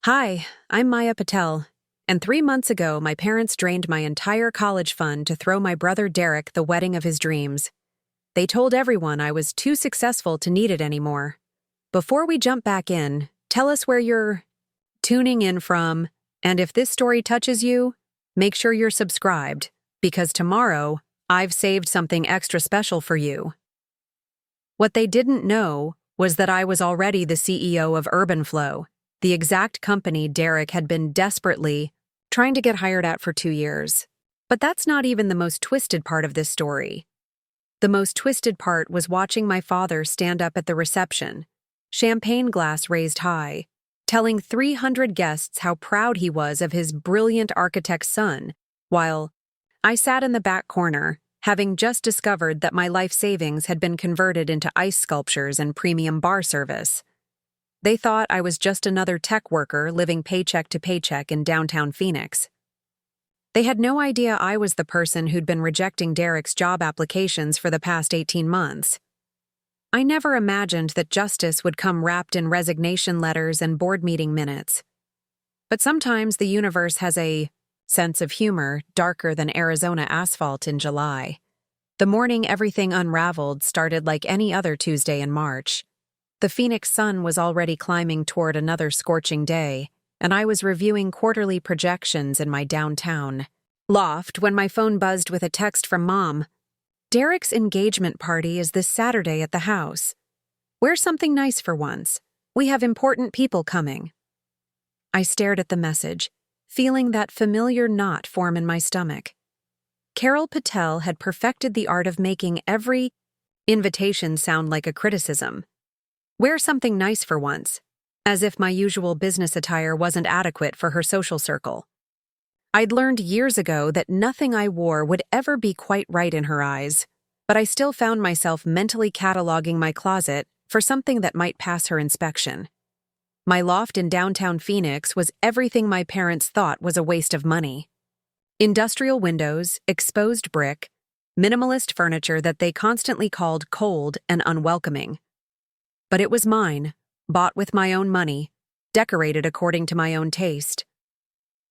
Hi, I'm Maya Patel, and 3 months ago, my parents drained my entire college fund to throw my brother Derek the wedding of his dreams. They told everyone I was too successful to need it anymore. Before we jump back in, tell us where you're tuning in from, and if this story touches you, make sure you're subscribed, because tomorrow, I've saved something extra special for you. What they didn't know was that I was already the CEO of UrbanFlow, the exact company Derek had been desperately trying to get hired at for 2 years. But that's not even the most twisted part of this story. The most twisted part was watching my father stand up at the reception, champagne glass raised high, telling 300 guests how proud he was of his brilliant architect's son, while I sat in the back corner, having just discovered that my life savings had been converted into ice sculptures and premium bar service. They thought I was just another tech worker living paycheck to paycheck in downtown Phoenix. They had no idea I was the person who'd been rejecting Derek's job applications for the past 18 months. I never imagined that justice would come wrapped in resignation letters and board meeting minutes. But sometimes the universe has a sense of humor darker than Arizona asphalt in July. The morning everything unraveled started like any other Tuesday in March. The Phoenix sun was already climbing toward another scorching day, and I was reviewing quarterly projections in my downtown loft when my phone buzzed with a text from Mom. Derek's engagement party is this Saturday at the house. Wear something nice for once. We have important people coming. I stared at the message, feeling that familiar knot form in my stomach. Carol Patel had perfected the art of making every invitation sound like a criticism. Wear something nice for once, as if my usual business attire wasn't adequate for her social circle. I'd learned years ago that nothing I wore would ever be quite right in her eyes, but I still found myself mentally cataloging my closet for something that might pass her inspection. My loft in downtown Phoenix was everything my parents thought was a waste of money. Industrial windows, exposed brick, minimalist furniture that they constantly called cold and unwelcoming. But it was mine, bought with my own money, decorated according to my own taste.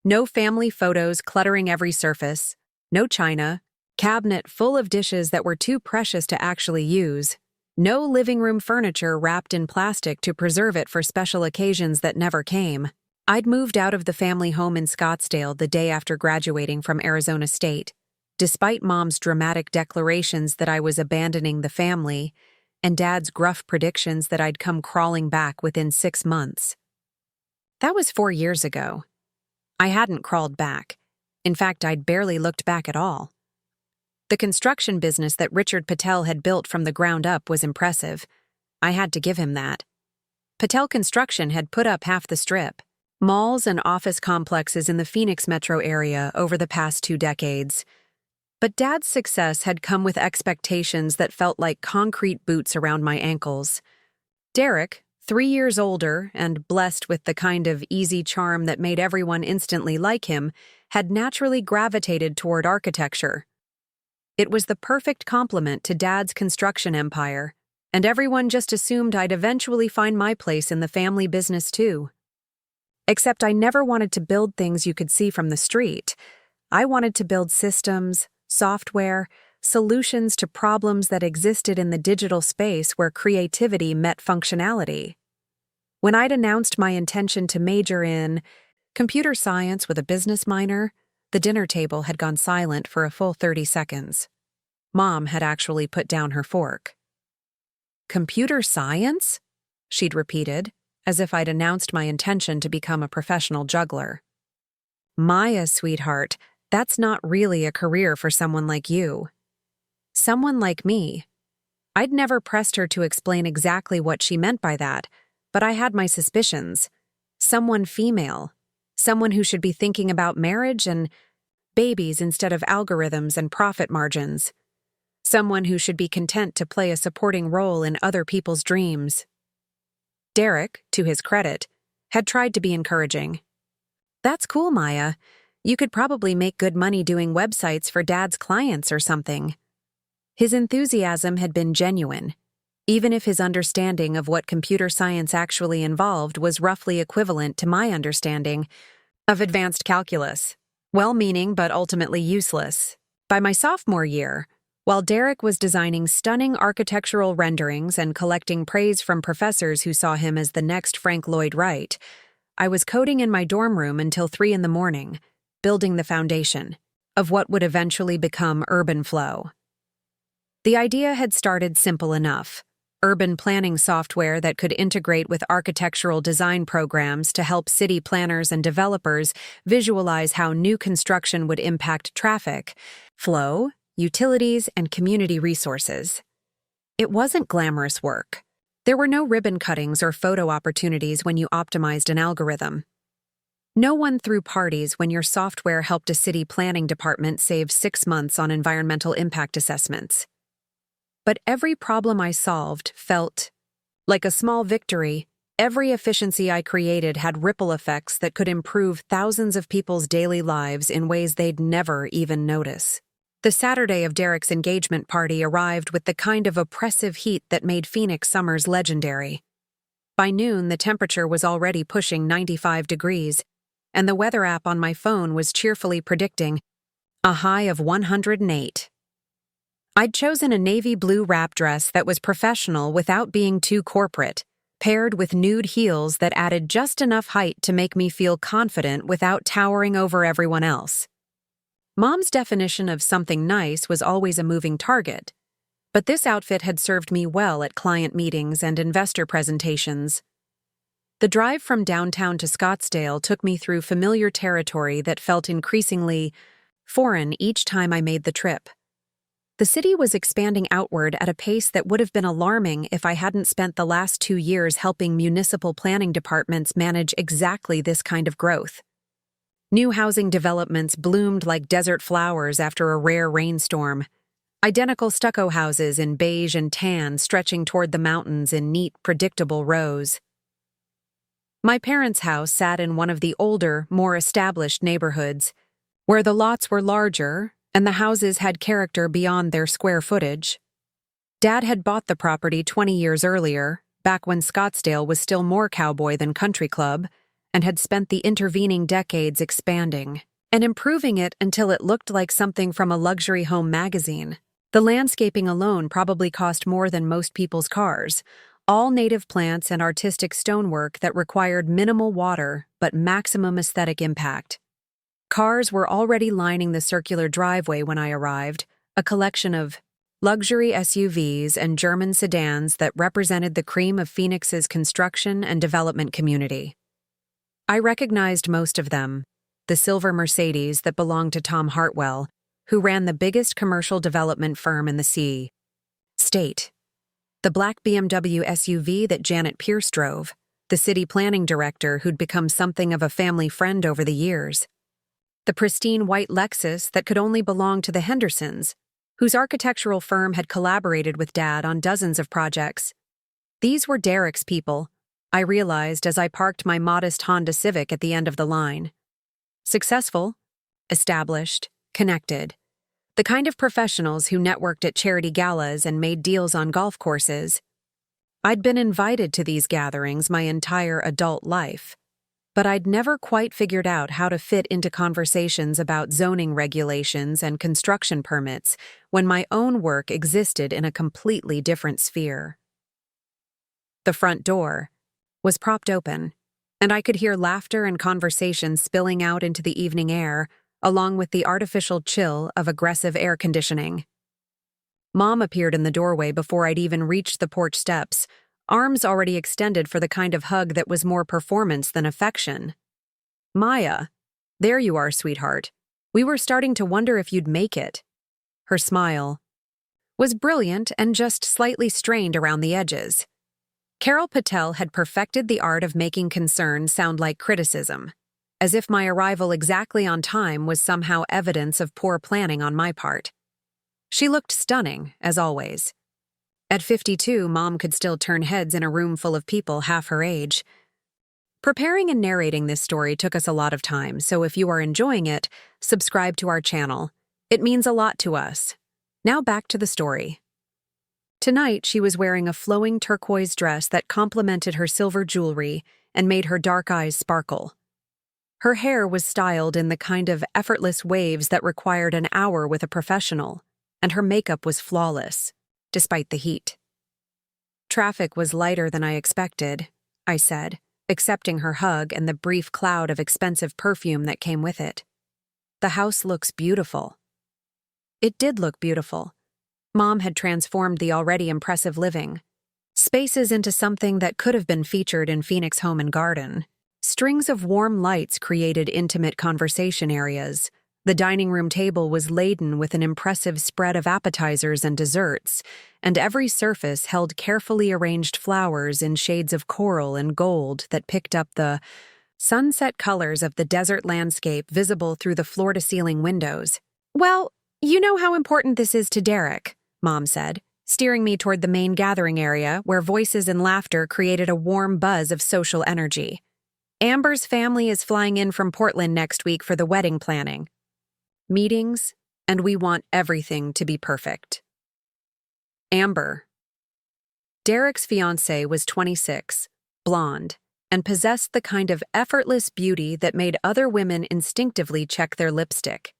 No family photos cluttering every surface, no china, cabinet full of dishes that were too precious to actually use, no living room furniture wrapped in plastic to preserve it for special occasions that never came. I'd moved out of the family home in Scottsdale the day after graduating from Arizona State, despite Mom's dramatic declarations that I was abandoning the family and Dad's gruff predictions that I'd come crawling back within 6 months. That was 4 years ago. I hadn't crawled back. In fact, I'd barely looked back at all. The construction business that Richard Patel had built from the ground up was impressive. I had to give him that. Patel Construction had put up half the strip, malls and office complexes in the Phoenix metro area over the past 2 decades. But Dad's success had come with expectations that felt like concrete boots around my ankles. Derek, 3 years older and blessed with the kind of easy charm that made everyone instantly like him, had naturally gravitated toward architecture. It was the perfect complement to Dad's construction empire, and everyone just assumed I'd eventually find my place in the family business too. Except I never wanted to build things you could see from the street. I wanted to build systems, software, solutions to problems that existed in the digital space where creativity met functionality. When I'd announced my intention to major in computer science with a business minor, the dinner table had gone silent for a full 30 seconds. Mom had actually put down her fork. Computer science? She'd repeated, as if I'd announced my intention to become a professional juggler. Maya, sweetheart, that's not really a career for someone like you. Someone like me. I'd never pressed her to explain exactly what she meant by that, but I had my suspicions. Someone female. Someone who should be thinking about marriage and babies instead of algorithms and profit margins. Someone who should be content to play a supporting role in other people's dreams. Derek, to his credit, had tried to be encouraging. That's cool, Maya. You could probably make good money doing websites for Dad's clients or something. His enthusiasm had been genuine. even if his understanding of what computer science actually involved was roughly equivalent to my understanding of advanced calculus. Well-meaning but ultimately useless. By my sophomore year, while Derek was designing stunning architectural renderings and collecting praise from professors who saw him as the next Frank Lloyd Wright, I was coding in my dorm room until 3 in the morning, building the foundation of what would eventually become UrbanFlow. The idea had started simple enough: urban planning software that could integrate with architectural design programs to help city planners and developers visualize how new construction would impact traffic, flow, utilities, and community resources. It wasn't glamorous work. There were no ribbon cuttings or photo opportunities when you optimized an algorithm. No one threw parties when your software helped a city planning department save 6 months on environmental impact assessments. But every problem I solved felt like a small victory. Every efficiency I created had ripple effects that could improve thousands of people's daily lives in ways they'd never even notice. The Saturday of Derek's engagement party arrived with the kind of oppressive heat that made Phoenix summers legendary. By noon, the temperature was already pushing 95 degrees, and the weather app on my phone was cheerfully predicting a high of 108. I'd chosen a navy blue wrap dress that was professional without being too corporate, paired with nude heels that added just enough height to make me feel confident without towering over everyone else. Mom's definition of something nice was always a moving target, but this outfit had served me well at client meetings and investor presentations. The drive from downtown to Scottsdale took me through familiar territory that felt increasingly foreign each time I made the trip. The city was expanding outward at a pace that would have been alarming if I hadn't spent the last 2 years helping municipal planning departments manage exactly this kind of growth. New housing developments bloomed like desert flowers after a rare rainstorm. Identical stucco houses in beige and tan stretching toward the mountains in neat, predictable rows. My parents' house sat in one of the older, more established neighborhoods, where the lots were larger and the houses had character beyond their square footage. Dad had bought the property 20 years earlier, back when Scottsdale was still more cowboy than country club, and had spent the intervening decades expanding and improving it until it looked like something from a luxury home magazine. The landscaping alone probably cost more than most people's cars, all native plants and artistic stonework that required minimal water but maximum aesthetic impact. Cars were already lining the circular driveway when I arrived, a collection of luxury SUVs and German sedans that represented the cream of Phoenix's construction and development community. I recognized most of them: the silver Mercedes that belonged to Tom Hartwell, who ran the biggest commercial development firm in the state; the black BMW SUV that Janet Pierce drove, the city planning director who'd become something of a family friend over the years; the pristine white Lexus that could only belong to the Hendersons, whose architectural firm had collaborated with Dad on dozens of projects. These were Derek's people, I realized as I parked my modest Honda Civic at the end of the line. Successful, established, connected. The kind of professionals who networked at charity galas and made deals on golf courses. I'd been invited to these gatherings my entire adult life, but I'd never quite figured out how to fit into conversations about zoning regulations and construction permits when my own work existed in a completely different sphere. The front door was propped open, and I could hear laughter and conversation spilling out into the evening air, along with the artificial chill of aggressive air conditioning. Mom appeared in the doorway before I'd even reached the porch steps, arms already extended for the kind of hug that was more performance than affection. "Maya, there you are, sweetheart. We were starting to wonder if you'd make it." Her smile was brilliant and just slightly strained around the edges. Maya Patel had perfected the art of making concern sound like criticism, as if my arrival exactly on time was somehow evidence of poor planning on my part. She looked stunning, as always. At 52, Mom could still turn heads in a room full of people half her age. Preparing and narrating this story took us a lot of time, so if you are enjoying it, subscribe to our channel. It means a lot to us. Now back to the story. Tonight, she was wearing a flowing turquoise dress that complemented her silver jewelry and made her dark eyes sparkle. Her hair was styled in the kind of effortless waves that required an hour with a professional, and her makeup was flawless, despite the heat. "Traffic was lighter than I expected," I said, accepting her hug and the brief cloud of expensive perfume that came with it. "The house looks beautiful." It did look beautiful. Mom had transformed the already impressive living spaces into something that could have been featured in Phoenix Home and Garden. Strings of warm lights created intimate conversation areas. The dining room table was laden with an impressive spread of appetizers and desserts, and every surface held carefully arranged flowers in shades of coral and gold that picked up the sunset colors of the desert landscape visible through the floor-to-ceiling windows. "Well, you know how important this is to Derek," Mom said, steering me toward the main gathering area where voices and laughter created a warm buzz of social energy. "Amber's family is flying in from Portland next week for the wedding planning. Meetings, and we want everything to be perfect." Amber. Derek's fiancée was 26, blonde, and possessed the kind of effortless beauty that made other women instinctively check their lipstick.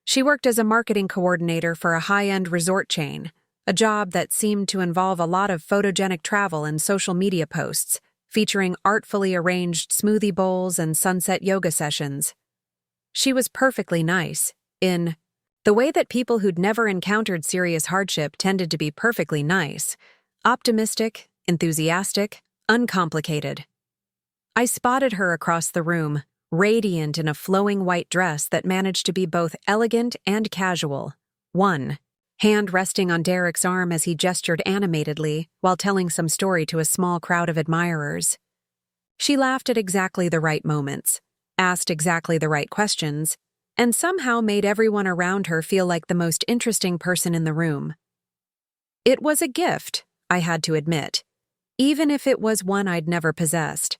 She worked as a marketing coordinator for a high-end resort chain, a job that seemed to involve a lot of photogenic travel and social media posts, featuring artfully arranged smoothie bowls and sunset yoga sessions. She was perfectly nice, in the way that people who'd never encountered serious hardship tended to be perfectly nice, optimistic, enthusiastic, uncomplicated. I spotted her across the room, radiant in a flowing white dress that managed to be both elegant and casual, one hand resting on Derek's arm as he gestured animatedly while telling some story to a small crowd of admirers. She laughed at exactly the right moments, asked exactly the right questions, and somehow made everyone around her feel like the most interesting person in the room. It was a gift, I had to admit, even if it was one I'd never possessed.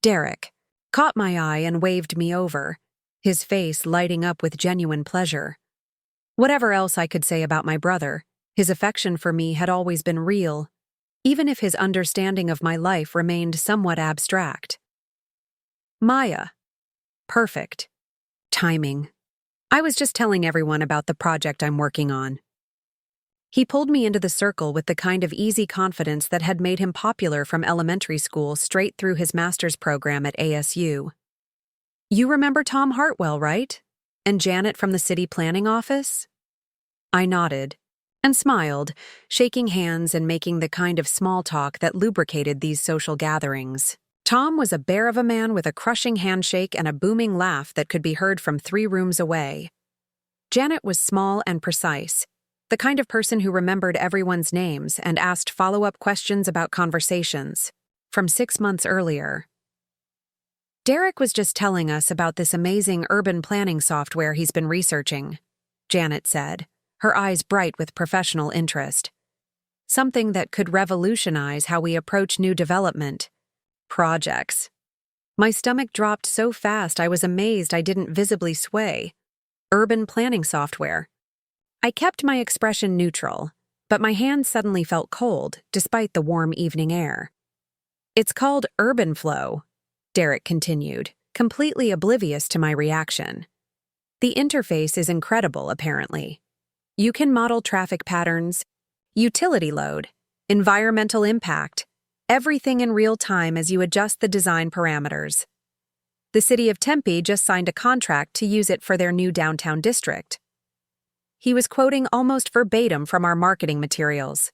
Derek caught my eye and waved me over, his face lighting up with genuine pleasure. Whatever else I could say about my brother, his affection for me had always been real, even if his understanding of my life remained somewhat abstract. Maya. Perfect. Timing. I was just telling everyone about the project I'm working on. He pulled me into the circle with the kind of easy confidence that had made him popular from elementary school straight through his master's program at ASU. "You remember Tom Hartwell, right? And Janet from the city planning office?" I nodded and smiled, shaking hands and making the kind of small talk that lubricated these social gatherings. Tom was a bear of a man with a crushing handshake and a booming laugh that could be heard from 3 rooms away. Janet was small and precise, the kind of person who remembered everyone's names and asked follow-up questions about conversations from 6 months earlier. "Derek was just telling us about this amazing urban planning software he's been researching," Janet said, her eyes bright with professional interest. "Something that could revolutionize how we approach new development projects." My stomach dropped so fast I was amazed I didn't visibly sway. Urban planning software. I kept my expression neutral, but my hands suddenly felt cold despite the warm evening air. "It's called UrbanFlow," Derek continued, completely oblivious to my reaction. "The interface is incredible, apparently. You can model traffic patterns, utility load, environmental impact, everything in real time as you adjust the design parameters. The city of Tempe just signed a contract to use it for their new downtown district." He was quoting almost verbatim from our marketing materials.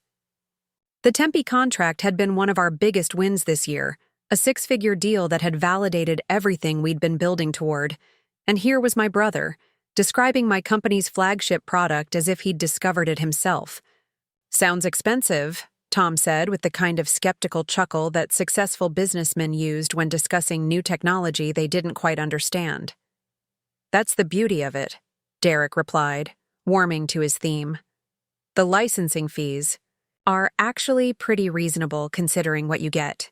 The Tempe contract had been one of our biggest wins this year, a 6-figure deal that had validated everything we'd been building toward, and here was my brother, describing my company's flagship product as if he'd discovered it himself. "Sounds expensive," Tom said with the kind of skeptical chuckle that successful businessmen used when discussing new technology they didn't quite understand. "That's the beauty of it," Derek replied, warming to his theme. "The licensing fees are actually pretty reasonable considering what you get.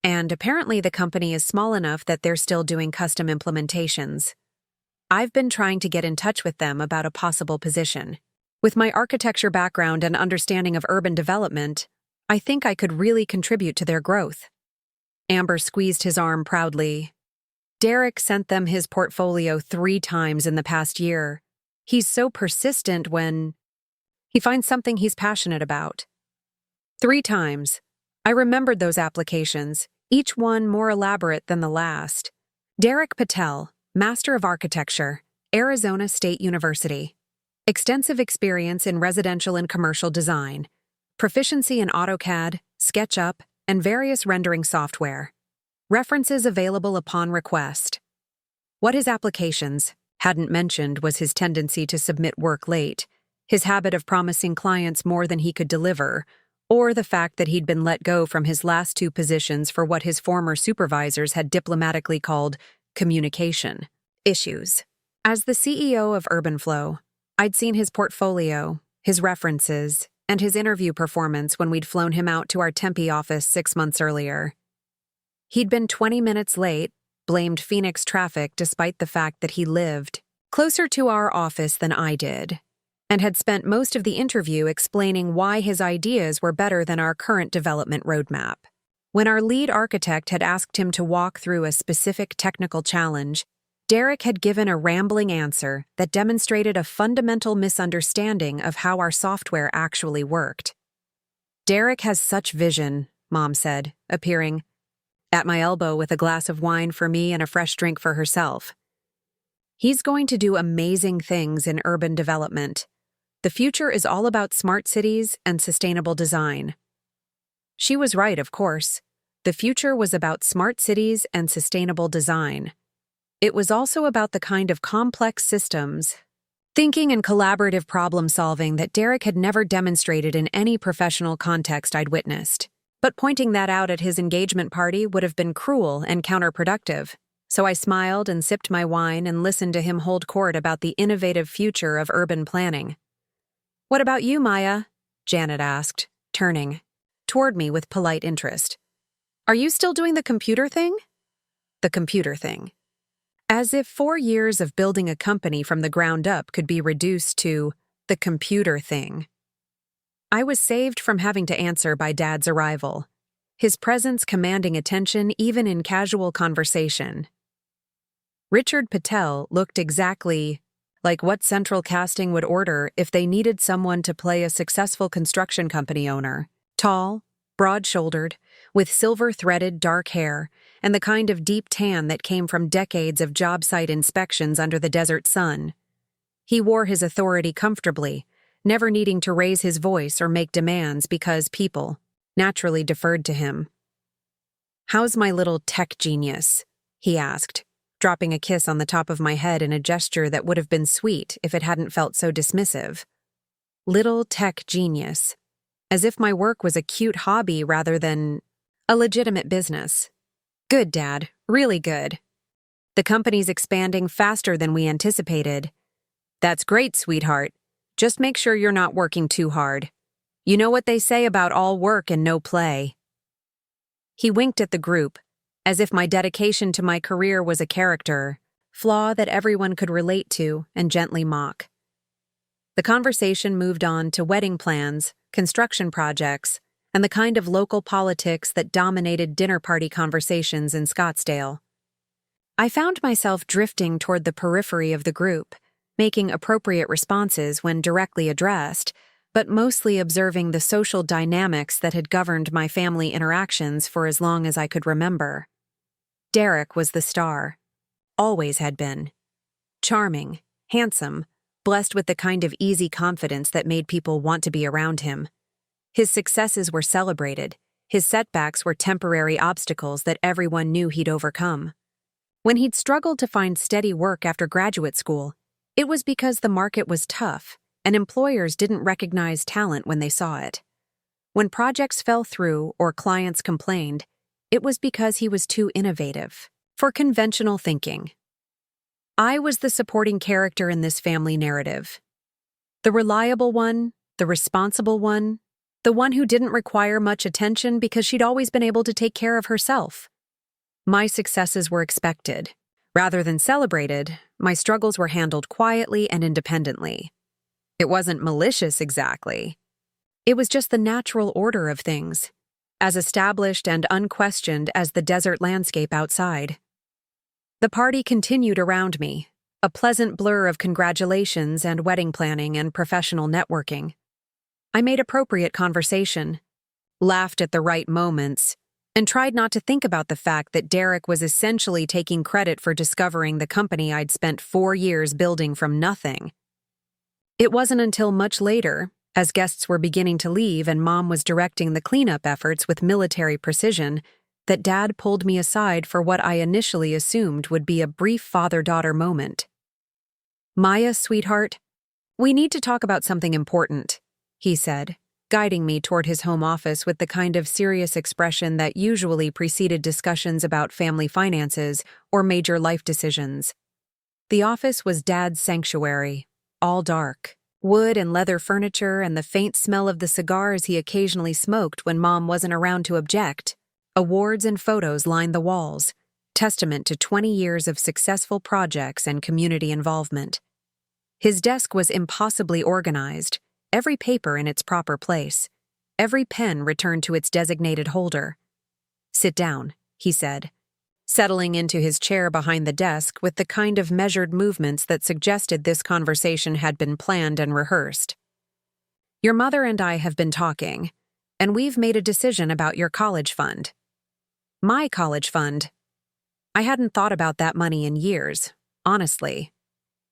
And apparently the company is small enough that they're still doing custom implementations. I've been trying to get in touch with them about a possible position." With my architecture background and understanding of urban development, I think I could really contribute to their growth. Amber squeezed his arm proudly. Derek sent them his portfolio 3 times in the past year. He's so persistent when he finds something he's passionate about. 3 times. I remembered those applications, each one more elaborate than the last. Derek Patel, Master of Architecture, Arizona State University. Extensive experience in residential and commercial design. Proficiency in AutoCAD, SketchUp, and various rendering software. References available upon request. What his applications hadn't mentioned was his tendency to submit work late, his habit of promising clients more than he could deliver, or the fact that he'd been let go from his last 2 positions for what his former supervisors had diplomatically called communication issues. As the CEO of UrbanFlow, I'd seen his portfolio, his references, and his interview performance when we'd flown him out to our Tempe office 6 months earlier. He'd been 20 minutes late, blamed Phoenix traffic despite the fact that he lived closer to our office than I did, and had spent most of the interview explaining why his ideas were better than our current development roadmap. When our lead architect had asked him to walk through a specific technical challenge, Derek had given a rambling answer that demonstrated a fundamental misunderstanding of how our software actually worked. "Derek has such vision," Mom said, appearing at my elbow with a glass of wine for me and a fresh drink for herself. "He's going to do amazing things in urban development. The future is all about smart cities and sustainable design." She was right, of course. The future was about smart cities and sustainable design. It was also about the kind of complex systems, thinking and collaborative problem-solving that Derek had never demonstrated in any professional context I'd witnessed. But pointing that out at his engagement party would have been cruel and counterproductive, so I smiled and sipped my wine and listened to him hold court about the innovative future of urban planning. "What about you, Maya?" Janet asked, turning toward me with polite interest. "Are you still doing the computer thing?" The computer thing. As if 4 years of building a company from the ground up could be reduced to the computer thing. I was saved from having to answer by Dad's arrival, his presence commanding attention even in casual conversation. Richard Patel looked exactly like what central casting would order if they needed someone to play a successful construction company owner. Tall, broad-shouldered, with silver-threaded dark hair, and the kind of deep tan that came from decades of job site inspections under the desert sun. He wore his authority comfortably, never needing to raise his voice or make demands because people naturally deferred to him. "How's my little tech genius?" he asked, dropping a kiss on the top of my head in a gesture that would have been sweet if it hadn't felt so dismissive. Little tech genius. As if my work was a cute hobby rather than a legitimate business. "Good, Dad. Really good. The company's expanding faster than we anticipated." "That's great, sweetheart. Just make sure you're not working too hard. You know what they say about all work and no play." He winked at the group, as if my dedication to my career was a character flaw that everyone could relate to and gently mock. The conversation moved on to wedding plans, construction projects, and the kind of local politics that dominated dinner party conversations in Scottsdale. I found myself drifting toward the periphery of the group, making appropriate responses when directly addressed, but mostly observing the social dynamics that had governed my family interactions for as long as I could remember. Derek was the star. Always had been. Charming, handsome, blessed with the kind of easy confidence that made people want to be around him. His successes were celebrated. His setbacks were temporary obstacles that everyone knew he'd overcome. When he'd struggled to find steady work after graduate school, it was because the market was tough and employers didn't recognize talent when they saw it. When projects fell through or clients complained, it was because he was too innovative for conventional thinking. I was the supporting character in this family narrative. The reliable one, the responsible one, the one who didn't require much attention because she'd always been able to take care of herself. My successes were expected. Rather than celebrated, my struggles were handled quietly and independently. It wasn't malicious exactly. It was just the natural order of things, as established and unquestioned as the desert landscape outside. The party continued around me, a pleasant blur of congratulations and wedding planning and professional networking. I made appropriate conversation, laughed at the right moments, and tried not to think about the fact that Derek was essentially taking credit for discovering the company I'd spent 4 years building from nothing. It wasn't until much later, as guests were beginning to leave and Mom was directing the cleanup efforts with military precision, that Dad pulled me aside for what I initially assumed would be a brief father-daughter moment. "Maya, sweetheart, we need to talk about something important," he said, guiding me toward his home office with the kind of serious expression that usually preceded discussions about family finances or major life decisions. The office was Dad's sanctuary, all dark, wood and leather furniture and the faint smell of the cigars he occasionally smoked when Mom wasn't around to object. Awards and photos lined the walls, testament to 20 years of successful projects and community involvement. His desk was impossibly organized, every paper in its proper place, every pen returned to its designated holder. "Sit down," he said, settling into his chair behind the desk with the kind of measured movements that suggested this conversation had been planned and rehearsed. "Your mother and I have been talking, and we've made a decision about your college fund." My college fund. I hadn't thought about that money in years, honestly.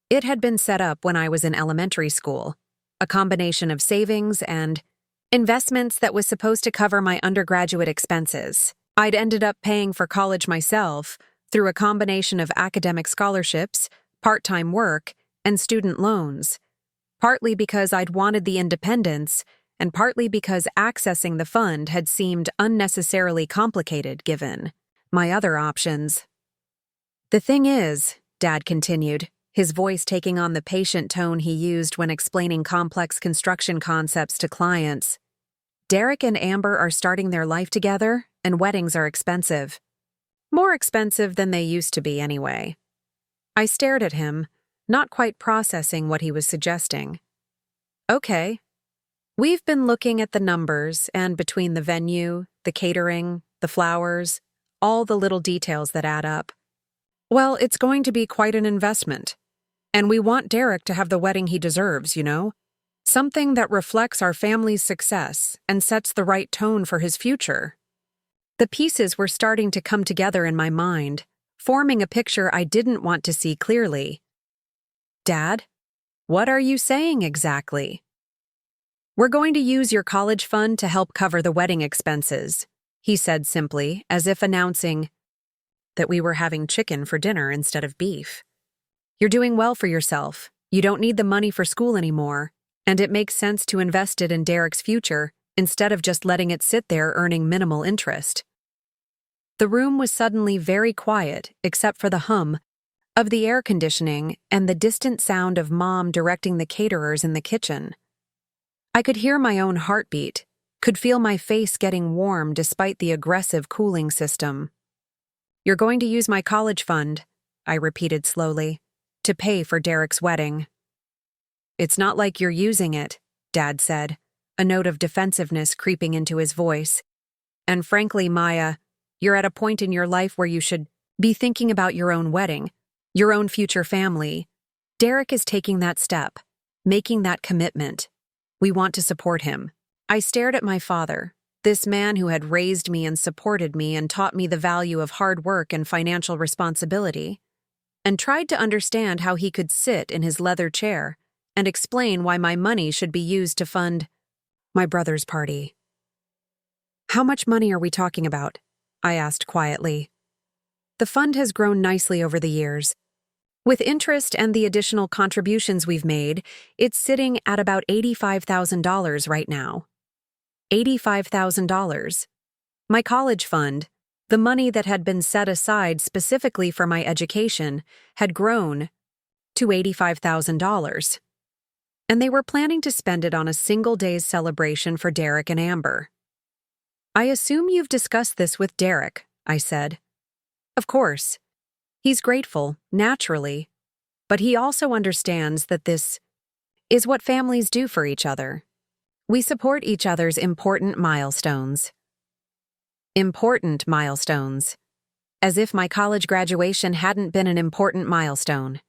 It had been set up when I was in elementary school, a combination of savings and investments that was supposed to cover my undergraduate expenses. I'd ended up paying for college myself through a combination of academic scholarships, part-time work, and student loans, partly because I'd wanted the independence and partly because accessing the fund had seemed unnecessarily complicated given my other options. "The thing is," Dad continued, his voice taking on the patient tone he used when explaining complex construction concepts to clients, "Derek and Amber are starting their life together, and weddings are expensive. More expensive than they used to be anyway." I stared at him, not quite processing what he was suggesting. "Okay. We've been looking at the numbers, and between the venue, the catering, the flowers, all the little details that add up. Well, it's going to be quite an investment. And we want Derek to have the wedding he deserves, you know? Something that reflects our family's success and sets the right tone for his future." The pieces were starting to come together in my mind, forming a picture I didn't want to see clearly. "Dad, what are you saying exactly?" "We're going to use your college fund to help cover the wedding expenses," he said simply, as if announcing that we were having chicken for dinner instead of beef. "You're doing well for yourself. You don't need the money for school anymore, and it makes sense to invest it in Derek's future instead of just letting it sit there earning minimal interest." The room was suddenly very quiet except for the hum of the air conditioning and the distant sound of Mom directing the caterers in the kitchen. I could hear my own heartbeat, could feel my face getting warm despite the aggressive cooling system. "You're going to use my college fund," I repeated slowly, "to pay for Derek's wedding." "It's not like you're using it," Dad said, a note of defensiveness creeping into his voice. "And frankly, Maya, you're at a point in your life where you should be thinking about your own wedding, your own future family. Derek is taking that step, making that commitment. We want to support him." I stared at my father, this man who had raised me and supported me and taught me the value of hard work and financial responsibility, and tried to understand how he could sit in his leather chair and explain why my money should be used to fund my brother's party. "How much money are we talking about?" I asked quietly. "The fund has grown nicely over the years. With interest and the additional contributions we've made, it's sitting at about $85,000 right now." $85,000. My college fund, the money that had been set aside specifically for my education, had grown to $85,000. And they were planning to spend it on a single day's celebration for Derek and Amber. "I assume you've discussed this with Derek," I said. "Of course. He's grateful, naturally. But he also understands that this is what families do for each other. We support each other's important milestones. Important milestones. As if my college graduation hadn't been an important milestone.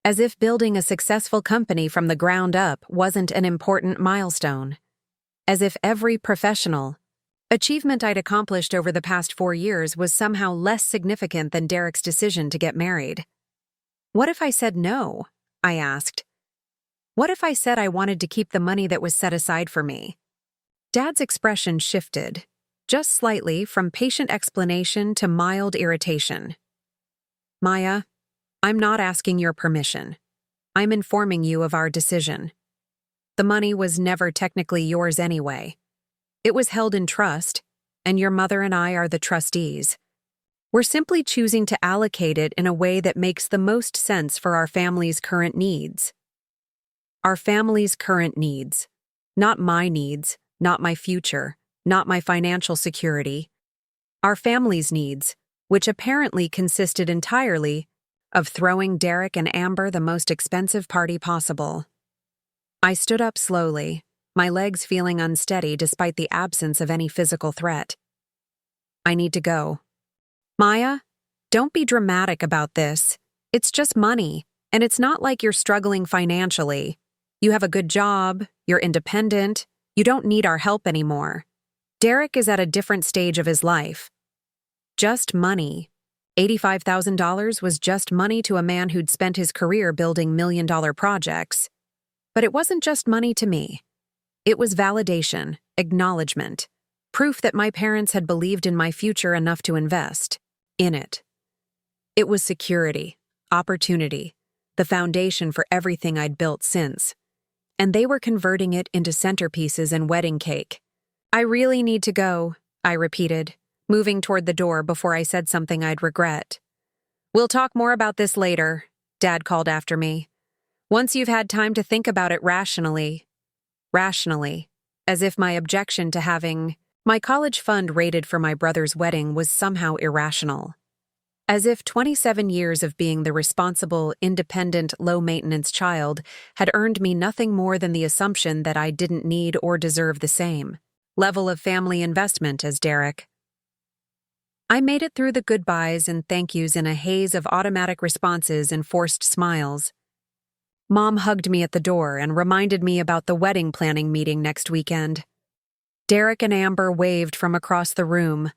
As if building a successful company from the ground up wasn't an important milestone. As if every professional achievement I'd accomplished over the past 4 years was somehow less significant than Derek's decision to get married. What if I said no? I asked. What if I said I wanted to keep the money that was set aside for me? Dad's expression shifted, just slightly, from patient explanation to mild irritation. Maya, I'm not asking your permission. I'm informing you of our decision. The money was never technically yours anyway. It was held in trust, and your mother and I are the trustees. We're simply choosing to allocate it in a way that makes the most sense for our family's current needs. Our family's current needs. Not my needs, not my future, not my financial security. Our family's needs, which apparently consisted entirely of throwing Derek and Amber the most expensive party possible. I stood up slowly, my legs feeling unsteady despite the absence of any physical threat. I need to go. Maya, don't be dramatic about this. It's just money, and it's not like you're struggling financially. You have a good job, you're independent, you don't need our help anymore. Derek is at a different stage of his life. Just money. $85,000 was just money to a man who'd spent his career building million-dollar projects. But it wasn't just money to me. It was validation, acknowledgement, proof that my parents had believed in my future enough to invest in it. It was security, opportunity, the foundation for everything I'd built since. And they were converting it into centerpieces and wedding cake. I really need to go, I repeated, moving toward the door before I said something I'd regret. We'll talk more about this later, Dad called after me. Once you've had time to think about it rationally, as if my objection to having my college fund raided for my brother's wedding was somehow irrational. As if 27 years of being the responsible, independent, low-maintenance child had earned me nothing more than the assumption that I didn't need or deserve the same level of family investment as Derek. I made it through the goodbyes and thank yous in a haze of automatic responses and forced smiles. Mom hugged me at the door and reminded me about the wedding planning meeting next weekend. Derek and Amber waved from across the room,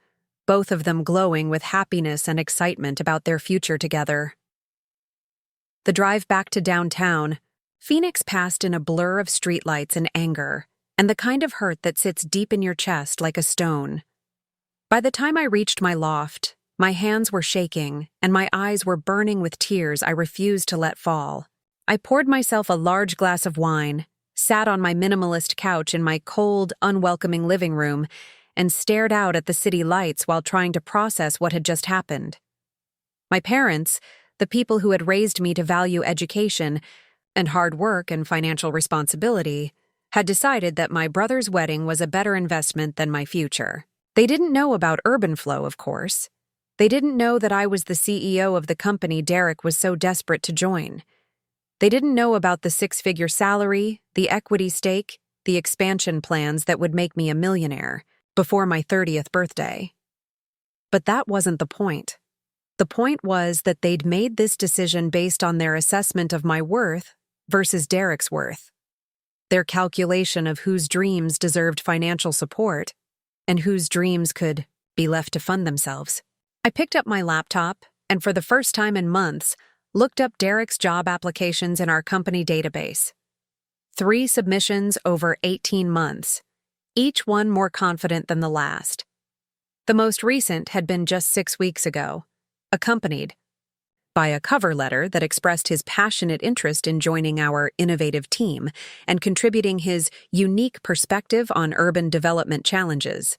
both of them glowing with happiness and excitement about their future together. The drive back to downtown, Phoenix passed in a blur of streetlights and anger, and the kind of hurt that sits deep in your chest like a stone. By the time I reached my loft, my hands were shaking, and my eyes were burning with tears I refused to let fall. I poured myself a large glass of wine, sat on my minimalist couch in my cold, unwelcoming living room, and stared out at the city lights while trying to process what had just happened. My parents, the people who had raised me to value education and hard work and financial responsibility, had decided that my brother's wedding was a better investment than my future. They didn't know about UrbanFlow, of course. They didn't know that I was the CEO of the company Derek was so desperate to join. They didn't know about the 6-figure salary, the equity stake, the expansion plans that would make me a millionaire before my 30th birthday. But that wasn't the point. The point was that they'd made this decision based on their assessment of my worth versus Derek's worth. Their calculation of whose dreams deserved financial support and whose dreams could be left to fund themselves. I picked up my laptop and for the first time in months, looked up Derek's job applications in our company database. 3 submissions over 18 months, each one more confident than the last. The most recent had been just 6 weeks ago, accompanied by a cover letter that expressed his passionate interest in joining our innovative team and contributing his unique perspective on urban development challenges.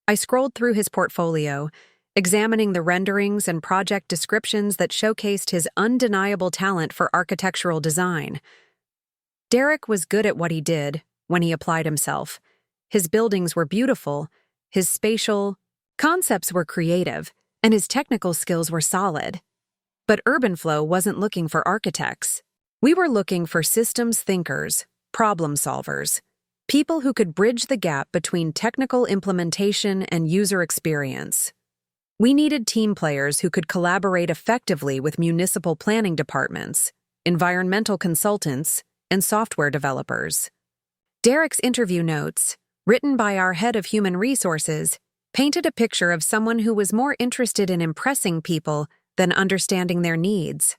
I scrolled through his portfolio, examining the renderings and project descriptions that showcased his undeniable talent for architectural design. Derek was good at what he did when he applied himself. His buildings were beautiful, his spatial concepts were creative, and his technical skills were solid. But UrbanFlow wasn't looking for architects. We were looking for systems thinkers, problem solvers, people who could bridge the gap between technical implementation and user experience. We needed team players who could collaborate effectively with municipal planning departments, environmental consultants, and software developers. Derek's interview notes, written by our head of human resources, painted a picture of someone who was more interested in impressing people than understanding their needs.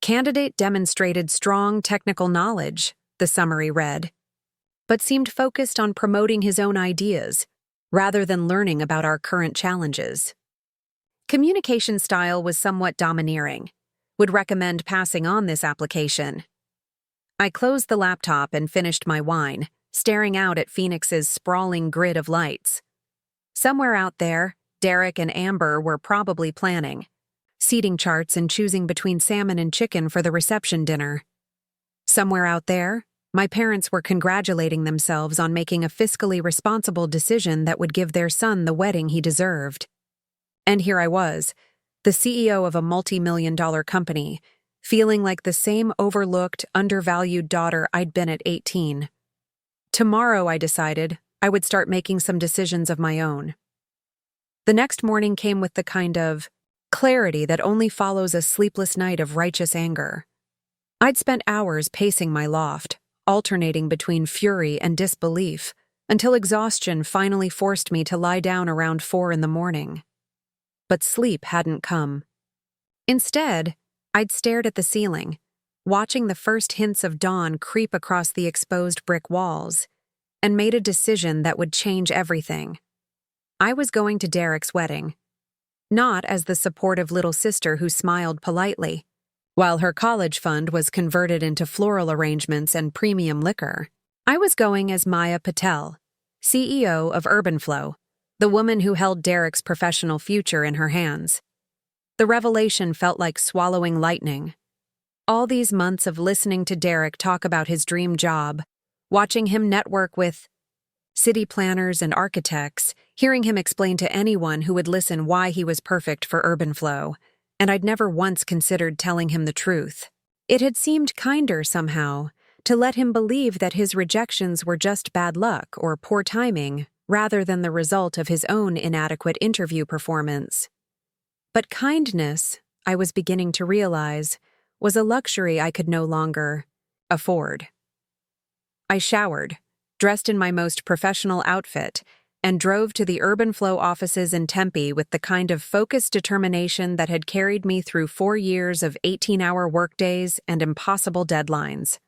Candidate demonstrated strong technical knowledge, the summary read, but seemed focused on promoting his own ideas rather than learning about our current challenges. Communication style was somewhat domineering. Would recommend passing on this application. I closed the laptop and finished my wine, staring out at Phoenix's sprawling grid of lights. Somewhere out there, Derek and Amber were probably planning seating charts and choosing between salmon and chicken for the reception dinner. Somewhere out there, my parents were congratulating themselves on making a fiscally responsible decision that would give their son the wedding he deserved. And here I was, the CEO of a multi-million-dollar company, feeling like the same overlooked, undervalued daughter I'd been at 18. Tomorrow, I decided, I would start making some decisions of my own. The next morning came with the kind of clarity that only follows a sleepless night of righteous anger. I'd spent hours pacing my loft, alternating between fury and disbelief, until exhaustion finally forced me to lie down around 4 a.m. But sleep hadn't come. Instead, I'd stared at the ceiling, watching the first hints of dawn creep across the exposed brick walls, and made a decision that would change everything. I was going to Derek's wedding, not as the supportive little sister who smiled politely, while her college fund was converted into floral arrangements and premium liquor. I was going as Maya Patel, CEO of UrbanFlow, the woman who held Derek's professional future in her hands. The revelation felt like swallowing lightning. All these months of listening to Derek talk about his dream job, watching him network with city planners and architects, hearing him explain to anyone who would listen why he was perfect for UrbanFlow, and I'd never once considered telling him the truth. It had seemed kinder somehow to let him believe that his rejections were just bad luck or poor timing, rather than the result of his own inadequate interview performance. But kindness, I was beginning to realize, was a luxury I could no longer afford. I showered, dressed in my most professional outfit, and drove to the UrbanFlow offices in Tempe with the kind of focused determination that had carried me through 4 years of 18-hour workdays and impossible deadlines.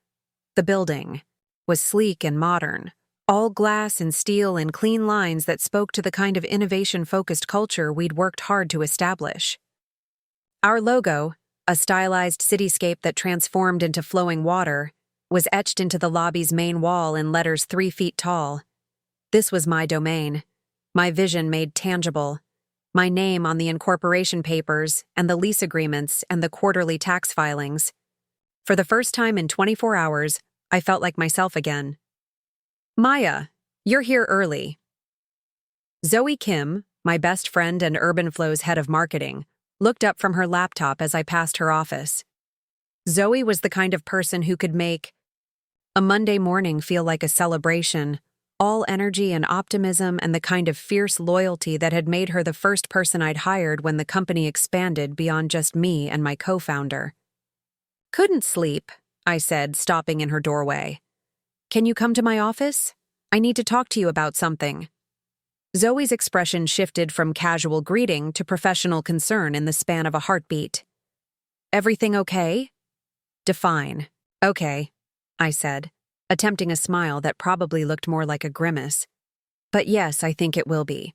The building was sleek and modern, all glass and steel and clean lines that spoke to the kind of innovation-focused culture we'd worked hard to establish. Our logo, a stylized cityscape that transformed into flowing water, was etched into the lobby's main wall in letters 3 feet tall. This was my domain, my vision made tangible, my name on the incorporation papers and the lease agreements and the quarterly tax filings. For the first time in 24 hours, I felt like myself again. Maya, you're here early. Zoe Kim, my best friend and UrbanFlow's head of marketing, looked up from her laptop as I passed her office. Zoe was the kind of person who could make a Monday morning feel like a celebration, all energy and optimism and the kind of fierce loyalty that had made her the first person I'd hired when the company expanded beyond just me and my co-founder. Couldn't sleep, I said, stopping in her doorway. Can you come to my office? I need to talk to you about something. Zoe's expression shifted from casual greeting to professional concern in the span of a heartbeat. Everything okay? Define. Okay, I said, attempting a smile that probably looked more like a grimace. But yes, I think it will be.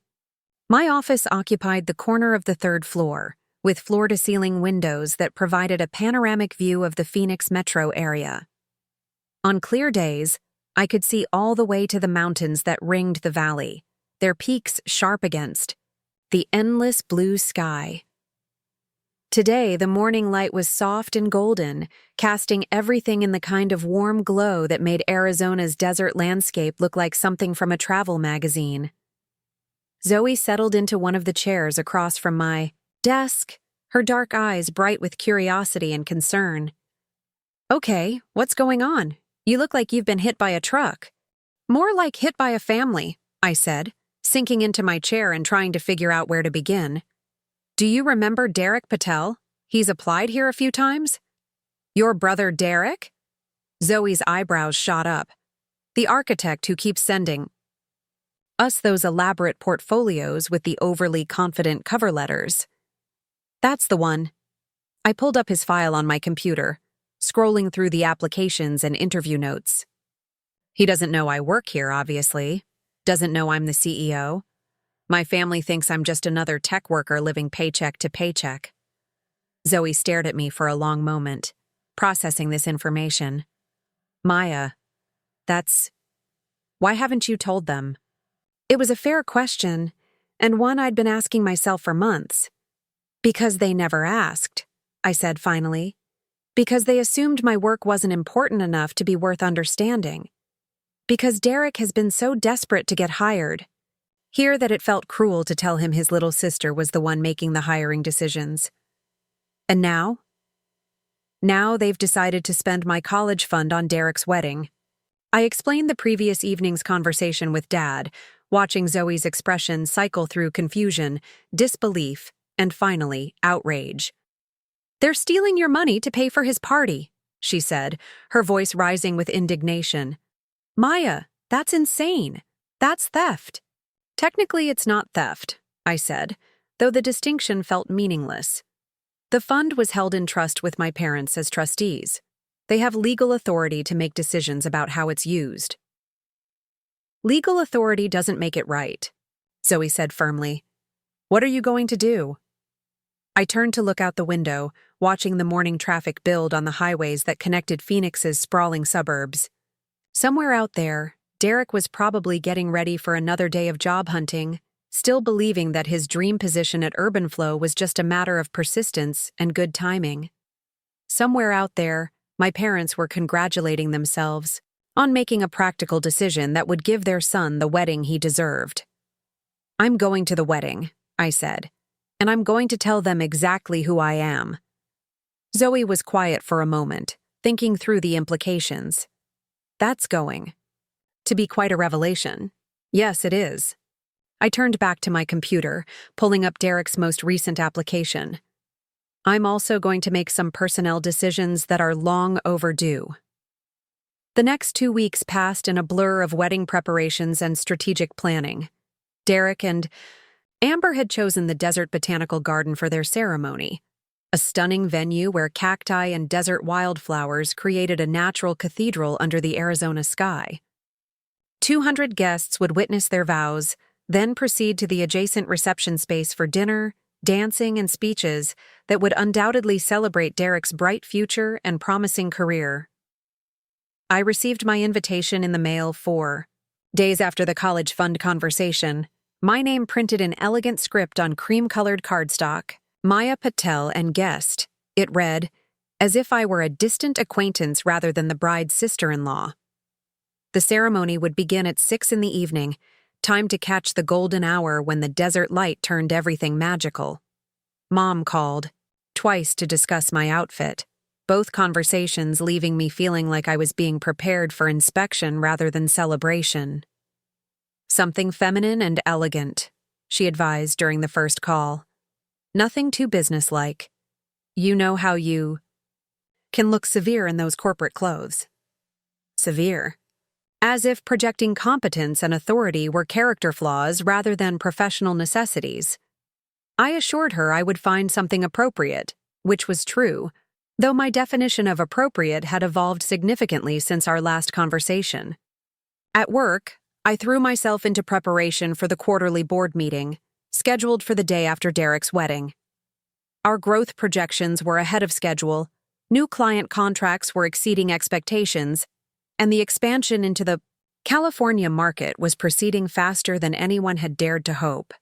My office occupied the corner of the 3rd floor, with floor-to-ceiling windows that provided a panoramic view of the Phoenix metro area. On clear days, I could see all the way to the mountains that ringed the valley, their peaks sharp against the endless blue sky. Today, the morning light was soft and golden, casting everything in the kind of warm glow that made Arizona's desert landscape look like something from a travel magazine. Zoe settled into one of the chairs across from my desk, her dark eyes bright with curiosity and concern. Okay, what's going on? You look like you've been hit by a truck. More like hit by a family, I said, sinking into my chair and trying to figure out where to begin. Do you remember Derek Patel? He's applied here a few times? Your brother Derek? Zoe's eyebrows shot up. The architect who keeps sending us those elaborate portfolios with the overly confident cover letters. That's the one. I pulled up his file on my computer, scrolling through the applications and interview notes. He doesn't know I work here, obviously. Doesn't know I'm the CEO. My family thinks I'm just another tech worker living paycheck to paycheck. Zoe stared at me for a long moment, processing this information. Maya, why haven't you told them? It was a fair question, and one I'd been asking myself for months. Because they never asked, I said finally. Because they assumed my work wasn't important enough to be worth understanding. Because Derek has been so desperate to get hired. Hear that it felt cruel to tell him his little sister was the one making the hiring decisions. And now? Now they've decided to spend my college fund on Derek's wedding. I explained the previous evening's conversation with Dad, watching Zoe's expression cycle through confusion, disbelief, and finally, outrage. They're stealing your money to pay for his party, she said, her voice rising with indignation. Maya, that's insane. That's theft. Technically, it's not theft, I said, though the distinction felt meaningless. The fund was held in trust with my parents as trustees. They have legal authority to make decisions about how it's used. Legal authority doesn't make it right, Zoe said firmly. What are you going to do? I turned to look out the window, watching the morning traffic build on the highways that connected Phoenix's sprawling suburbs. Somewhere out there, Derek was probably getting ready for another day of job hunting, still believing that his dream position at UrbanFlow was just a matter of persistence and good timing. Somewhere out there, my parents were congratulating themselves on making a practical decision that would give their son the wedding he deserved. I'm going to the wedding, I said, and I'm going to tell them exactly who I am. Zoe was quiet for a moment, thinking through the implications. That's going to be quite a revelation. Yes, it is. I turned back to my computer, pulling up Derek's most recent application. I'm also going to make some personnel decisions that are long overdue. The next 2 weeks passed in a blur of wedding preparations and strategic planning. Derek and Amber had chosen the Desert Botanical Garden for their ceremony, a stunning venue where cacti and desert wildflowers created a natural cathedral under the Arizona sky. 200 guests would witness their vows, then proceed to the adjacent reception space for dinner, dancing, and speeches that would undoubtedly celebrate Derek's bright future and promising career. I received my invitation in the mail 4 days after the college fund conversation, my name printed in elegant script on cream-colored cardstock, Maya Patel and guest. It read, as if I were a distant acquaintance rather than the bride's sister-in-law. The ceremony would begin at 6 in the evening, time to catch the golden hour when the desert light turned everything magical. Mom called, twice to discuss my outfit, both conversations leaving me feeling like I was being prepared for inspection rather than celebration. Something feminine and elegant, she advised during the first call. Nothing too businesslike. You know how you can look severe in those corporate clothes. Severe. As if projecting competence and authority were character flaws rather than professional necessities. I assured her I would find something appropriate, which was true, though my definition of appropriate had evolved significantly since our last conversation. At work, I threw myself into preparation for the quarterly board meeting, scheduled for the day after Derek's wedding. Our growth projections were ahead of schedule, new client contracts were exceeding expectations, and the expansion into the California market was proceeding faster than anyone had dared to hope.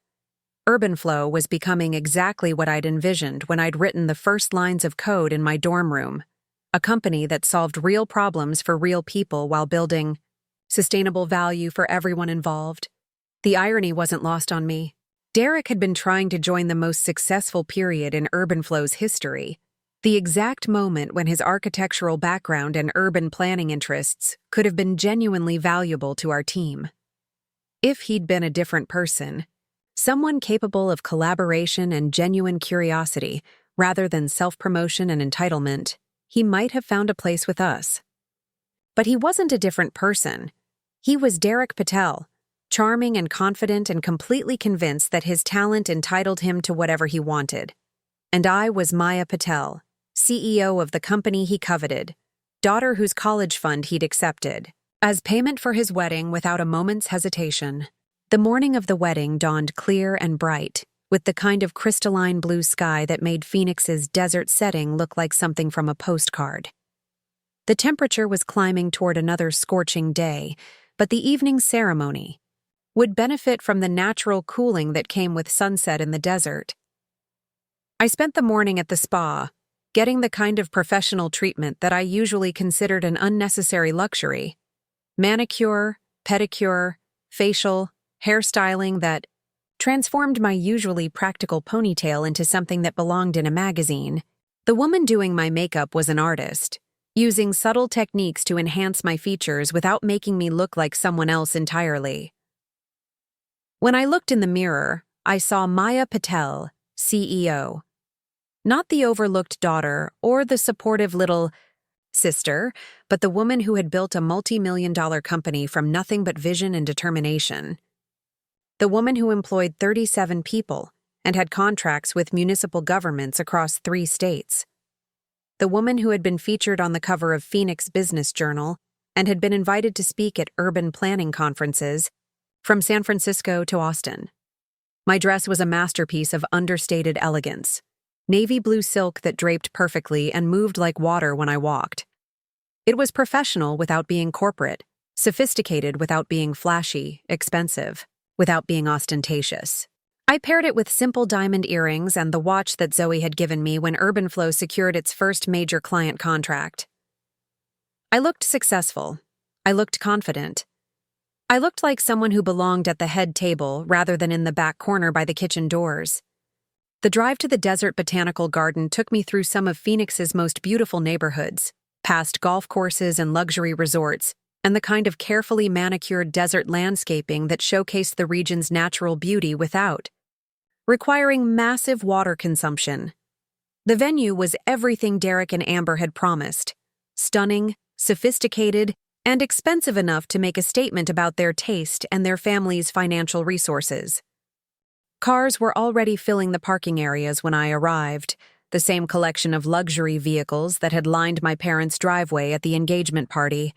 UrbanFlow was becoming exactly what I'd envisioned when I'd written the first lines of code in my dorm room, a company that solved real problems for real people while building sustainable value for everyone involved. The irony wasn't lost on me. Derek had been trying to join the most successful period in UrbanFlow's history, The exact moment when his architectural background and urban planning interests could have been genuinely valuable to our team. If he'd been a different person, someone capable of collaboration and genuine curiosity, rather than self-promotion and entitlement, he might have found a place with us. But he wasn't a different person. He was Derek Patel, charming and confident and completely convinced that his talent entitled him to whatever he wanted. And I was Maya Patel, CEO of the company he coveted, daughter whose college fund he'd accepted, as payment for his wedding without a moment's hesitation. The morning of the wedding dawned clear and bright, with the kind of crystalline blue sky that made Phoenix's desert setting look like something from a postcard. The temperature was climbing toward another scorching day, but the evening ceremony would benefit from the natural cooling that came with sunset in the desert. I spent the morning at the spa, getting the kind of professional treatment that I usually considered an unnecessary luxury. Manicure, pedicure, facial, hairstyling that transformed my usually practical ponytail into something that belonged in a magazine. The woman doing my makeup was an artist, using subtle techniques to enhance my features without making me look like someone else entirely. When I looked in the mirror, I saw Maya Patel, CEO. Not the overlooked daughter or the supportive little sister, but the woman who had built a multi-million-dollar company from nothing but vision and determination. The woman who employed 37 people and had contracts with municipal governments across 3 states. The woman who had been featured on the cover of Phoenix Business Journal and had been invited to speak at urban planning conferences from San Francisco to Austin. My dress was a masterpiece of understated elegance. Navy blue silk that draped perfectly and moved like water when I walked. It was professional without being corporate, sophisticated without being flashy, expensive without being ostentatious. I paired it with simple diamond earrings and the watch that Zoe had given me when UrbanFlow secured its first major client contract. I looked successful. I looked confident. I looked like someone who belonged at the head table rather than in the back corner by the kitchen doors. The drive to the Desert Botanical Garden took me through some of Phoenix's most beautiful neighborhoods, past golf courses and luxury resorts, and the kind of carefully manicured desert landscaping that showcased the region's natural beauty without requiring massive water consumption. The venue was everything Derek and Amber had promised: stunning, sophisticated, and expensive enough to make a statement about their taste and their family's financial resources. Cars were already filling the parking areas when I arrived, the same collection of luxury vehicles that had lined my parents' driveway at the engagement party.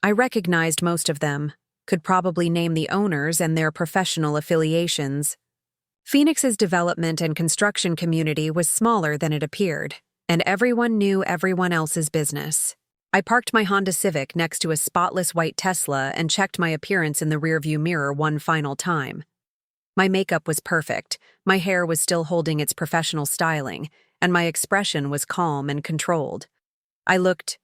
I recognized most of them, could probably name the owners and their professional affiliations. Phoenix's development and construction community was smaller than it appeared, and everyone knew everyone else's business. I parked my Honda Civic next to a spotless white Tesla and checked my appearance in the rearview mirror one final time. My makeup was perfect, my hair was still holding its professional styling, and my expression was calm and controlled. I looked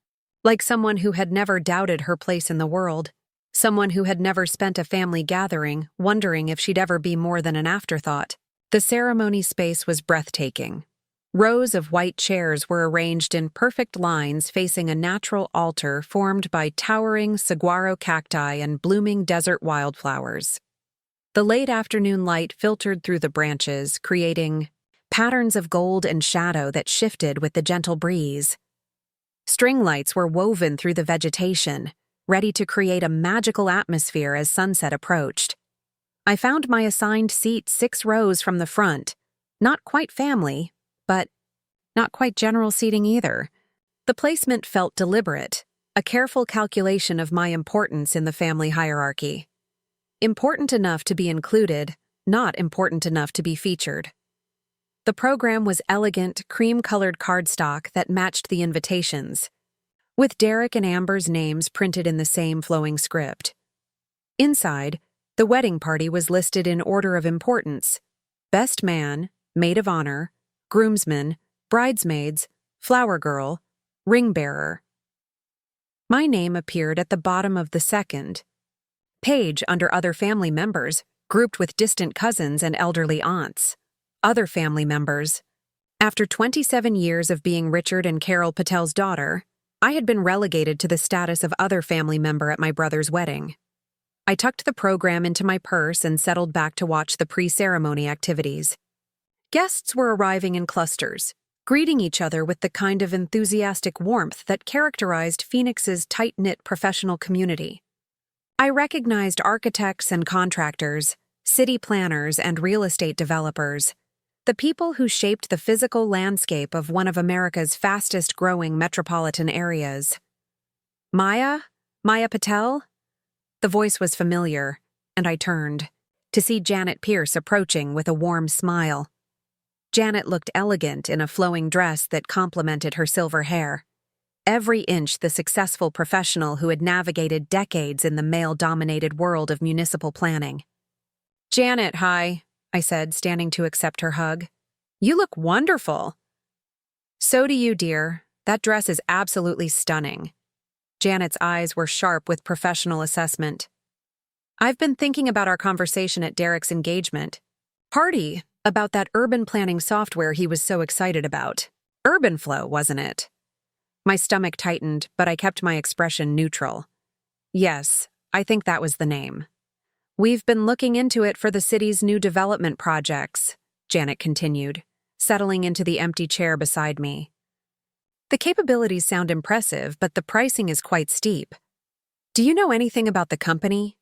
like someone who had never doubted her place in the world, someone who had never spent a family gathering wondering if she'd ever be more than an afterthought. The ceremony space was breathtaking. Rows of white chairs were arranged in perfect lines facing a natural altar formed by towering saguaro cacti and blooming desert wildflowers. The late afternoon light filtered through the branches, creating patterns of gold and shadow that shifted with the gentle breeze. String lights were woven through the vegetation, ready to create a magical atmosphere as sunset approached. I found my assigned seat 6 rows from the front, not quite family, but not quite general seating either. The placement felt deliberate, a careful calculation of my importance in the family hierarchy. Important enough to be included, not important enough to be featured. The program was elegant, cream-colored cardstock that matched the invitations, with Derek and Amber's names printed in the same flowing script. Inside, the wedding party was listed in order of importance: best man, maid of honor, groomsman, bridesmaids, flower girl, ring bearer. My name appeared at the bottom of the second page under other family members, grouped with distant cousins and elderly aunts. Other family members. After 27 years of being Richard and Carol Patel's daughter, I had been relegated to the status of other family member at my brother's wedding. I tucked the program into my purse and settled back to watch the pre-ceremony activities. Guests were arriving in clusters, greeting each other with the kind of enthusiastic warmth that characterized Phoenix's tight-knit professional community. I recognized architects and contractors, city planners and real estate developers, the people who shaped the physical landscape of one of America's fastest-growing metropolitan areas. Maya Patel? The voice was familiar, and I turned, to see Janet Pierce approaching with a warm smile. Janet looked elegant in a flowing dress that complemented her silver hair. Every inch the successful professional who had navigated decades in the male-dominated world of municipal planning. "Janet, hi," I said, standing to accept her hug. "You look wonderful." "So do you, dear. That dress is absolutely stunning." Janet's eyes were sharp with professional assessment. "I've been thinking about our conversation at Derek's engagement party about that urban planning software he was so excited about. UrbanFlow, wasn't it?" My stomach tightened, but I kept my expression neutral. "Yes, I think that was the name. We've been looking into it for the city's new development projects," Janet continued, settling into the empty chair beside me. "The capabilities sound impressive, but the pricing is quite steep. Do you know anything about the company?"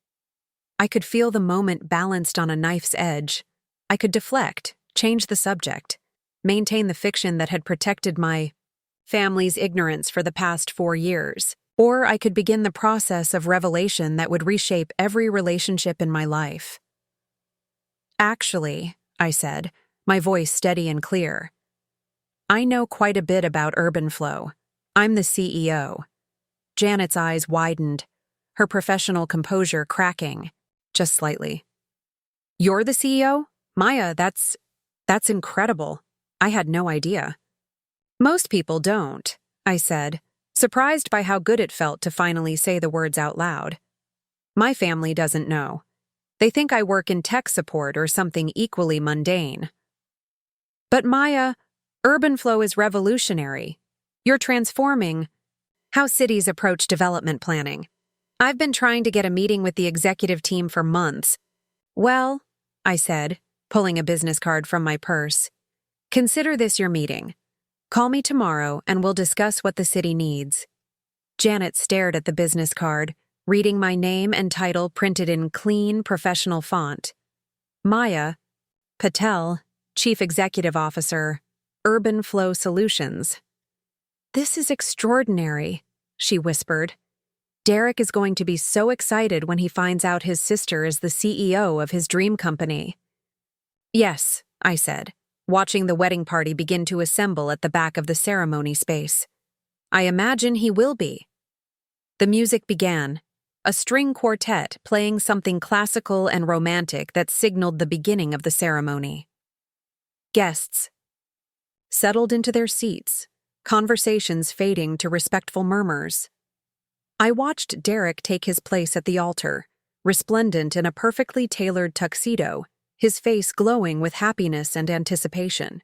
I could feel the moment balanced on a knife's edge. I could deflect, change the subject, maintain the fiction that had protected my family's ignorance for the past 4 years, or I could begin the process of revelation that would reshape every relationship in my life. "Actually," I said, my voice steady and clear, "I know quite a bit about UrbanFlow. I'm the CEO." Janet's eyes widened, her professional composure cracking, just slightly. "You're the CEO? Maya, that's incredible. I had no idea." "Most people don't," I said, surprised by how good it felt to finally say the words out loud. "My family doesn't know. They think I work in tech support or something equally mundane." "But Maya, UrbanFlow is revolutionary. You're transforming how cities approach development planning. I've been trying to get a meeting with the executive team for months." "Well," I said, pulling a business card from my purse, "consider this your meeting. Call me tomorrow and we'll discuss what the city needs." Janet stared at the business card, reading my name and title printed in clean, professional font. Maya Patel, Chief Executive Officer, UrbanFlow Solutions. "This is extraordinary," she whispered. "Derek is going to be so excited when he finds out his sister is the CEO of his dream company." "Yes," I said, watching the wedding party begin to assemble at the back of the ceremony space. "I imagine he will be." The music began, a string quartet playing something classical and romantic that signaled the beginning of the ceremony. Guests settled into their seats, conversations fading to respectful murmurs. I watched Derek take his place at the altar, resplendent in a perfectly tailored tuxedo, his face glowing with happiness and anticipation.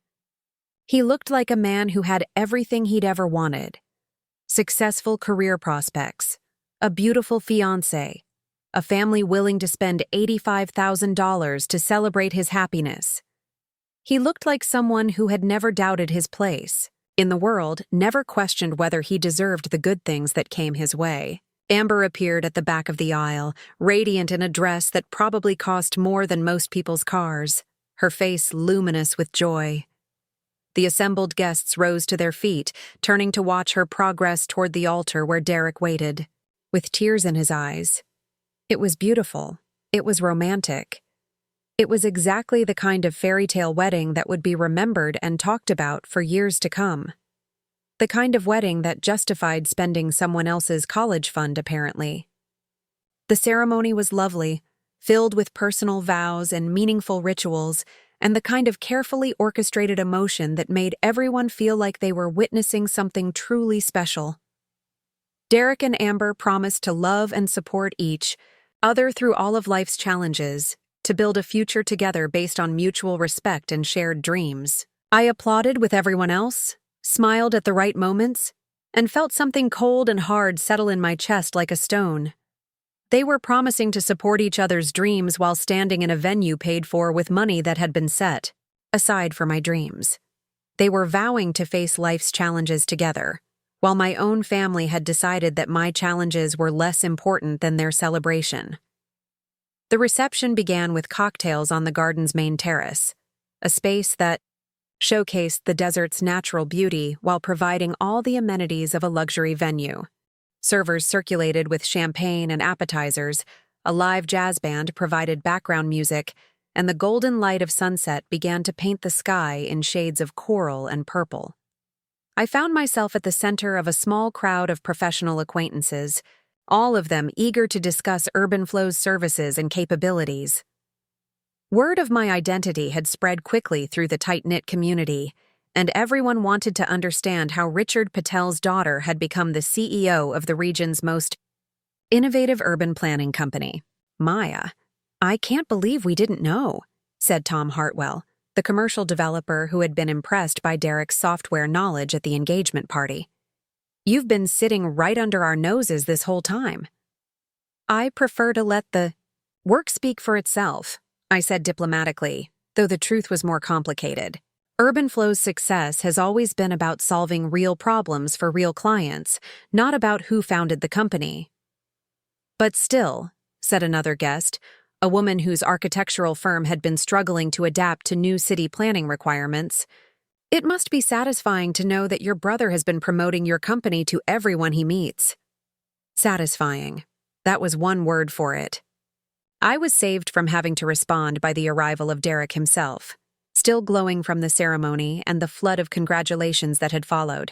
He looked like a man who had everything he'd ever wanted: successful career prospects, a beautiful fiancée, a family willing to spend $85,000 to celebrate his happiness. He looked like someone who had never doubted his place in the world, never questioned whether he deserved the good things that came his way. Amber appeared at the back of the aisle, radiant in a dress that probably cost more than most people's cars, her face luminous with joy. The assembled guests rose to their feet, turning to watch her progress toward the altar where Derek waited, with tears in his eyes. It was beautiful. It was romantic. It was exactly the kind of fairy tale wedding that would be remembered and talked about for years to come. The kind of wedding that justified spending someone else's college fund, apparently. The ceremony was lovely, filled with personal vows and meaningful rituals, and the kind of carefully orchestrated emotion that made everyone feel like they were witnessing something truly special. Derek and Amber promised to love and support each other through all of life's challenges, to build a future together based on mutual respect and shared dreams. I applauded with everyone else, smiled at the right moments, and felt something cold and hard settle in my chest like a stone. They were promising to support each other's dreams while standing in a venue paid for with money that had been set aside for my dreams. They were vowing to face life's challenges together, while my own family had decided that my challenges were less important than their celebration. The reception began with cocktails on the garden's main terrace, a space that showcased the desert's natural beauty while providing all the amenities of a luxury venue. Servers circulated with champagne and appetizers, a live jazz band provided background music, and the golden light of sunset began to paint the sky in shades of coral and purple. I found myself at the center of a small crowd of professional acquaintances, all of them eager to discuss UrbanFlow's services and capabilities. Word of my identity had spread quickly through the tight-knit community, and everyone wanted to understand how Richard Patel's daughter had become the CEO of the region's most innovative urban planning company. Maya, I can't believe we didn't know, said Tom Hartwell, the commercial developer who had been impressed by Derek's software knowledge at the engagement party. You've been sitting right under our noses this whole time. I prefer to let the work speak for itself, I said diplomatically, though the truth was more complicated. UrbanFlow's success has always been about solving real problems for real clients, not about who founded the company. But still, said another guest, a woman whose architectural firm had been struggling to adapt to new city planning requirements, it must be satisfying to know that your brother has been promoting your company to everyone he meets. Satisfying. That was one word for it. I was saved from having to respond by the arrival of Derek himself, still glowing from the ceremony and the flood of congratulations that had followed.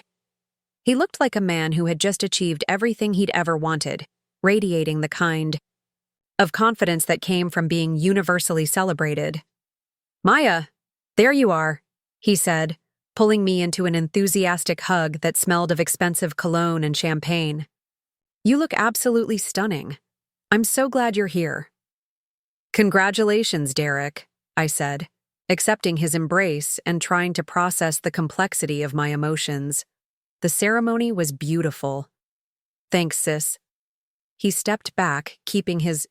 He looked like a man who had just achieved everything he'd ever wanted, radiating the kind of confidence that came from being universally celebrated. Maya, there you are, he said, pulling me into an enthusiastic hug that smelled of expensive cologne and champagne. You look absolutely stunning. I'm so glad you're here. Congratulations, Derek, I said, accepting his embrace and trying to process the complexity of my emotions. The ceremony was beautiful. Thanks, sis. He stepped back, keeping his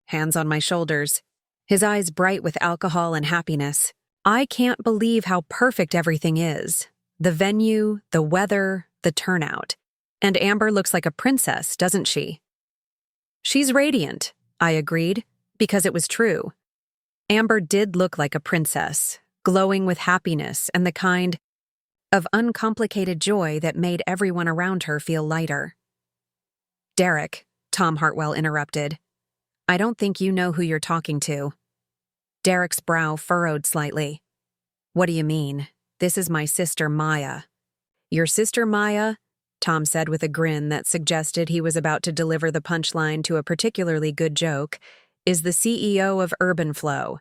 hands on my shoulders, his eyes bright with alcohol and happiness. I can't believe how perfect everything is. The venue, the weather, the turnout. And Amber looks like a princess, doesn't she? She's radiant, I agreed, because it was true. Amber did look like a princess, glowing with happiness and the kind of uncomplicated joy that made everyone around her feel lighter. Derek, Tom Hartwell interrupted. I don't think you know who you're talking to. Derek's brow furrowed slightly. What do you mean? This is my sister Maya. Your sister Maya? Tom said with a grin that suggested he was about to deliver the punchline to a particularly good joke, is the CEO of UrbanFlow.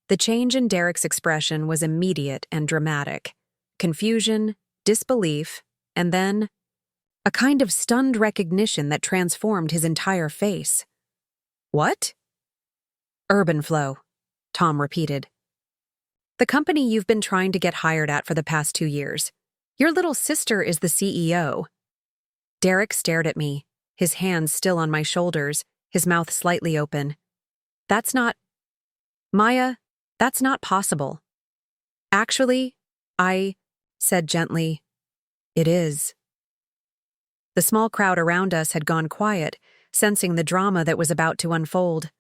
The change in Derek's expression was immediate and dramatic. Confusion, disbelief, and then a kind of stunned recognition that transformed his entire face. What? UrbanFlow, Tom repeated. The company you've been trying to get hired at for the past 2 years. Your little sister is the CEO. Derek stared at me, his hands still on my shoulders, his mouth slightly open. That's not... Maya, that's not possible. Actually, I said gently, it is. The small crowd around us had gone quiet, sensing the drama that was about to unfold.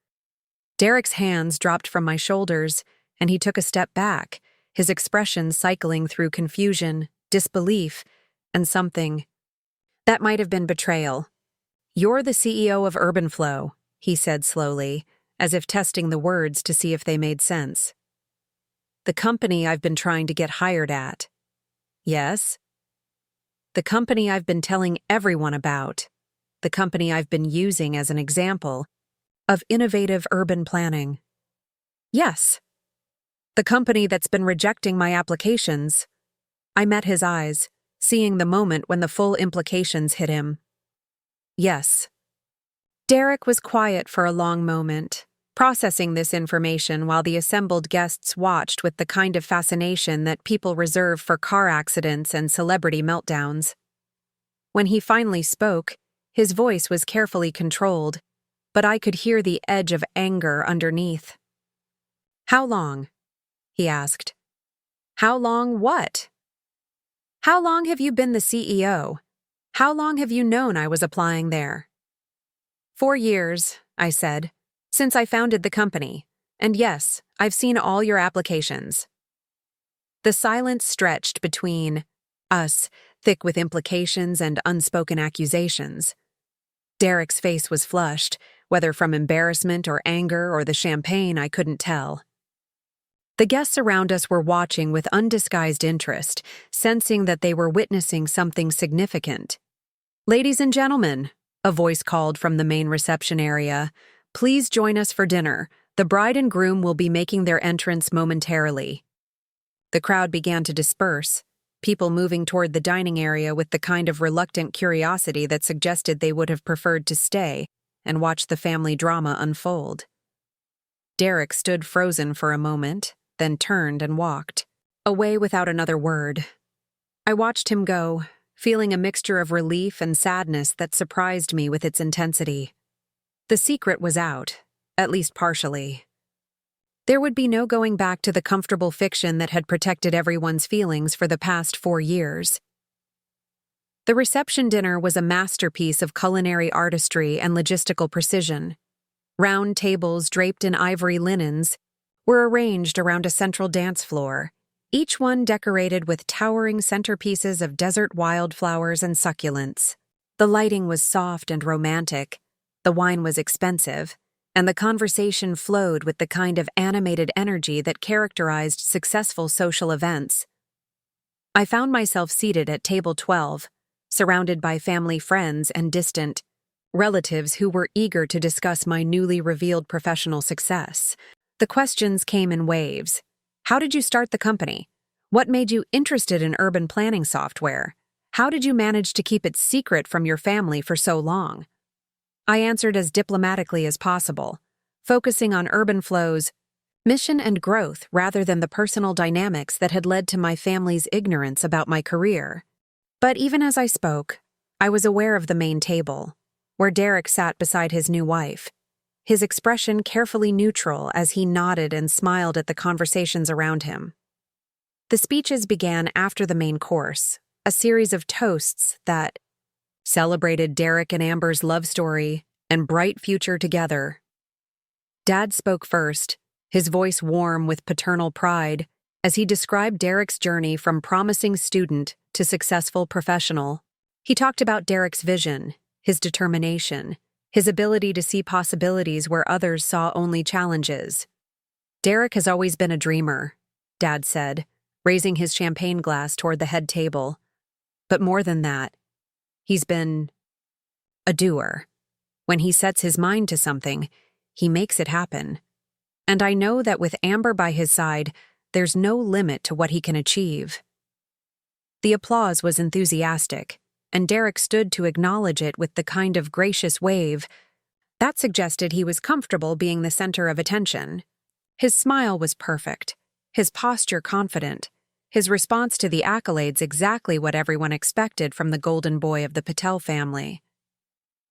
Derek's hands dropped from my shoulders, and he took a step back, his expression cycling through confusion, disbelief, and something that might have been betrayal. You're the CEO of UrbanFlow, he said slowly, as if testing the words to see if they made sense. The company I've been trying to get hired at. Yes? The company I've been telling everyone about. The company I've been using as an example of innovative urban planning. Yes. The company that's been rejecting my applications. I met his eyes, seeing the moment when the full implications hit him. Yes. Derek was quiet for a long moment, processing this information while the assembled guests watched with the kind of fascination that people reserve for car accidents and celebrity meltdowns. When he finally spoke, his voice was carefully controlled, but I could hear the edge of anger underneath. "How long?" he asked. "How long what? How long have you been the CEO? How long have you known I was applying there?" 4 years, I said, "since I founded the company. And yes, I've seen all your applications." The silence stretched between us, thick with implications and unspoken accusations. Derek's face was flushed, whether from embarrassment or anger or the champagne, I couldn't tell. The guests around us were watching with undisguised interest, sensing that they were witnessing something significant. "Ladies and gentlemen," a voice called from the main reception area, "please join us for dinner. The bride and groom will be making their entrance momentarily." The crowd began to disperse, people moving toward the dining area with the kind of reluctant curiosity that suggested they would have preferred to stay and watch the family drama unfold. Derek stood frozen for a moment, then turned and walked, away without another word. I watched him go, feeling a mixture of relief and sadness that surprised me with its intensity. The secret was out, at least partially. There would be no going back to the comfortable fiction that had protected everyone's feelings for the past 4 years. The reception dinner was a masterpiece of culinary artistry and logistical precision. Round tables draped in ivory linens were arranged around a central dance floor, each one decorated with towering centerpieces of desert wildflowers and succulents. The lighting was soft and romantic, the wine was expensive, and the conversation flowed with the kind of animated energy that characterized successful social events. I found myself seated at table 12, surrounded by family friends and distant relatives who were eager to discuss my newly revealed professional success. The questions came in waves. How did you start the company? What made you interested in urban planning software? How did you manage to keep it secret from your family for so long? I answered as diplomatically as possible, focusing on UrbanFlow's mission and growth rather than the personal dynamics that had led to my family's ignorance about my career. But even as I spoke, I was aware of the main table, where Derek sat beside his new wife, his expression carefully neutral as he nodded and smiled at the conversations around him. The speeches began after the main course, a series of toasts that celebrated Derek and Amber's love story and bright future together. Dad spoke first, his voice warm with paternal pride, as he described Derek's journey from promising student to successful professional. He talked about Derek's vision, his determination, his ability to see possibilities where others saw only challenges. "Derek has always been a dreamer," Dad said, raising his champagne glass toward the head table. "But more than that, he's been a doer. When he sets his mind to something, he makes it happen. And I know that with Amber by his side, there's no limit to what he can achieve." The applause was enthusiastic, and Derek stood to acknowledge it with the kind of gracious wave that suggested he was comfortable being the center of attention. His smile was perfect, his posture confident, his response to the accolades exactly what everyone expected from the golden boy of the Patel family.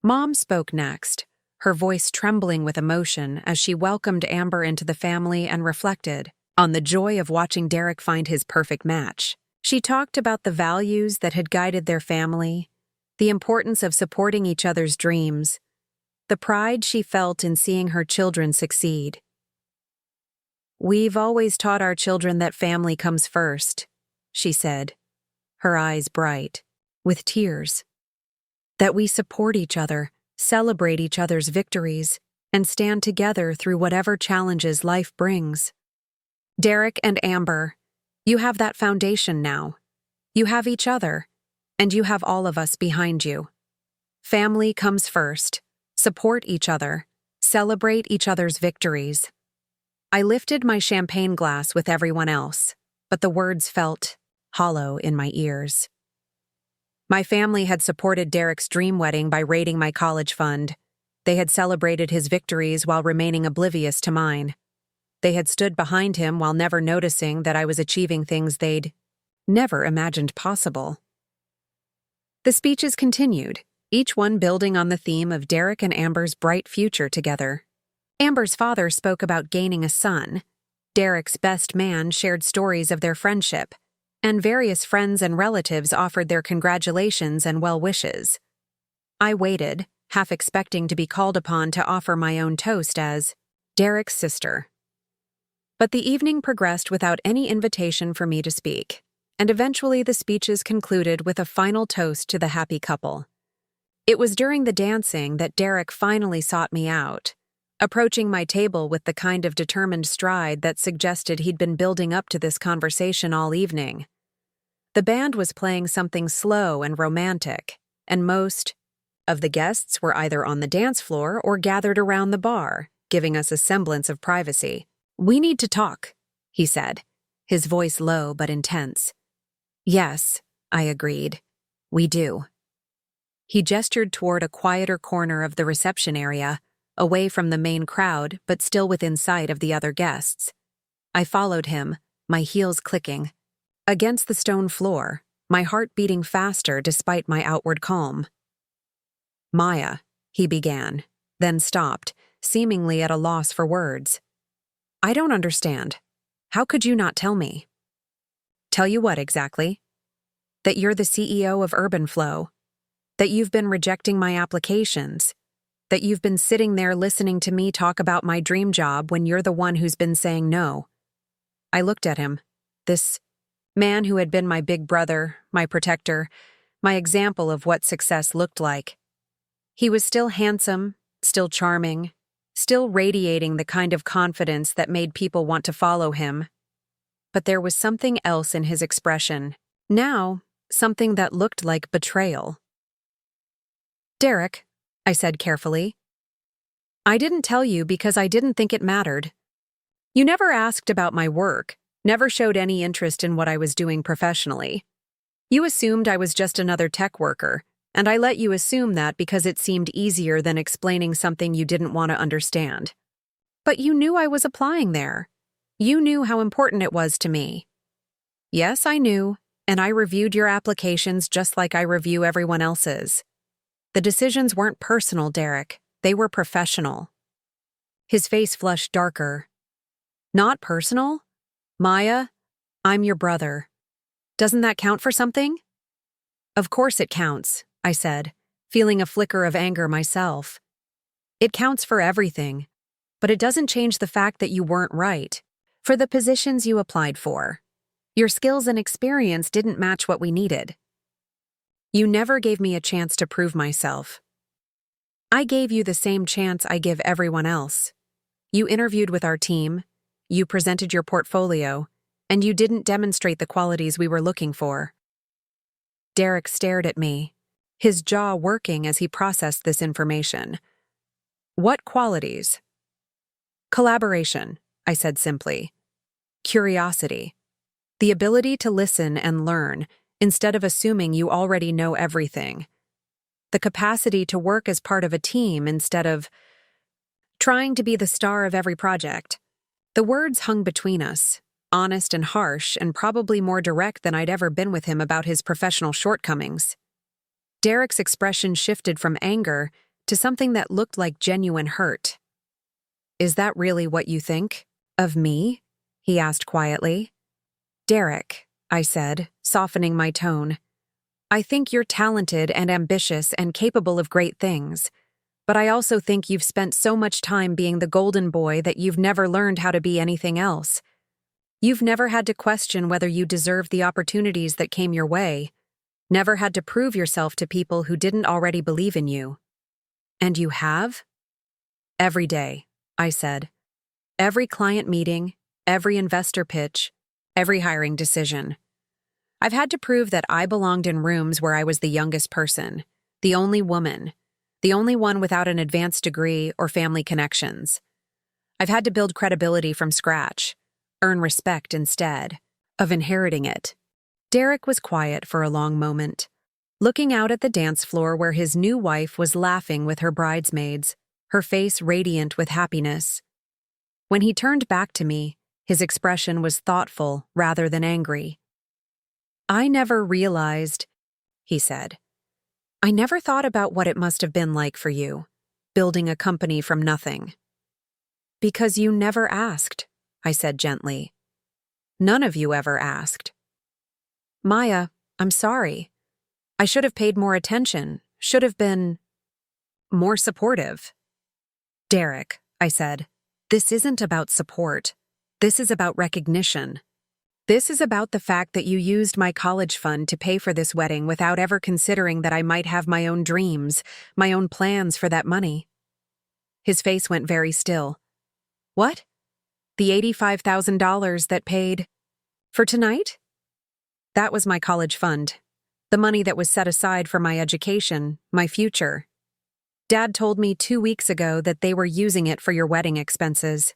Mom spoke next, her voice trembling with emotion as she welcomed Amber into the family and reflected on the joy of watching Derek find his perfect match. She talked about the values that had guided their family, the importance of supporting each other's dreams, the pride she felt in seeing her children succeed. "We've always taught our children that family comes first," she said, her eyes bright, with tears. "That we support each other, celebrate each other's victories, and stand together through whatever challenges life brings. Derek and Amber, you have that foundation now. You have each other, and you have all of us behind you. Family comes first. Support each other. Celebrate each other's victories." I lifted my champagne glass with everyone else, but the words felt hollow in my ears. My family had supported Derek's dream wedding by raiding my college fund. They had celebrated his victories while remaining oblivious to mine. They had stood behind him while never noticing that I was achieving things they'd never imagined possible. The speeches continued, each one building on the theme of Derek and Amber's bright future together. Amber's father spoke about gaining a son. Derek's best man shared stories of their friendship, and various friends and relatives offered their congratulations and well wishes. I waited, half expecting to be called upon to offer my own toast as Derek's sister. But the evening progressed without any invitation for me to speak, and eventually the speeches concluded with a final toast to the happy couple. It was during the dancing that Derek finally sought me out, approaching my table with the kind of determined stride that suggested he'd been building up to this conversation all evening. The band was playing something slow and romantic, and most of the guests were either on the dance floor or gathered around the bar, giving us a semblance of privacy. "We need to talk," he said, his voice low but intense. "Yes," I agreed. "We do." He gestured toward a quieter corner of the reception area, away from the main crowd but still within sight of the other guests. I followed him, my heels clicking. Against the stone floor, my heart beating faster despite my outward calm. "Maya," he began, then stopped, seemingly at a loss for words. "I don't understand. How could you not tell me?" "Tell you what exactly?" "That you're the CEO of UrbanFlow. That you've been rejecting my applications. That you've been sitting there listening to me talk about my dream job when you're the one who's been saying no." I looked at him. This man who had been my big brother, my protector, my example of what success looked like. He was still handsome, still charming, still radiating the kind of confidence that made people want to follow him. But there was something else in his expression. Now, something that looked like betrayal. "Derek," I said carefully, "I didn't tell you because I didn't think it mattered. You never asked about my work, never showed any interest in what I was doing professionally. You assumed I was just another tech worker, and I let you assume that because it seemed easier than explaining something you didn't want to understand. But you knew I was applying there. You knew how important it was to me." "Yes, I knew, and I reviewed your applications just like I review everyone else's. The decisions weren't personal, Derek. They were professional." His face flushed darker. "Not personal? Maya, I'm your brother. Doesn't that count for something?" "Of course it counts," I said, feeling a flicker of anger myself. "It counts for everything, but it doesn't change the fact that you weren't right for the positions you applied for. Your skills and experience didn't match what we needed. You never gave me a chance to prove myself. I gave you the same chance I give everyone else. You interviewed with our team, you presented your portfolio, and you didn't demonstrate the qualities we were looking for." Derek stared at me, his jaw working as he processed this information. "What qualities?" "Collaboration," I said simply. "Curiosity. The ability to listen and learn instead of assuming you already know everything. The capacity to work as part of a team instead of trying to be the star of every project." The words hung between us, honest and harsh and probably more direct than I'd ever been with him about his professional shortcomings. Derek's expression shifted from anger to something that looked like genuine hurt. "Is that really what you think of me?" he asked quietly. "Derek," I said, softening my tone, "I think you're talented and ambitious and capable of great things, but I also think you've spent so much time being the golden boy that you've never learned how to be anything else. You've never had to question whether you deserved the opportunities that came your way, never had to prove yourself to people who didn't already believe in you. And you have?" "Every day," I said. "Every client meeting, every investor pitch, every hiring decision. I've had to prove that I belonged in rooms where I was the youngest person, the only woman, the only one without an advanced degree or family connections. I've had to build credibility from scratch, earn respect instead of inheriting it." Derek was quiet for a long moment, looking out at the dance floor where his new wife was laughing with her bridesmaids. her face radiant with happiness. When he turned back to me, his expression was thoughtful rather than angry. "I never realized," he said. "I never thought about what it must have been like for you, building a company from nothing." "Because you never asked," I said gently. "None of you ever asked." "Maya, I'm sorry. I should have paid more attention, should have been more supportive." "Derek," I said, "this isn't about support. This is about recognition. This is about the fact that you used my college fund to pay for this wedding without ever considering that I might have my own dreams, my own plans for that money." His face went very still. "What? The $85,000 that paid for tonight?" "That was my college fund. The money that was set aside for my education, my future. Dad told me 2 weeks ago that they were using it for your wedding expenses."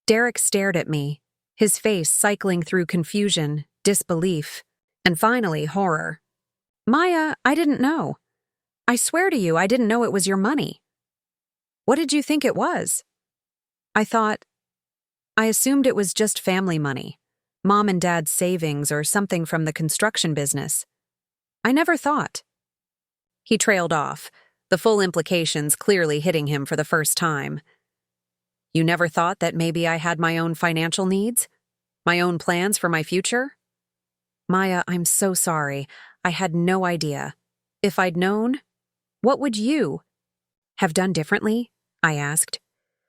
Derek stared at me, his face cycling through confusion, disbelief, and finally horror. "Maya, I didn't know. I swear to you, I didn't know it was your money. What did you think it was?" I assumed it was just family money, Mom and Dad's savings or something from the construction business. I never thought." He trailed off, the full implications clearly hitting him for the first time. "You never thought that maybe I had my own financial needs? My own plans for my future?" "Maya, I'm so sorry. I had no idea. If I'd known, what would you have done differently?" I asked.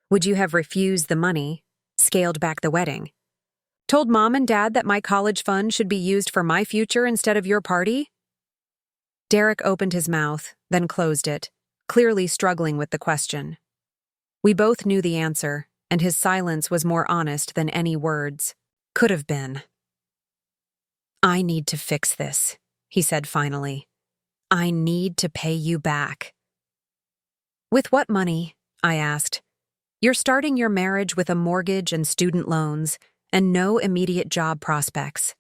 "Would you have refused the money, scaled back the wedding, told Mom and Dad that my college fund should be used for my future instead of your party?" Derek opened his mouth, then closed it, clearly struggling with the question. We both knew the answer, and his silence was more honest than any words could have been. "I need to fix this," he said finally. "I need to pay you back." "With what money?" I asked. "You're starting your marriage with a mortgage and student loans, and no immediate job prospects.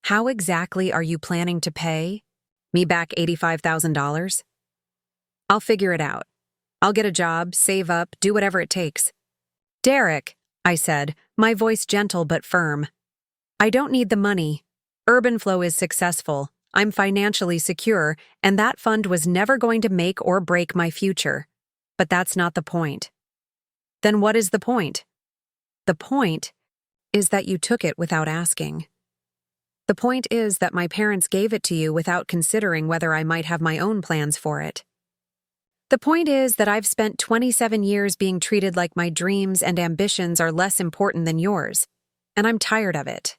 How exactly are you planning to pay me back $85,000? "I'll figure it out. I'll get a job, save up, do whatever it takes." "Derek," I said, my voice gentle but firm, "I don't need the money. UrbanFlow is successful. I'm financially secure, and that fund was never going to make or break my future. But that's not the point." "Then what is the point?" "The point is that you took it without asking. The point is that my parents gave it to you without considering whether I might have my own plans for it. The point is that I've spent 27 years being treated like my dreams and ambitions are less important than yours, and I'm tired of it."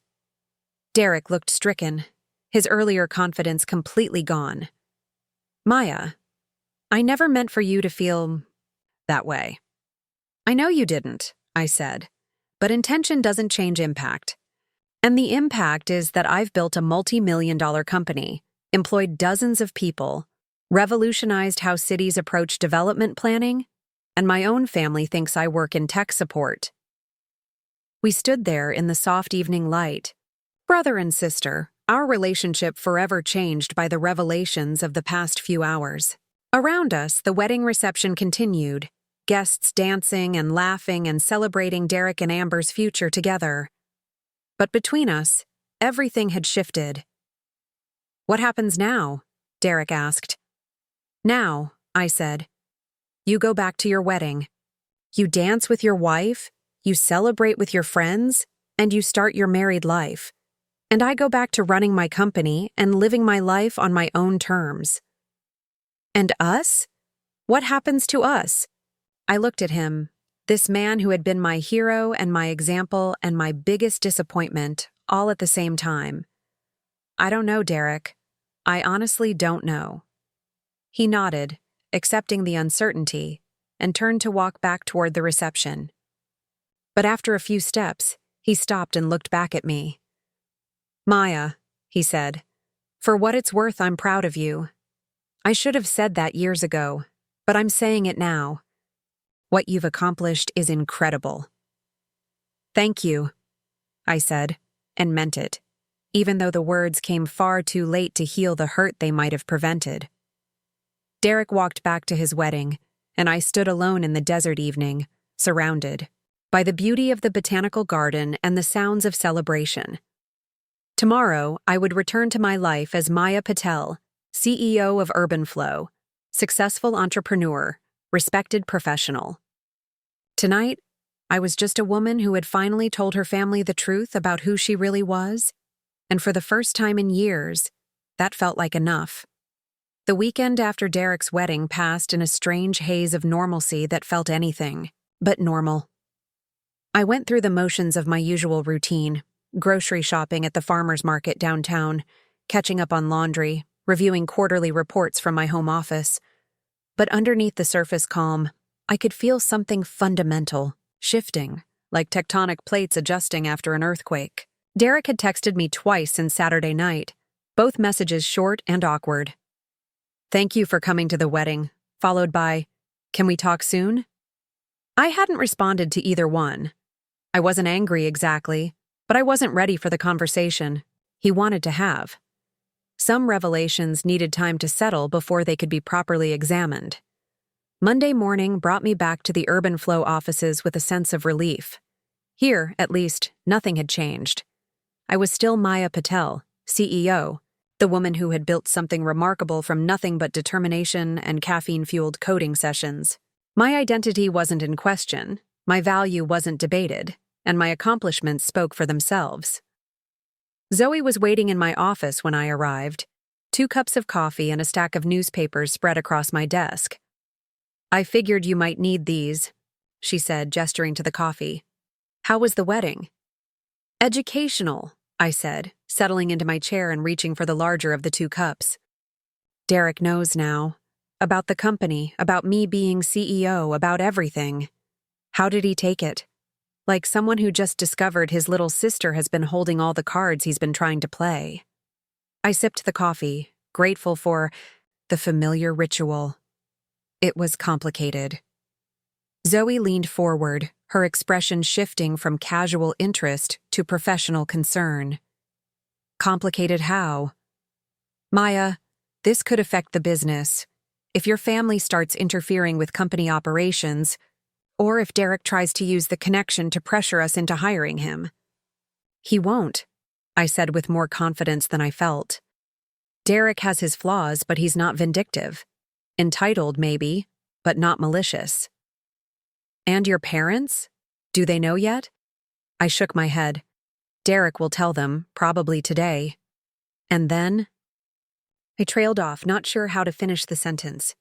Derek looked stricken, his earlier confidence completely gone. "Maya, I never meant for you to feel that way." "I know you didn't," I said, "but intention doesn't change impact. And the impact is that I've built a multi-million-dollar company, employed dozens of people, revolutionized how cities approach development planning, and my own family thinks I work in tech support." We stood there in the soft evening light. Brother and sister, our relationship forever changed by the revelations of the past few hours. Around us, the wedding reception continued, guests dancing and laughing and celebrating Derek and Amber's future together. But between us, everything had shifted. "What happens now?" Derek asked. "Now," I said, "you go back to your wedding. You dance with your wife, you celebrate with your friends, and you start your married life. And I go back to running my company and living my life on my own terms." "And us? What happens to us?" I looked at him, this man who had been my hero and my example and my biggest disappointment, all at the same time. "I don't know, Derek. I honestly don't know." He nodded, accepting the uncertainty, and turned to walk back toward the reception. But after a few steps, he stopped and looked back at me. "Maya," he said, "for what it's worth, I'm proud of you. I should have said that years ago, but I'm saying it now. What you've accomplished is incredible." "Thank you," I said, and meant it, even though the words came far too late to heal the hurt they might have prevented. Derek walked back to his wedding, and I stood alone in the desert evening, surrounded by the beauty of the botanical garden and the sounds of celebration. Tomorrow, I would return to my life as Maya Patel, CEO of UrbanFlow, successful entrepreneur, respected professional. Tonight, I was just a woman who had finally told her family the truth about who she really was, and for the first time in years, that felt like enough. The weekend after Derek's wedding passed in a strange haze of normalcy that felt anything but normal. I went through the motions of my usual routine, grocery shopping at the farmer's market downtown, catching up on laundry, reviewing quarterly reports from my home office. But underneath the surface calm, I could feel something fundamental, shifting, like tectonic plates adjusting after an earthquake. Derek had texted me twice since Saturday night, both messages short and awkward. "Thank you for coming to the wedding," followed by, "Can we talk soon?" I hadn't responded to either one. I wasn't angry exactly, but I wasn't ready for the conversation he wanted to have. Some revelations needed time to settle before they could be properly examined. Monday morning brought me back to the UrbanFlow offices with a sense of relief. Here, at least, nothing had changed. I was still Maya Patel, CEO, the woman who had built something remarkable from nothing but determination and caffeine-fueled coding sessions. My identity wasn't in question, my value wasn't debated, and my accomplishments spoke for themselves. Zoe was waiting in my office when I arrived, 2 cups of coffee and a stack of newspapers spread across my desk. "I figured you might need these," she said, gesturing to the coffee. "How was the wedding?" "Educational," I said, settling into my chair and reaching for the larger of the 2 cups. "Derek knows now. About the company, about me being CEO, about everything. How did he take it? Like someone who just discovered his little sister has been holding all the cards he's been trying to play." I sipped the coffee, grateful for the familiar ritual. It was complicated. Zoe leaned forward, her expression shifting from casual interest to professional concern. "Complicated how?" "Maya, this could affect the business. If your family starts interfering with company operations, or if Derek tries to use the connection to pressure us into hiring him." "He won't," I said with more confidence than I felt. "Derek has his flaws, but he's not vindictive. Entitled, maybe, but not malicious." "And your parents? Do they know yet?" I shook my head. "Derek will tell them, probably today. And then?" I trailed off, not sure how to finish the sentence.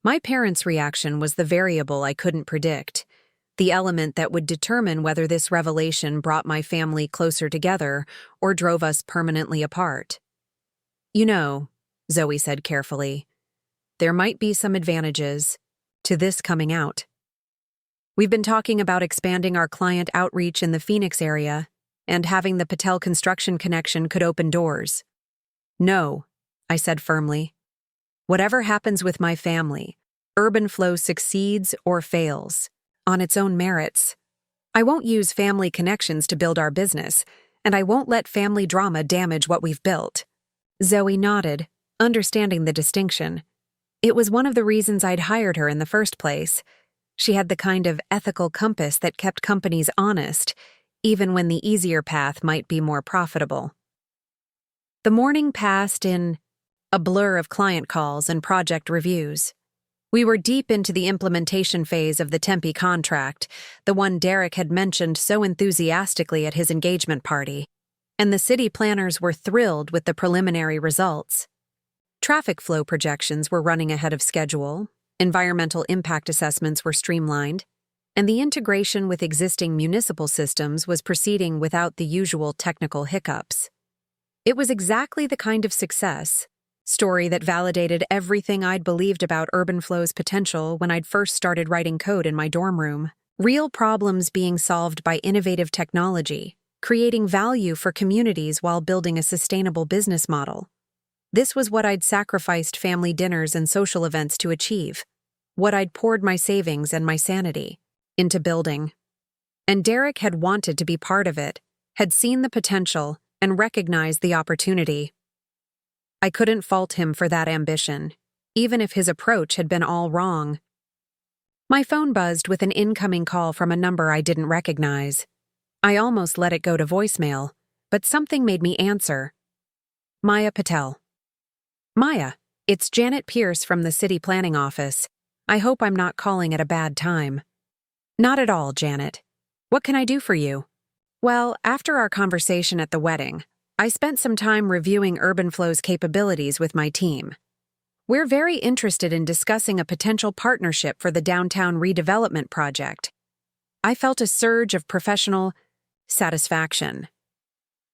My parents' reaction was the variable I couldn't predict, the element that would determine whether this revelation brought my family closer together or drove us permanently apart. "You know," Zoe said carefully, "there might be some advantages to this coming out. We've been talking about expanding our client outreach in the Phoenix area, and having the Patel construction connection could open doors." "No," I said firmly. "Whatever happens with my family, UrbanFlow succeeds or fails, on its own merits. I won't use family connections to build our business, and I won't let family drama damage what we've built." Zoe nodded, understanding the distinction. It was one of the reasons I'd hired her in the first place. She had the kind of ethical compass that kept companies honest, even when the easier path might be more profitable. The morning passed in a blur of client calls and project reviews. We were deep into the implementation phase of the Tempe contract, the one Derek had mentioned so enthusiastically at his engagement party, and the city planners were thrilled with the preliminary results. Traffic flow projections were running ahead of schedule, environmental impact assessments were streamlined, and the integration with existing municipal systems was proceeding without the usual technical hiccups. It was exactly the kind of success story that validated everything I'd believed about UrbanFlow's potential when I'd first started writing code in my dorm room. Real problems being solved by innovative technology, creating value for communities while building a sustainable business model. This was what I'd sacrificed family dinners and social events to achieve, what I'd poured my savings and my sanity into building. And Derek had wanted to be part of it, had seen the potential, and recognized the opportunity. I couldn't fault him for that ambition, even if his approach had been all wrong. My phone buzzed with an incoming call from a number I didn't recognize. I almost let it go to voicemail, but something made me answer. Maya Patel. Maya, it's Janet Pierce from the City Planning Office. I hope I'm not calling at a bad time. Not at all, Janet. What can I do for you? Well, after our conversation at the wedding, I spent some time reviewing UrbanFlow's capabilities with my team. We're very interested in discussing a potential partnership for the downtown redevelopment project. I felt a surge of professional satisfaction.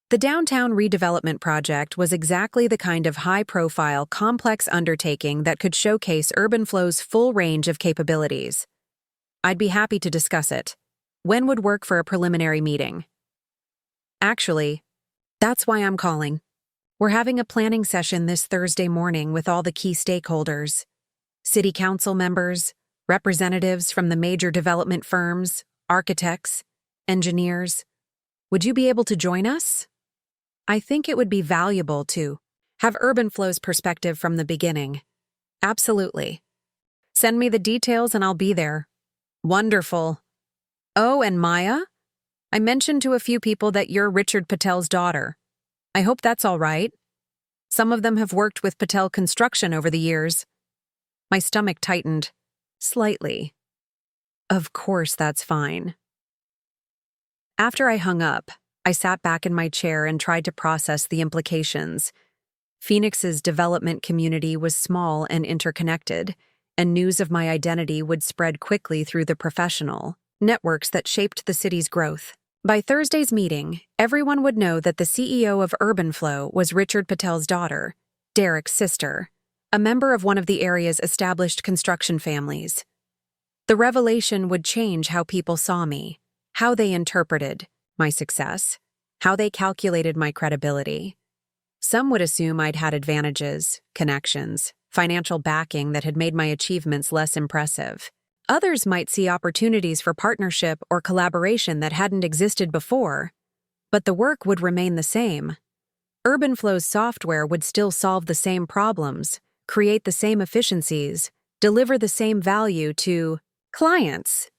The downtown redevelopment project was exactly the kind of high-profile, complex undertaking that could showcase UrbanFlow's full range of capabilities. I'd be happy to discuss it. When would work for a preliminary meeting? Actually, that's why I'm calling. We're having a planning session this Thursday morning with all the key stakeholders. City council members, representatives from the major development firms, architects, engineers. Would you be able to join us? I think it would be valuable to have UrbanFlow's perspective from the beginning. Absolutely. Send me the details and I'll be there. Wonderful. Oh, and Maya? I mentioned to a few people that you're Richard Patel's daughter. I hope that's all right. Some of them have worked with Patel Construction over the years. My stomach tightened. Slightly. Of course that's fine. After I hung up, I sat back in my chair and tried to process the implications. Phoenix's development community was small and interconnected, and news of my identity would spread quickly through the professional networks that shaped the city's growth. By Thursday's meeting, everyone would know that the CEO of UrbanFlow was Richard Patel's daughter, Derek's sister, a member of one of the area's established construction families. The revelation would change how people saw me, how they interpreted my success, how they calculated my credibility. Some would assume I'd had advantages, connections, financial backing that had made my achievements less impressive. Others might see opportunities for partnership or collaboration that hadn't existed before, but the work would remain the same. UrbanFlow's software would still solve the same problems, create the same efficiencies, deliver the same value to clients.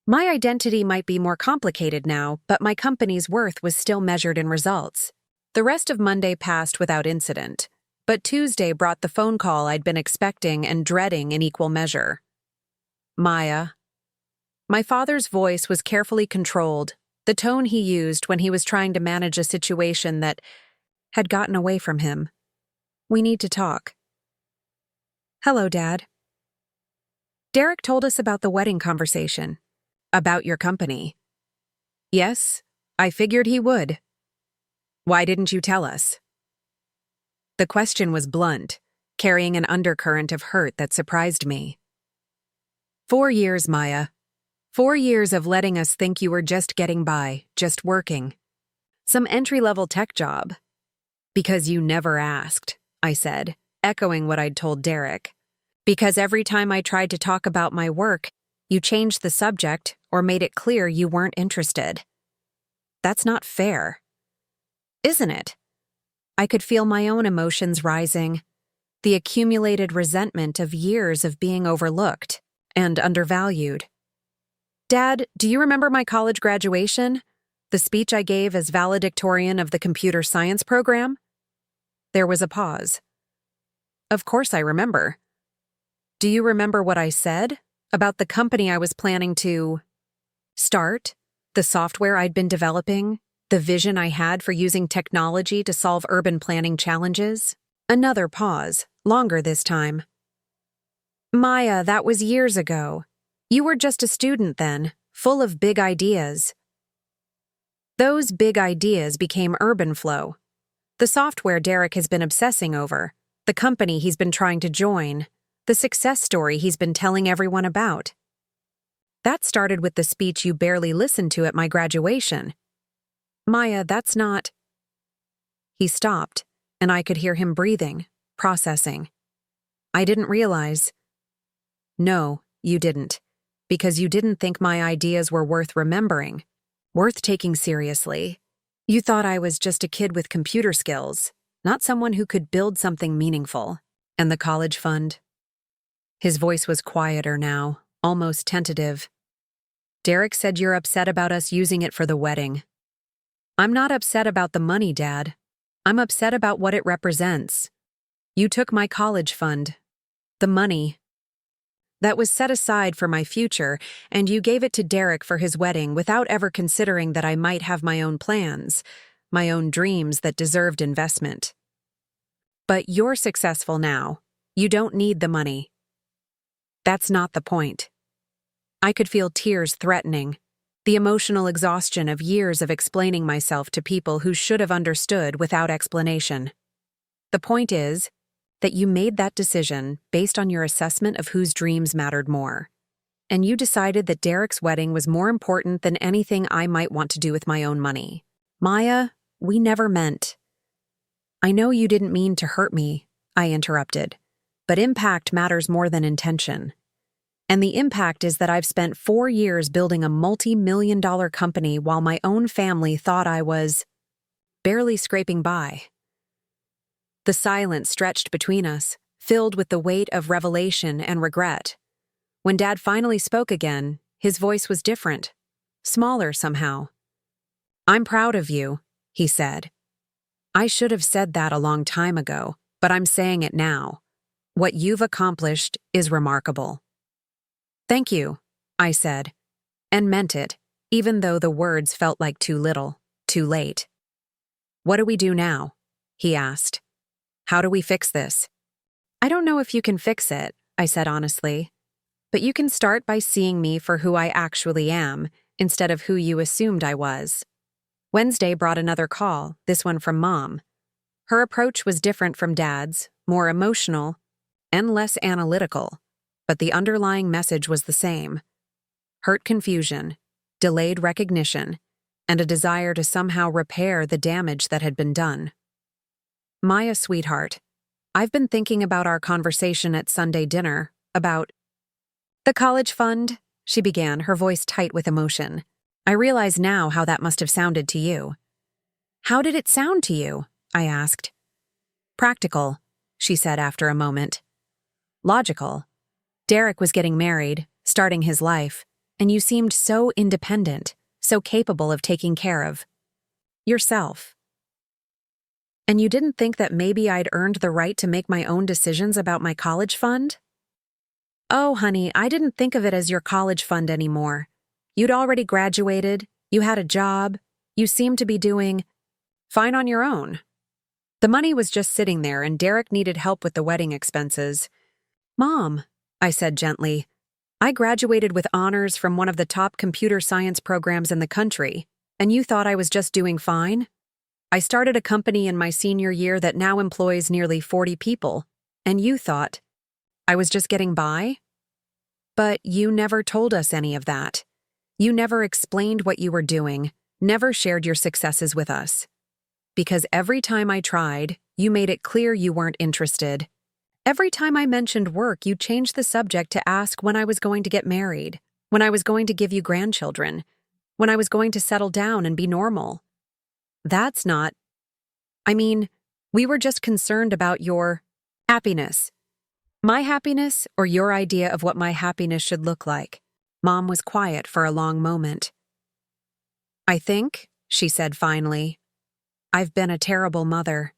My identity might be more complicated now, but my company's worth was still measured in results. The rest of Monday passed without incident, but Tuesday brought the phone call I'd been expecting and dreading in equal measure. Maya. My father's voice was carefully controlled, the tone he used when he was trying to manage a situation that had gotten away from him. We need to talk. Hello, Dad. Derek told us about the wedding conversation. About your company. Yes, I figured he would. Why didn't you tell us? The question was blunt, carrying an undercurrent of hurt that surprised me. 4 years, Maya. 4 years of letting us think you were just getting by, just working. Some entry-level tech job. Because you never asked, I said, echoing what I'd told Derek. Because every time I tried to talk about my work, you changed the subject or made it clear you weren't interested. That's not fair. Isn't it? I could feel my own emotions rising, the accumulated resentment of years of being overlooked and undervalued. Dad, do you remember my college graduation? The speech I gave as valedictorian of the computer science program? There was a pause. Of course I remember. Do you remember what I said about the company I was planning to start? The software I'd been developing? The vision I had for using technology to solve urban planning challenges? Another pause, longer this time. Maya, that was years ago. You were just a student then, full of big ideas. Those big ideas became UrbanFlow, the software Derek has been obsessing over, the company he's been trying to join, the success story he's been telling everyone about. That started with the speech you barely listened to at my graduation. Maya, that's not... He stopped, and I could hear him breathing, processing. I didn't realize. No, you didn't. Because you didn't think my ideas were worth remembering, worth taking seriously. You thought I was just a kid with computer skills, not someone who could build something meaningful. And the college fund? His voice was quieter now, almost tentative. Derek said you're upset about us using it for the wedding. I'm not upset about the money, Dad. I'm upset about what it represents. You took my college fund, the money that was set aside for my future, and you gave it to Derek for his wedding without ever considering that I might have my own plans, my own dreams that deserved investment. But you're successful now. You don't need the money. That's not the point. I could feel tears threatening, the emotional exhaustion of years of explaining myself to people who should have understood without explanation. The point is that you made that decision based on your assessment of whose dreams mattered more. And you decided that Derek's wedding was more important than anything I might want to do with my own money. Maya, we never meant. I know you didn't mean to hurt me, I interrupted, but impact matters more than intention. And the impact is that I've spent 4 years building a multi-million-dollar company while my own family thought I was barely scraping by. The silence stretched between us, filled with the weight of revelation and regret. When Dad finally spoke again, his voice was different, smaller somehow. I'm proud of you, he said. I should have said that a long time ago, but I'm saying it now. What you've accomplished is remarkable. Thank you, I said, and meant it, even though the words felt like too little, too late. What do we do now? He asked. How do we fix this? I don't know if you can fix it, I said honestly, but you can start by seeing me for who I actually am, instead of who you assumed I was. Wednesday brought another call, this one from Mom. Her approach was different from Dad's, more emotional and less analytical, but the underlying message was the same. Hurt confusion, delayed recognition, and a desire to somehow repair the damage that had been done. Maya, sweetheart, I've been thinking about our conversation at Sunday dinner, about the college fund, she began, her voice tight with emotion. I realize now how that must have sounded to you. How did it sound to you? I asked. Practical, she said after a moment. Logical. Derek was getting married, starting his life, and you seemed so independent, so capable of taking care of yourself. And you didn't think that maybe I'd earned the right to make my own decisions about my college fund? Oh, honey, I didn't think of it as your college fund anymore. You'd already graduated, you had a job, you seemed to be doing fine on your own. The money was just sitting there and Derek needed help with the wedding expenses. Mom, I said gently, I graduated with honors from one of the top computer science programs in the country, and you thought I was just doing fine? I started a company in my senior year that now employs nearly 40 people, and you thought I was just getting by? But you never told us any of that. You never explained what you were doing, never shared your successes with us. Because every time I tried, you made it clear you weren't interested. Every time I mentioned work, you changed the subject to ask when I was going to get married, when I was going to give you grandchildren, when I was going to settle down and be normal. That's not. We were just concerned about your happiness. My happiness or your idea of what my happiness should look like. Mom was quiet for a long moment. I think, she said finally, I've been a terrible mother.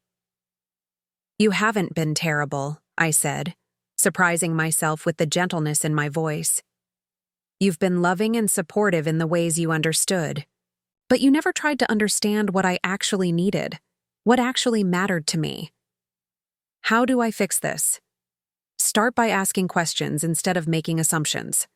You haven't been terrible, I said, surprising myself with the gentleness in my voice. You've been loving and supportive in the ways you understood. But you never tried to understand what I actually needed, what actually mattered to me. How do I fix this? Start by asking questions instead of making assumptions.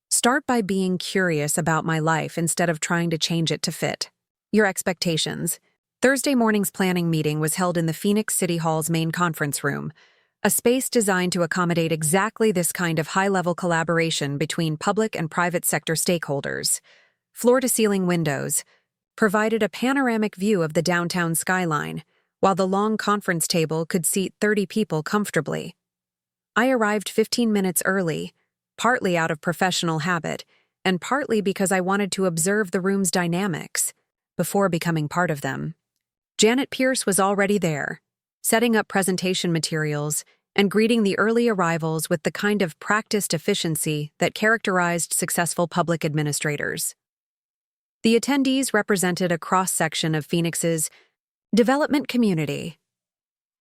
Start by being curious about my life instead of trying to change it to fit your expectations. Thursday morning's planning meeting was held in the Phoenix City Hall's main conference room, a space designed to accommodate exactly this kind of high-level collaboration between public and private sector stakeholders. Floor-to-ceiling windows provided a panoramic view of the downtown skyline, while the long conference table could seat 30 people comfortably. I arrived 15 minutes early, partly out of professional habit, and partly because I wanted to observe the room's dynamics before becoming part of them. Janet Pierce was already there, setting up presentation materials and greeting the early arrivals with the kind of practiced efficiency that characterized successful public administrators. The attendees represented a cross-section of Phoenix's development community.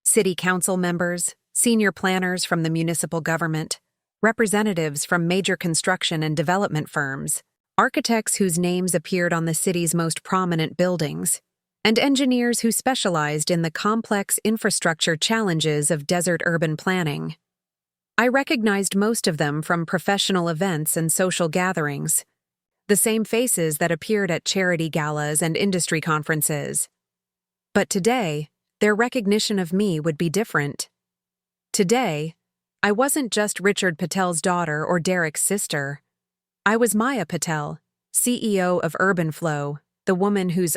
City council members, senior planners from the municipal government, representatives from major construction and development firms, architects whose names appeared on the city's most prominent buildings, and engineers who specialized in the complex infrastructure challenges of desert urban planning. I recognized most of them from professional events and social gatherings, the same faces that appeared at charity galas and industry conferences. But today, their recognition of me would be different. Today, I wasn't just Richard Patel's daughter or Derek's sister. I was Maya Patel, CEO of UrbanFlow, the woman whose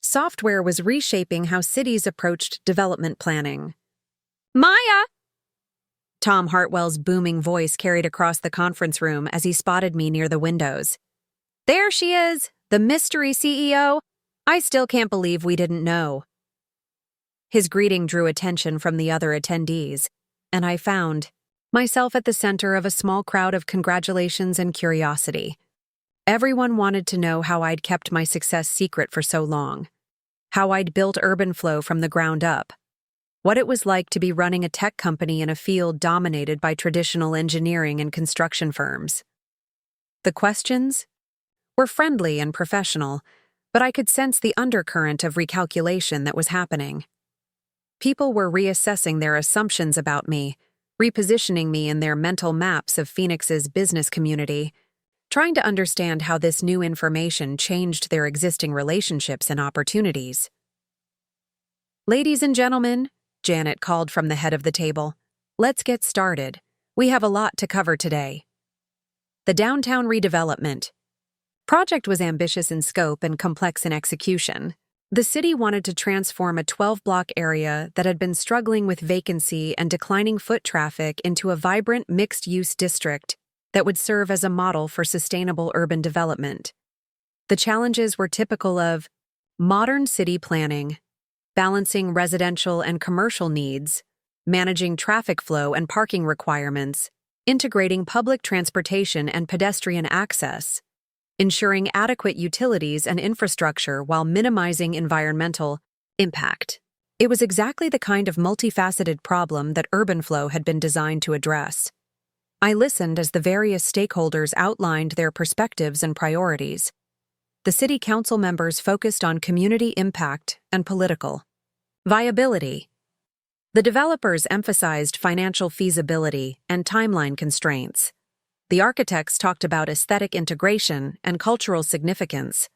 software was reshaping how cities approached development planning. Maya! Tom Hartwell's booming voice carried across the conference room as he spotted me near the windows. There she is, the mystery CEO. I still can't believe we didn't know. His greeting drew attention from the other attendees, and I found myself at the center of a small crowd of congratulations and curiosity. Everyone wanted to know how I'd kept my success secret for so long, how I'd built UrbanFlow from the ground up, what it was like to be running a tech company in a field dominated by traditional engineering and construction firms. The questions were friendly and professional, but I could sense the undercurrent of recalculation that was happening. People were reassessing their assumptions about me, repositioning me in their mental maps of Phoenix's business community, trying to understand how this new information changed their existing relationships and opportunities. Ladies and gentlemen, Janet called from the head of the table, let's get started. We have a lot to cover today. The downtown redevelopment project was ambitious in scope and complex in execution. The city wanted to transform a 12-block area that had been struggling with vacancy and declining foot traffic into a vibrant mixed-use district that would serve as a model for sustainable urban development. The challenges were typical of modern city planning, balancing residential and commercial needs, managing traffic flow and parking requirements, integrating public transportation and pedestrian access, ensuring adequate utilities and infrastructure while minimizing environmental impact. It was exactly the kind of multifaceted problem that UrbanFlow had been designed to address. I listened as the various stakeholders outlined their perspectives and priorities. The city council members focused on community impact and political viability. The developers emphasized financial feasibility and timeline constraints. The architects talked about aesthetic integration and cultural significance.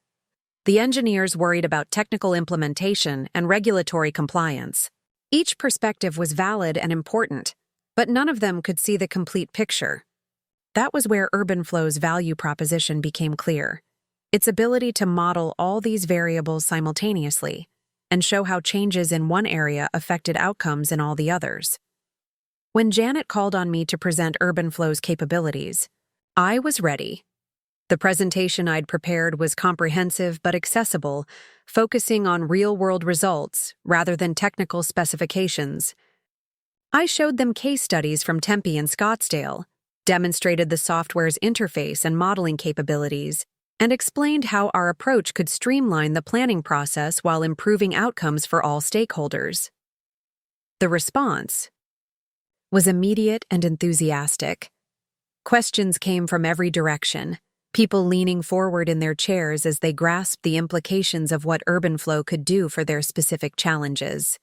The engineers worried about technical implementation and regulatory compliance. Each perspective was valid and important, but none of them could see the complete picture. That was where UrbanFlow's value proposition became clear. Its ability to model all these variables simultaneously and show how changes in one area affected outcomes in all the others. When Janet called on me to present UrbanFlow's capabilities, I was ready. The presentation I'd prepared was comprehensive but accessible, focusing on real-world results rather than technical specifications. I showed them case studies from Tempe and Scottsdale, demonstrated the software's interface and modeling capabilities, and explained how our approach could streamline the planning process while improving outcomes for all stakeholders. The response was immediate and enthusiastic. Questions came from every direction, people leaning forward in their chairs as they grasped the implications of what UrbanFlow could do for their specific challenges.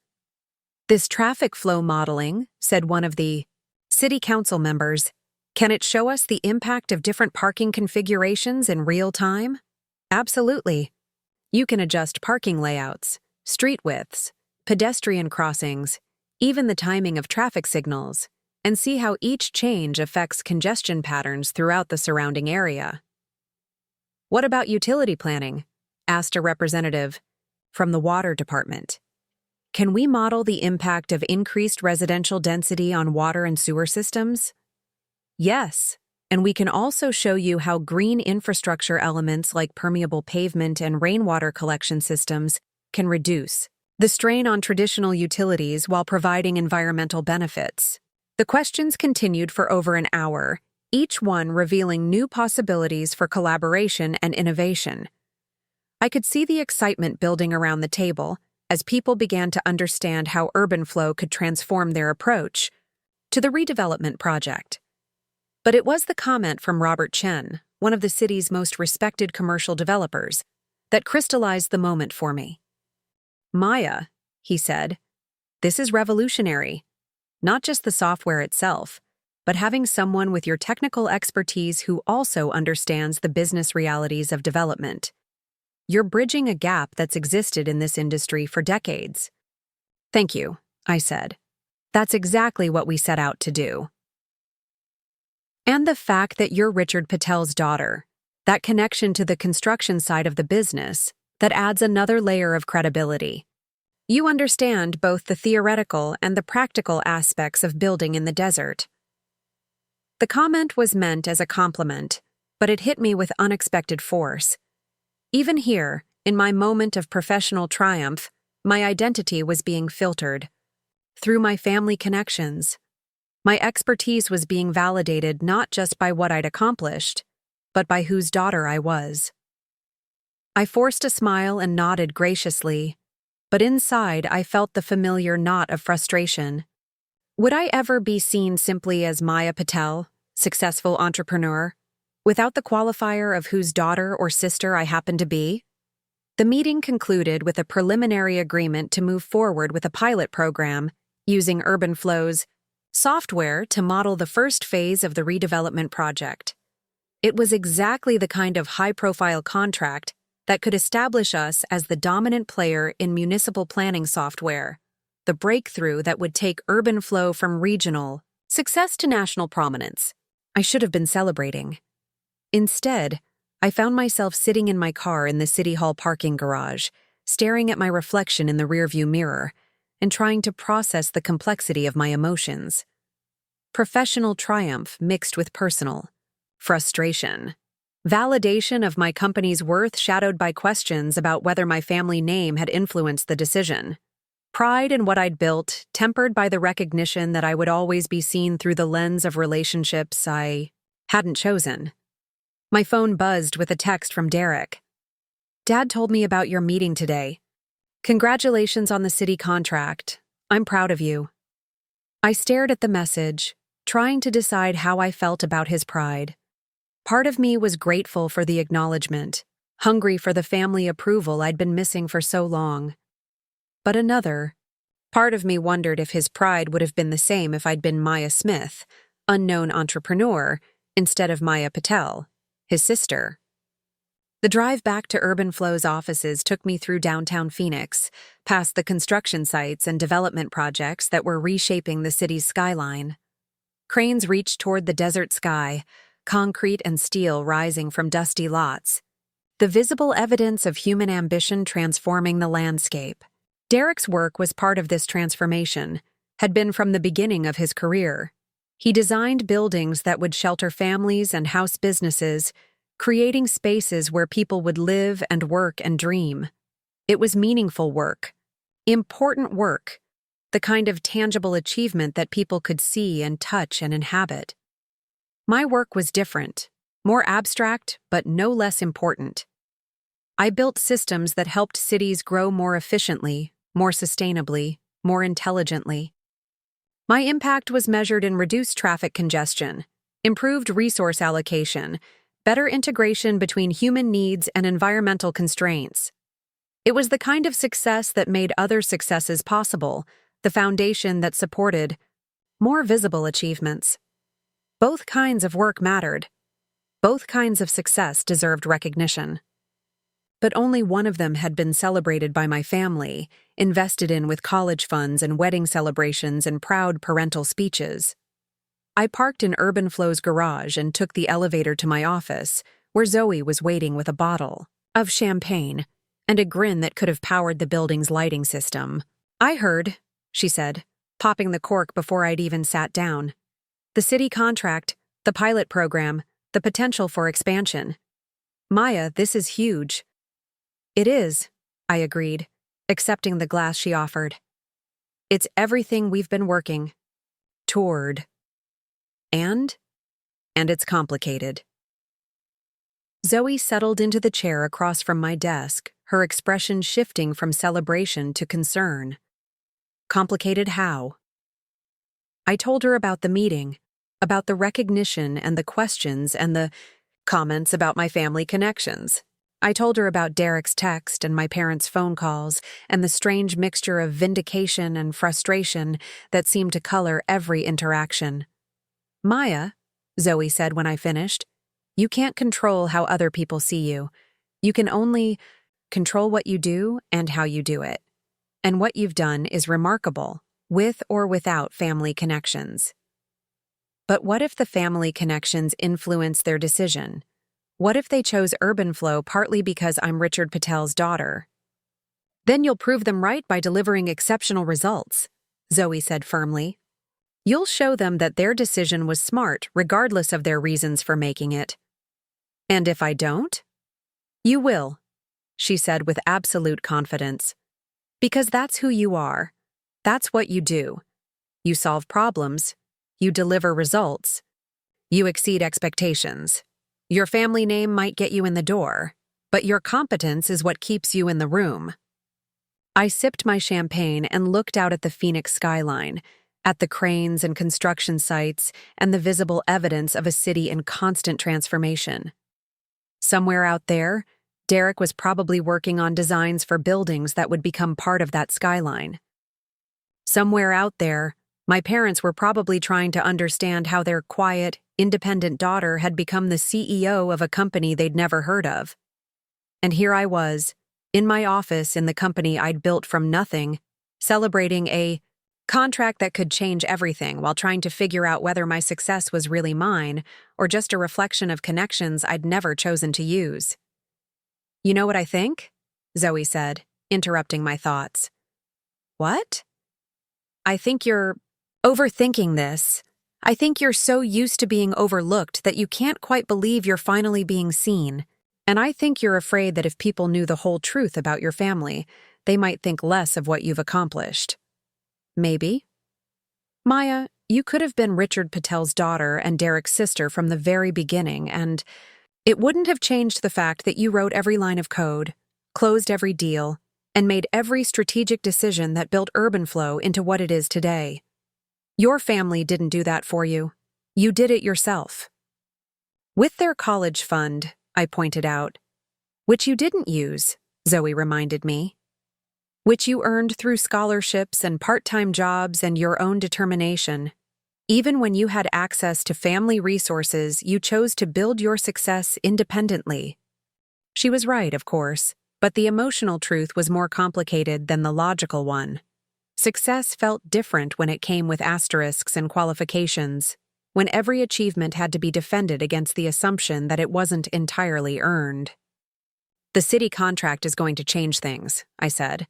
This traffic flow modeling, said one of the city council members, can it show us the impact of different parking configurations in real time? Absolutely. You can adjust parking layouts, street widths, pedestrian crossings, even the timing of traffic signals, and see how each change affects congestion patterns throughout the surrounding area. What about utility planning? Asked a representative from the water department. Can we model the impact of increased residential density on water and sewer systems? Yes, and we can also show you how green infrastructure elements like permeable pavement and rainwater collection systems can reduce the strain on traditional utilities while providing environmental benefits. The questions continued for over an hour, each one revealing new possibilities for collaboration and innovation. I could see the excitement building around the table as people began to understand how UrbanFlow could transform their approach to the redevelopment project. But it was the comment from Robert Chen, one of the city's most respected commercial developers, that crystallized the moment for me. "Maya," he said, "this is revolutionary. Not just the software itself, but having someone with your technical expertise who also understands the business realities of development. You're bridging a gap that's existed in this industry for decades." "Thank you," I said. "That's exactly what we set out to do." And the fact that you're Richard Patel's daughter, that connection to the construction side of the business, that adds another layer of credibility. You understand both the theoretical and the practical aspects of building in the desert. The comment was meant as a compliment, but it hit me with unexpected force. Even here, in my moment of professional triumph, my identity was being filtered. Through my family connections, my expertise was being validated not just by what I'd accomplished, but by whose daughter I was. I forced a smile and nodded graciously, but inside I felt the familiar knot of frustration. Would I ever be seen simply as Maya Patel, successful entrepreneur, without the qualifier of whose daughter or sister I happened to be? The meeting concluded with a preliminary agreement to move forward with a pilot program using UrbanFlow's software to model the first phase of the redevelopment project. It was exactly the kind of high-profile contract that could establish us as the dominant player in municipal planning software, the breakthrough that would take UrbanFlow from regional success to national prominence. I should have been celebrating. Instead, I found myself sitting in my car in the City Hall parking garage, staring at my reflection in the rearview mirror, and trying to process the complexity of my emotions. Professional triumph mixed with personal frustration. Validation of my company's worth shadowed by questions about whether my family name had influenced the decision. Pride in what I'd built, tempered by the recognition that I would always be seen through the lens of relationships I hadn't chosen. My phone buzzed with a text from Derek. "Dad told me about your meeting today. Congratulations on the city contract. I'm proud of you." I stared at the message, trying to decide how I felt about his pride. Part of me was grateful for the acknowledgement, hungry for the family approval I'd been missing for so long. But another part of me wondered if his pride would have been the same if I'd been Maya Smith, unknown entrepreneur, instead of Maya Patel, his sister. The drive back to UrbanFlow's offices took me through downtown Phoenix, past the construction sites and development projects that were reshaping the city's skyline. Cranes reached toward the desert sky, concrete and steel rising from dusty lots, the visible evidence of human ambition transforming the landscape. Derek's work was part of this transformation, had been from the beginning of his career. He designed buildings that would shelter families and house businesses, creating spaces where people would live and work and dream. It was meaningful work, important work, the kind of tangible achievement that people could see and touch and inhabit. My work was different, more abstract, but no less important. I built systems that helped cities grow more efficiently, more sustainably, more intelligently. My impact was measured in reduced traffic congestion, improved resource allocation, better integration between human needs and environmental constraints. It was the kind of success that made other successes possible, the foundation that supported more visible achievements. Both kinds of work mattered. Both kinds of success deserved recognition. But only one of them had been celebrated by my family, invested in with college funds and wedding celebrations and proud parental speeches. I parked in UrbanFlow's garage and took the elevator to my office, where Zoe was waiting with a bottle of champagne and a grin that could have powered the building's lighting system. "I heard," she said, popping the cork before I'd even sat down. "The city contract, the pilot program, the potential for expansion. Maya, this is huge." "It is," I agreed, accepting the glass she offered. "It's everything we've been working toward." And it's complicated. Zoe settled into the chair across from my desk, her expression shifting from celebration to concern. Complicated how? I told her about the meeting, about the recognition and the questions and the comments about my family connections. I told her about Derek's text and my parents' phone calls and the strange mixture of vindication and frustration that seemed to color every interaction. Maya, Zoe said when I finished, you can't control how other people see you. You can only control what you do and how you do it. And what you've done is remarkable, with or without family connections. But what if the family connections influence their decision? What if they chose UrbanFlow partly because I'm Richard Patel's daughter? Then you'll prove them right by delivering exceptional results, Zoe said firmly. You'll show them that their decision was smart regardless of their reasons for making it. And if I don't? You will, she said with absolute confidence. Because that's who you are. That's what you do. You solve problems. You deliver results. You exceed expectations. Your family name might get you in the door, but your competence is what keeps you in the room. I sipped my champagne and looked out at the Phoenix skyline, at the cranes and construction sites and the visible evidence of a city in constant transformation. Somewhere out there, Derek was probably working on designs for buildings that would become part of that skyline. Somewhere out there, my parents were probably trying to understand how their quiet, independent daughter had become the CEO of a company they'd never heard of. And here I was, in my office in the company I'd built from nothing, celebrating a contract that could change everything while trying to figure out whether my success was really mine or just a reflection of connections I'd never chosen to use. You know what I think? Zoe said, interrupting my thoughts. What? I think you're overthinking this. I think you're so used to being overlooked that you can't quite believe you're finally being seen. And I think you're afraid that if people knew the whole truth about your family, they might think less of what you've accomplished. Maybe. Maya, you could have been Richard Patel's daughter and Derek's sister from the very beginning, and it wouldn't have changed the fact that you wrote every line of code, closed every deal, and made every strategic decision that built UrbanFlow into what it is today. Your family didn't do that for you. You did it yourself. With their college fund, I pointed out, which you didn't use, Zoe reminded me, which you earned through scholarships and part-time jobs and your own determination. Even when you had access to family resources, you chose to build your success independently. She was right, of course, but the emotional truth was more complicated than the logical one. Success felt different when it came with asterisks and qualifications, when every achievement had to be defended against the assumption that it wasn't entirely earned. The city contract is going to change things, I said.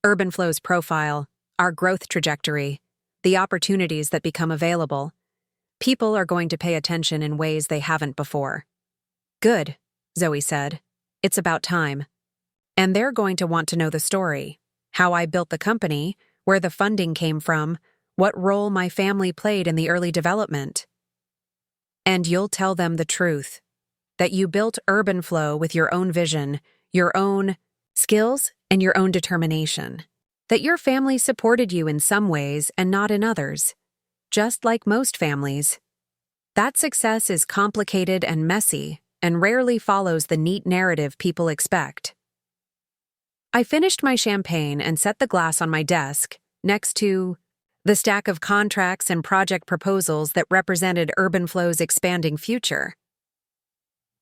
UrbanFlow's profile, our growth trajectory, the opportunities that become available. People are going to pay attention in ways they haven't before. Good, Zoe said. It's about time. And they're going to want to know the story, how I built the company, where the funding came from, what role my family played in the early development. And you'll tell them the truth, that you built UrbanFlow with your own vision, your own skills, and your own determination. That your family supported you in some ways and not in others, just like most families. That success is complicated and messy and rarely follows the neat narrative people expect. I finished my champagne and set the glass on my desk, next to the stack of contracts and project proposals that represented UrbanFlow's expanding future.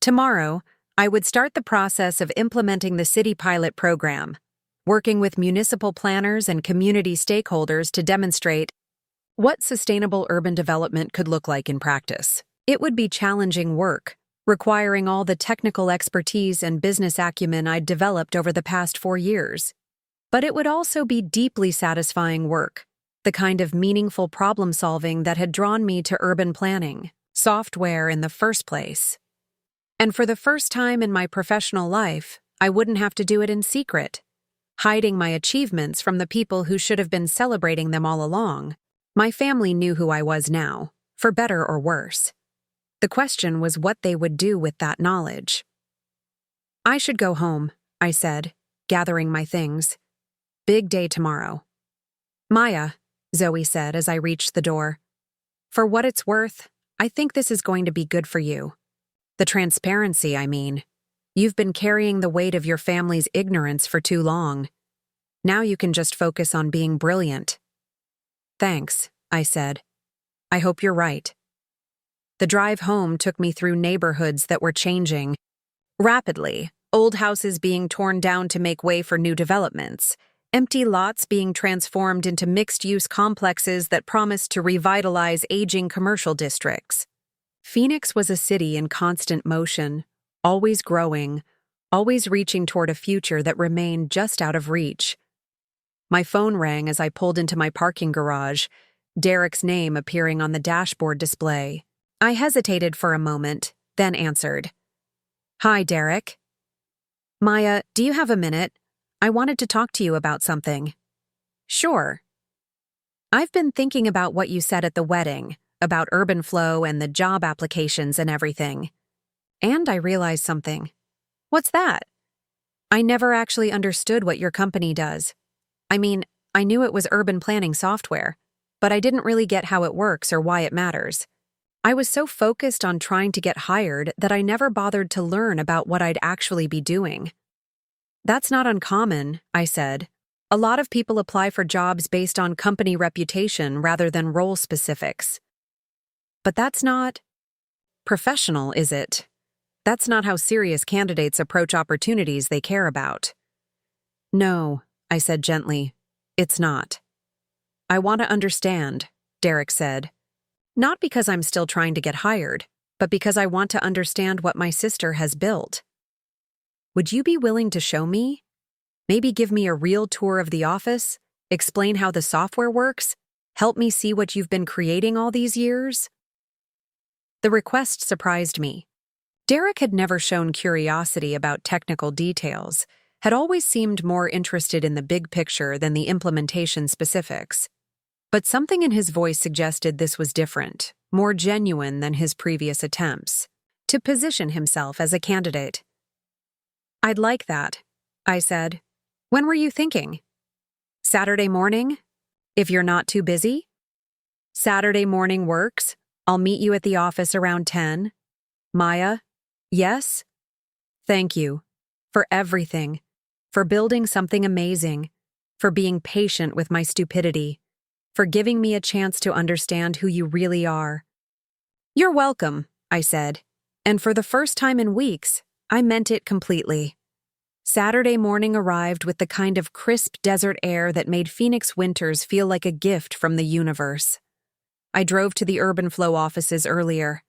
Tomorrow, I would start the process of implementing the city pilot program, working with municipal planners and community stakeholders to demonstrate what sustainable urban development could look like in practice. It would be challenging work, requiring all the technical expertise and business acumen I'd developed over the past 4 years. But it would also be deeply satisfying work, the kind of meaningful problem-solving that had drawn me to urban planning, software in the first place. And for the first time in my professional life, I wouldn't have to do it in secret, hiding my achievements from the people who should have been celebrating them all along. My family knew who I was now, for better or worse. The question was what they would do with that knowledge. I should go home, I said, gathering my things. Big day tomorrow. Maya, Zoe said as I reached the door. For what it's worth, I think this is going to be good for you. The transparency, I mean. You've been carrying the weight of your family's ignorance for too long. Now you can just focus on being brilliant. Thanks, I said. I hope you're right. The drive home took me through neighborhoods that were changing rapidly, old houses being torn down to make way for new developments, empty lots being transformed into mixed-use complexes that promised to revitalize aging commercial districts. Phoenix was a city in constant motion, always growing, always reaching toward a future that remained just out of reach. My phone rang as I pulled into my parking garage, Derek's name appearing on the dashboard display. I hesitated for a moment, then answered. Hi, Derek. Maya, do you have a minute? I wanted to talk to you about something. Sure. I've been thinking about what you said at the wedding, about UrbanFlow and the job applications and everything. And I realized something. What's that? I never actually understood what your company does. I mean, I knew it was urban planning software, but I didn't really get how it works or why it matters. I was so focused on trying to get hired that I never bothered to learn about what I'd actually be doing. That's not uncommon, I said. A lot of people apply for jobs based on company reputation rather than role specifics. But that's not professional, is it? That's not how serious candidates approach opportunities they care about. No, I said gently. It's not. I want to understand, Derek said. Not because I'm still trying to get hired, but because I want to understand what my sister has built. Would you be willing to show me? Maybe give me a real tour of the office, explain how the software works, help me see what you've been creating all these years? The request surprised me. Derek had never shown curiosity about technical details, had always seemed more interested in the big picture than the implementation specifics. But something in his voice suggested this was different, more genuine than his previous attempts, to position himself as a candidate. I'd like that, I said. When were you thinking? Saturday morning? If you're not too busy? Saturday morning works. I'll meet you at the office around 10. Maya? Yes? Thank you. For everything. For building something amazing. For being patient with my stupidity. For giving me a chance to understand who you really are. You're welcome, I said. And for the first time in weeks, I meant it completely. Saturday morning arrived with the kind of crisp desert air that made Phoenix winters feel like a gift from the universe. I drove to the UrbanFlow offices earlier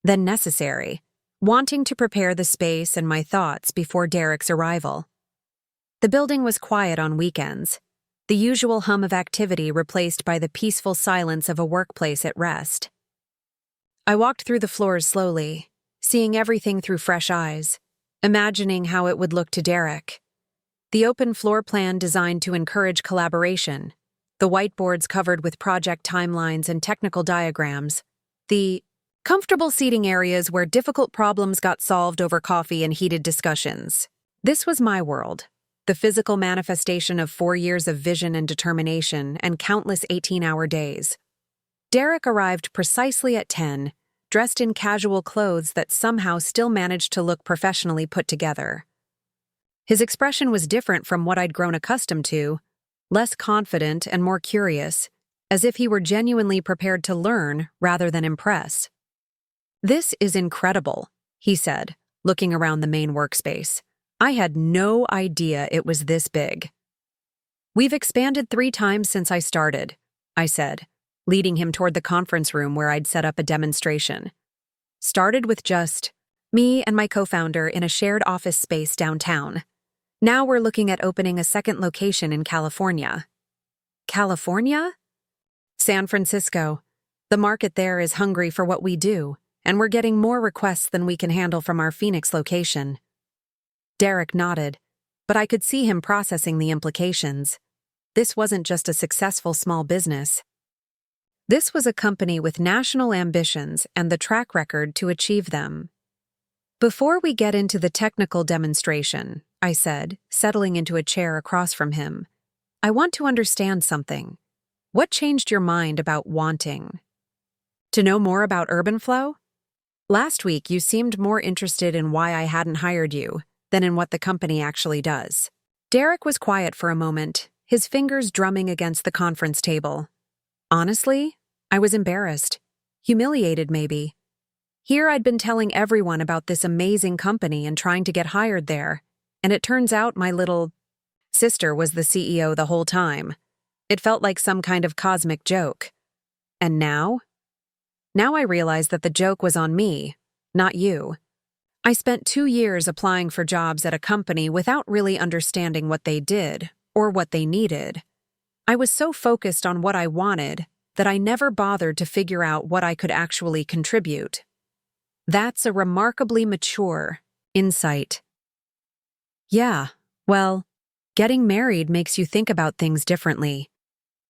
than necessary, wanting to prepare the space and my thoughts before Derek's arrival. The building was quiet on weekends, the usual hum of activity replaced by the peaceful silence of a workplace at rest. I walked through the floors slowly, seeing everything through fresh eyes, imagining how it would look to Derek. The open floor plan designed to encourage collaboration, the whiteboards covered with project timelines and technical diagrams, the comfortable seating areas where difficult problems got solved over coffee and heated discussions. This was my world, the physical manifestation of 4 years of vision and determination and countless 18-hour days. Derek arrived precisely at 10, dressed in casual clothes that somehow still managed to look professionally put together. His expression was different from what I'd grown accustomed to, less confident and more curious, as if he were genuinely prepared to learn rather than impress. This is incredible, he said, looking around the main workspace. I had no idea it was this big. We've expanded 3 times since I started, I said, leading him toward the conference room where I'd set up a demonstration. Started with just me and my co-founder in a shared office space downtown. Now we're looking at opening a second location in California. California? San Francisco. The market there is hungry for what we do, and we're getting more requests than we can handle from our Phoenix location. Derek nodded, but I could see him processing the implications. This wasn't just a successful small business. This was a company with national ambitions and the track record to achieve them. Before we get into the technical demonstration, I said, settling into a chair across from him, I want to understand something. What changed your mind about wanting to know more about UrbanFlow? Last week, you seemed more interested in why I hadn't hired you than in what the company actually does. Derek was quiet for a moment, his fingers drumming against the conference table. Honestly, I was embarrassed. Humiliated, maybe. Here I'd been telling everyone about this amazing company and trying to get hired there, and it turns out my little sister was the CEO the whole time. It felt like some kind of cosmic joke. And now? Now I realize that the joke was on me, not you. I spent 2 years applying for jobs at a company without really understanding what they did or what they needed. I was so focused on what I wanted that I never bothered to figure out what I could actually contribute. That's a remarkably mature insight. Yeah, well, getting married makes you think about things differently.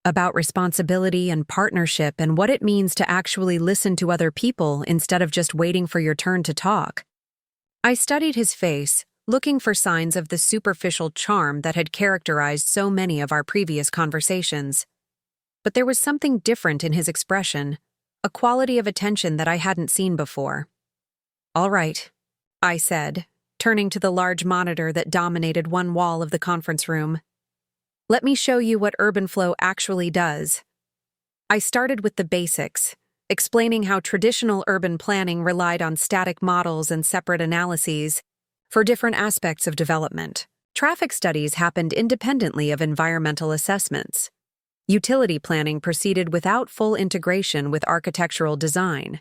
About responsibility and partnership and what it means to actually listen to other people instead of just waiting for your turn to talk. I studied his face, looking for signs of the superficial charm that had characterized so many of our previous conversations. But there was something different in his expression, a quality of attention that I hadn't seen before. All right, I said, turning to the large monitor that dominated one wall of the conference room. Let me show you what UrbanFlow actually does. I started with the basics, explaining how traditional urban planning relied on static models and separate analyses for different aspects of development. Traffic studies happened independently of environmental assessments. Utility planning proceeded without full integration with architectural design.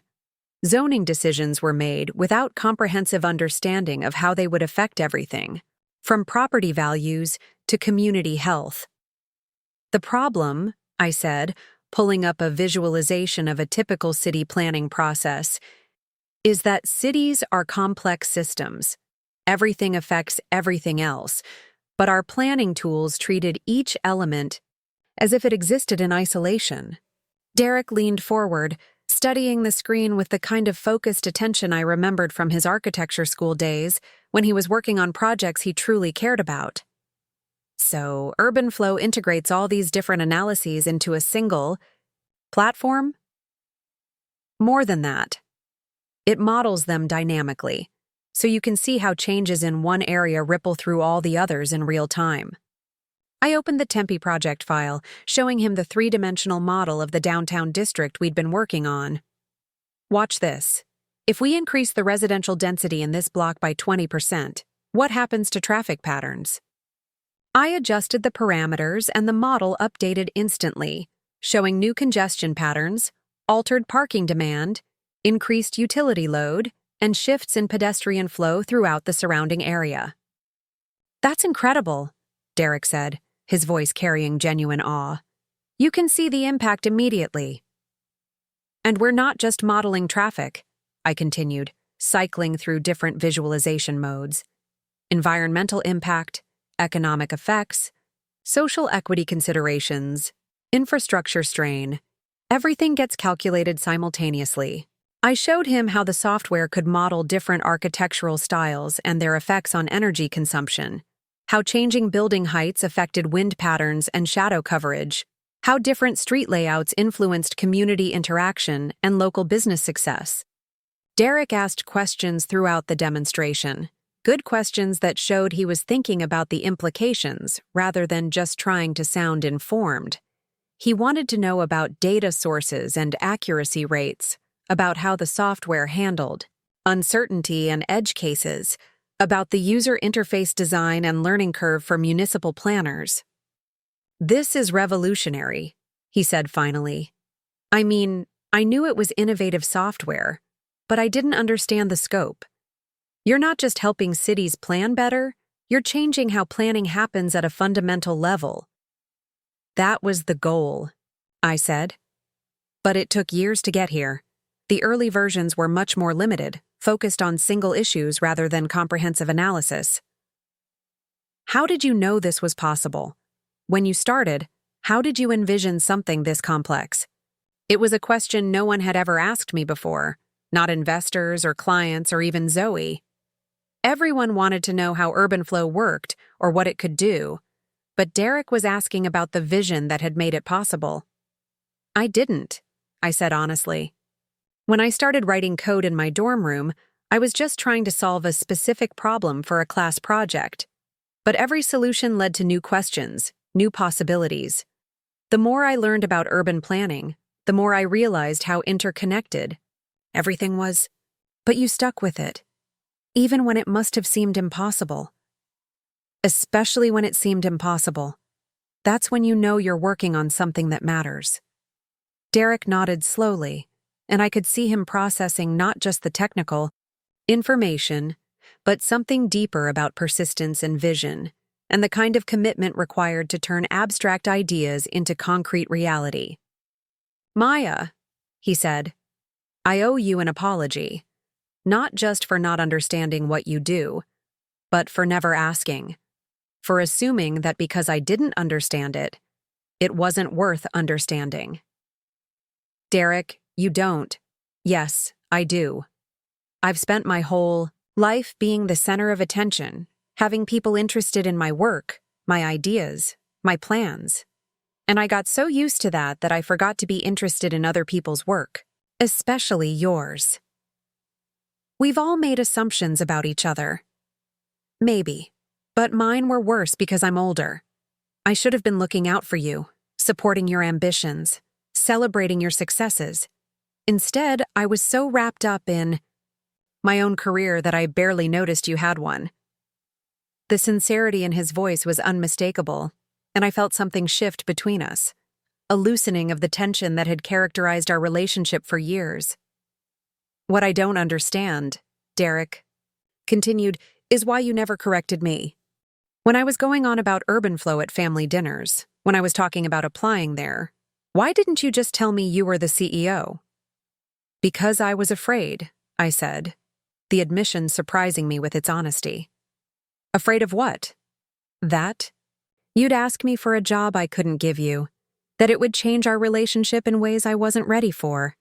Zoning decisions were made without comprehensive understanding of how they would affect everything, from property values to community health. The problem, I said, pulling up a visualization of a typical city planning process, is that cities are complex systems. Everything affects everything else, but our planning tools treated each element as if it existed in isolation. Derek leaned forward, studying the screen with the kind of focused attention I remembered from his architecture school days when he was working on projects he truly cared about. So, UrbanFlow integrates all these different analyses into a single platform? More than that. It models them dynamically, so you can see how changes in one area ripple through all the others in real time. I opened the Tempe project file, showing him the 3-dimensional model of the downtown district we'd been working on. Watch this. If we increase the residential density in this block by 20%, what happens to traffic patterns? I adjusted the parameters and the model updated instantly, showing new congestion patterns, altered parking demand, increased utility load, and shifts in pedestrian flow throughout the surrounding area. That's incredible, Derek said, his voice carrying genuine awe. You can see the impact immediately. And we're not just modeling traffic, I continued, cycling through different visualization modes. Environmental impact, economic effects, social equity considerations, infrastructure strain. Everything gets calculated simultaneously. I showed him how the software could model different architectural styles and their effects on energy consumption, how changing building heights affected wind patterns and shadow coverage, how different street layouts influenced community interaction and local business success. Derek asked questions throughout the demonstration, good questions that showed he was thinking about the implications rather than just trying to sound informed. He wanted to know about data sources and accuracy rates, about how the software handled uncertainty and edge cases, about the user interface design and learning curve for municipal planners. This is revolutionary, he said finally. I mean, I knew it was innovative software, but I didn't understand the scope. You're not just helping cities plan better, you're changing how planning happens at a fundamental level. That was the goal, I said. But it took years to get here. The early versions were much more limited, focused on single issues rather than comprehensive analysis. How did you know this was possible? When you started, how did you envision something this complex? It was a question no one had ever asked me before, not investors or clients or even Zoe. Everyone wanted to know how UrbanFlow worked or what it could do, but Derek was asking about the vision that had made it possible. I didn't, I said honestly. When I started writing code in my dorm room, I was just trying to solve a specific problem for a class project. But every solution led to new questions, new possibilities. The more I learned about urban planning, the more I realized how interconnected everything was. But you stuck with it, even when it must have seemed impossible. Especially when it seemed impossible. That's when you know you're working on something that matters. Derek nodded slowly, and I could see him processing not just the technical information, but something deeper about persistence and vision, and the kind of commitment required to turn abstract ideas into concrete reality. Maya, he said, I owe you an apology, not just for not understanding what you do, but for never asking, for assuming that because I didn't understand it, it wasn't worth understanding. Derek, you don't. Yes, I do. I've spent my whole life being the center of attention, having people interested in my work, my ideas, my plans. And I got so used to that I forgot to be interested in other people's work, especially yours. We've all made assumptions about each other. Maybe, but mine were worse because I'm older. I should have been looking out for you, supporting your ambitions, celebrating your successes. Instead, I was so wrapped up in my own career that I barely noticed you had one. The sincerity in his voice was unmistakable, and I felt something shift between us, a loosening of the tension that had characterized our relationship for years. What I don't understand, Derek continued, is why you never corrected me. When I was going on about UrbanFlow at family dinners, when I was talking about applying there, why didn't you just tell me you were the CEO? Because I was afraid, I said, the admission surprising me with its honesty. Afraid of what? That you'd ask me for a job I couldn't give you, that it would change our relationship in ways I wasn't ready for,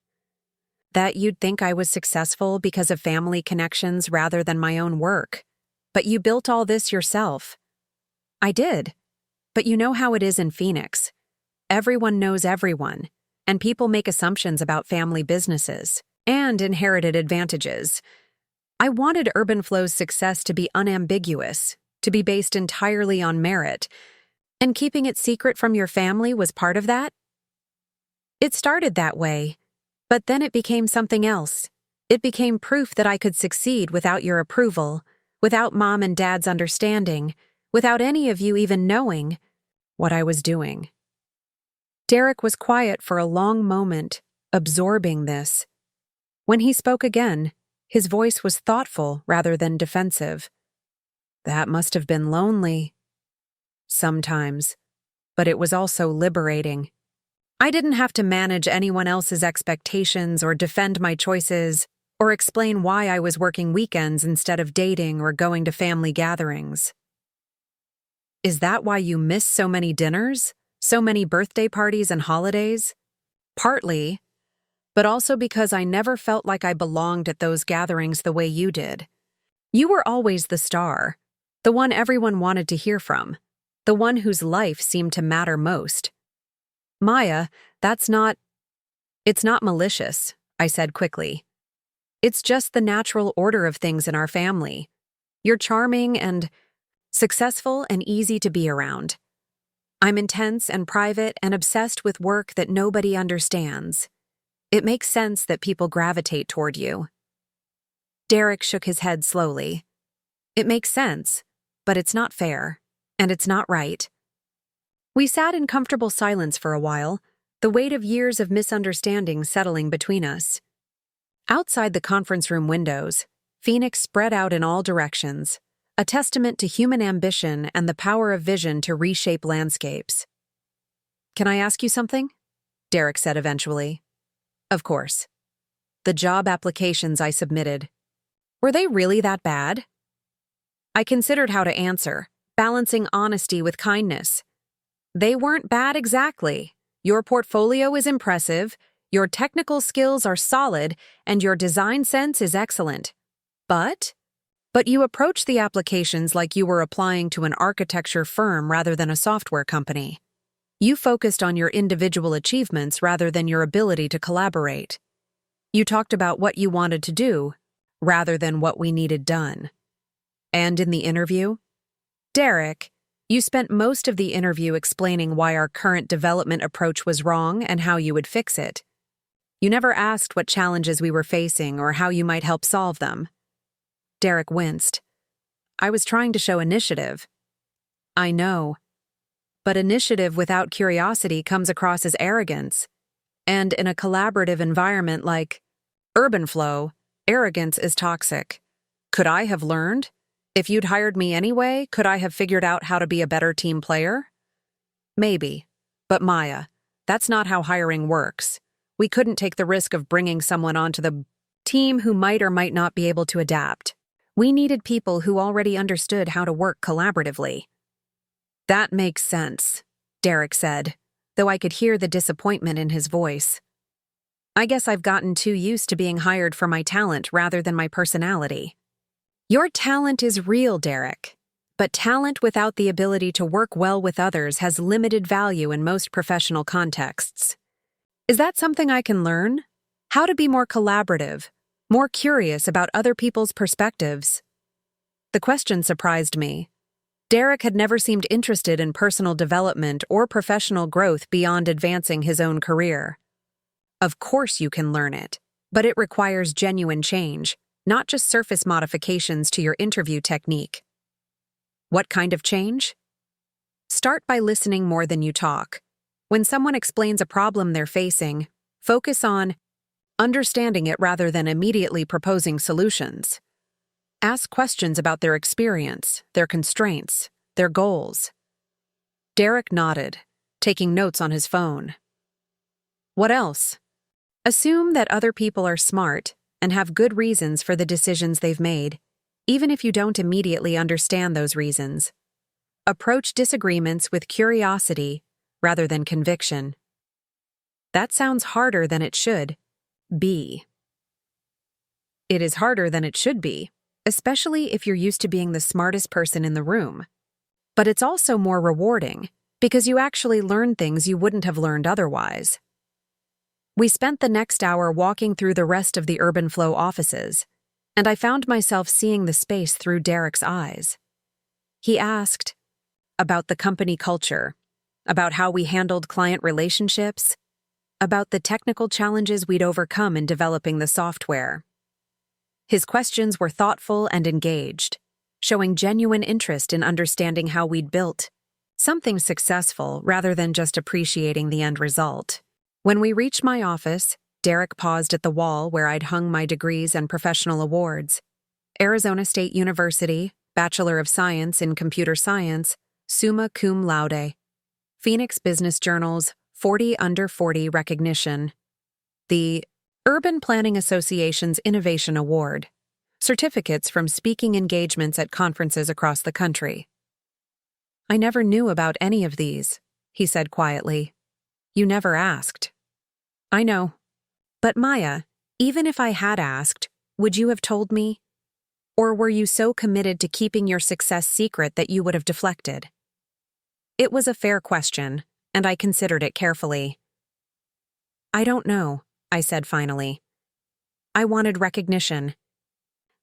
that you'd think I was successful because of family connections rather than my own work. But you built all this yourself. I did. But you know how it is in Phoenix. Everyone knows everyone, and people make assumptions about family businesses and inherited advantages. I wanted UrbanFlow's success to be unambiguous, to be based entirely on merit, and keeping it secret from your family was part of that? It started that way, but then it became something else. It became proof that I could succeed without your approval, without Mom and Dad's understanding, without any of you even knowing what I was doing. Derek was quiet for a long moment, absorbing this. When he spoke again, his voice was thoughtful rather than defensive. That must have been lonely. Sometimes. But it was also liberating. I didn't have to manage anyone else's expectations or defend my choices or explain why I was working weekends instead of dating or going to family gatherings. Is that why you miss so many dinners, so many birthday parties and holidays? Partly, but also because I never felt like I belonged at those gatherings the way you did. You were always the star, the one everyone wanted to hear from, the one whose life seemed to matter most. Maya, it's not malicious, I said quickly. It's just the natural order of things in our family. You're charming and successful and easy to be around. I'm intense and private and obsessed with work that nobody understands. It makes sense that people gravitate toward you. Derek shook his head slowly. It makes sense, but it's not fair, and it's not right. We sat in comfortable silence for a while, the weight of years of misunderstanding settling between us. Outside the conference room windows, Phoenix spread out in all directions, a testament to human ambition and the power of vision to reshape landscapes. Can I ask you something? Derek said eventually. Of course. The job applications I submitted, were they really that bad? I considered how to answer, balancing honesty with kindness. They weren't bad exactly. Your portfolio is impressive, Your technical skills are solid and your design sense is excellent. But you approach the applications like you were applying to an architecture firm rather than a software company. You focused on your individual achievements rather than your ability to collaborate. You talked about what you wanted to do rather than what we needed done. And in the interview? Derek, you spent most of the interview explaining why our current development approach was wrong and how you would fix it. You never asked what challenges we were facing or how you might help solve them. Derek winced. I was trying to show initiative. I know. But initiative without curiosity comes across as arrogance. And in a collaborative environment like UrbanFlow, arrogance is toxic. Could I have learned? If you'd hired me anyway, could I have figured out how to be a better team player? Maybe. But Maya, that's not how hiring works. We couldn't take the risk of bringing someone onto the team who might or might not be able to adapt. We needed people who already understood how to work collaboratively. That makes sense, Derek said, though I could hear the disappointment in his voice. I guess I've gotten too used to being hired for my talent rather than my personality. Your talent is real, Derek, but talent without the ability to work well with others has limited value in most professional contexts. Is that something I can learn? How to be more collaborative, more curious about other people's perspectives? The question surprised me. Derek had never seemed interested in personal development or professional growth beyond advancing his own career. Of course you can learn it, but it requires genuine change, not just surface modifications to your interview technique. What kind of change? Start by listening more than you talk. When someone explains a problem they're facing, focus on understanding it rather than immediately proposing solutions. Ask questions about their experience, their constraints, their goals. Derek nodded, taking notes on his phone. What else? Assume that other people are smart and have good reasons for the decisions they've made, even if you don't immediately understand those reasons. Approach disagreements with curiosity rather than conviction. That sounds harder than it should be. It is harder than it should be, especially if you're used to being the smartest person in the room. But it's also more rewarding, because you actually learn things you wouldn't have learned otherwise. We spent the next hour walking through the rest of the UrbanFlow offices, and I found myself seeing the space through Derek's eyes. He asked about the company culture, about how we handled client relationships, about the technical challenges we'd overcome in developing the software. His questions were thoughtful and engaged, showing genuine interest in understanding how we'd built something successful rather than just appreciating the end result. When we reached my office, Derek paused at the wall where I'd hung my degrees and professional awards. Arizona State University, Bachelor of Science in Computer Science, summa cum laude. Phoenix Business Journal's 40 Under 40 recognition. The Urban Planning Association's Innovation Award. Certificates from speaking engagements at conferences across the country. I never knew about any of these, he said quietly. You never asked. I know. But Maya, even if I had asked, would you have told me? Or were you so committed to keeping your success secret that you would have deflected? It was a fair question, and I considered it carefully. I don't know, I said finally. I wanted recognition.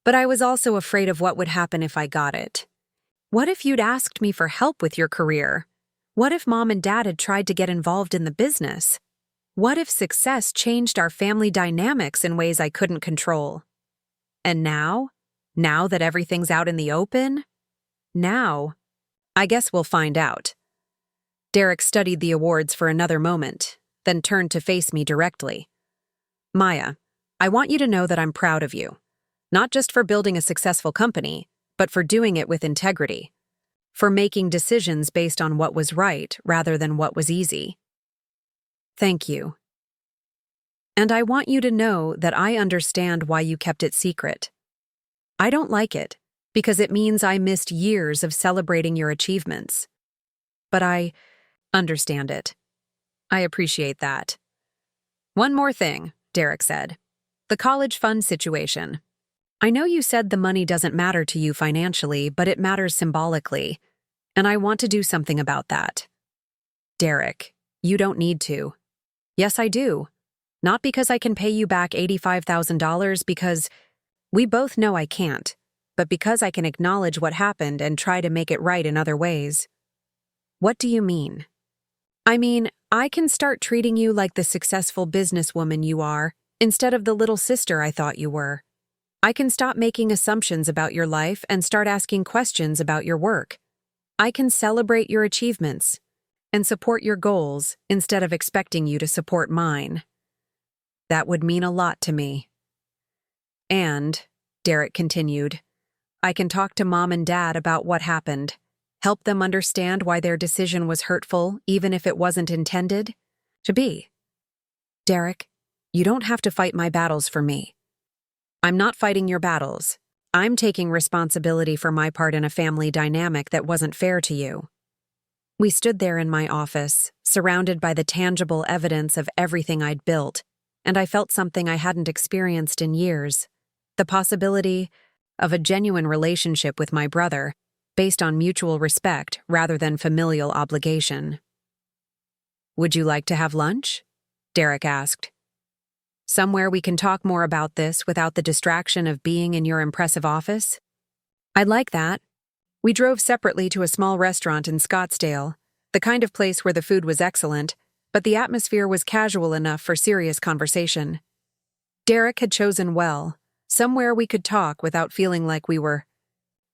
But I was also afraid of what would happen if I got it. What if you'd asked me for help with your career? What if Mom and Dad had tried to get involved in the business? What if success changed our family dynamics in ways I couldn't control? And now that everything's out in the open? Now, I guess we'll find out. Derek studied the awards for another moment, then turned to face me directly. Maya, I want you to know that I'm proud of you. Not just for building a successful company, but for doing it with integrity. For making decisions based on what was right rather than what was easy. Thank you. And I want you to know that I understand why you kept it secret. I don't like it, because it means I missed years of celebrating your achievements. But I understand it. I appreciate that. One more thing, Derek said. The college fund situation. I know you said the money doesn't matter to you financially, but it matters symbolically, and I want to do something about that. Derek, you don't need to. Yes, I do. Not because I can pay you back $85,000 because we both know I can't, but because I can acknowledge what happened and try to make it right in other ways. What do you mean? I mean, I can start treating you like the successful businesswoman you are, instead of the little sister I thought you were. I can stop making assumptions about your life and start asking questions about your work. I can celebrate your achievements and support your goals instead of expecting you to support mine. That would mean a lot to me. And, Derek continued, I can talk to Mom and Dad about what happened, help them understand why their decision was hurtful, even if it wasn't intended to be. Derek, you don't have to fight my battles for me. I'm not fighting your battles. I'm taking responsibility for my part in a family dynamic that wasn't fair to you. We stood there in my office, surrounded by the tangible evidence of everything I'd built, and I felt something I hadn't experienced in years. The possibility of a genuine relationship with my brother, based on mutual respect rather than familial obligation. Would you like to have lunch? Derek asked. Somewhere we can talk more about this without the distraction of being in your impressive office? I'd like that. We drove separately to a small restaurant in Scottsdale, the kind of place where the food was excellent, but the atmosphere was casual enough for serious conversation. Derek had chosen well, somewhere we could talk without feeling like we were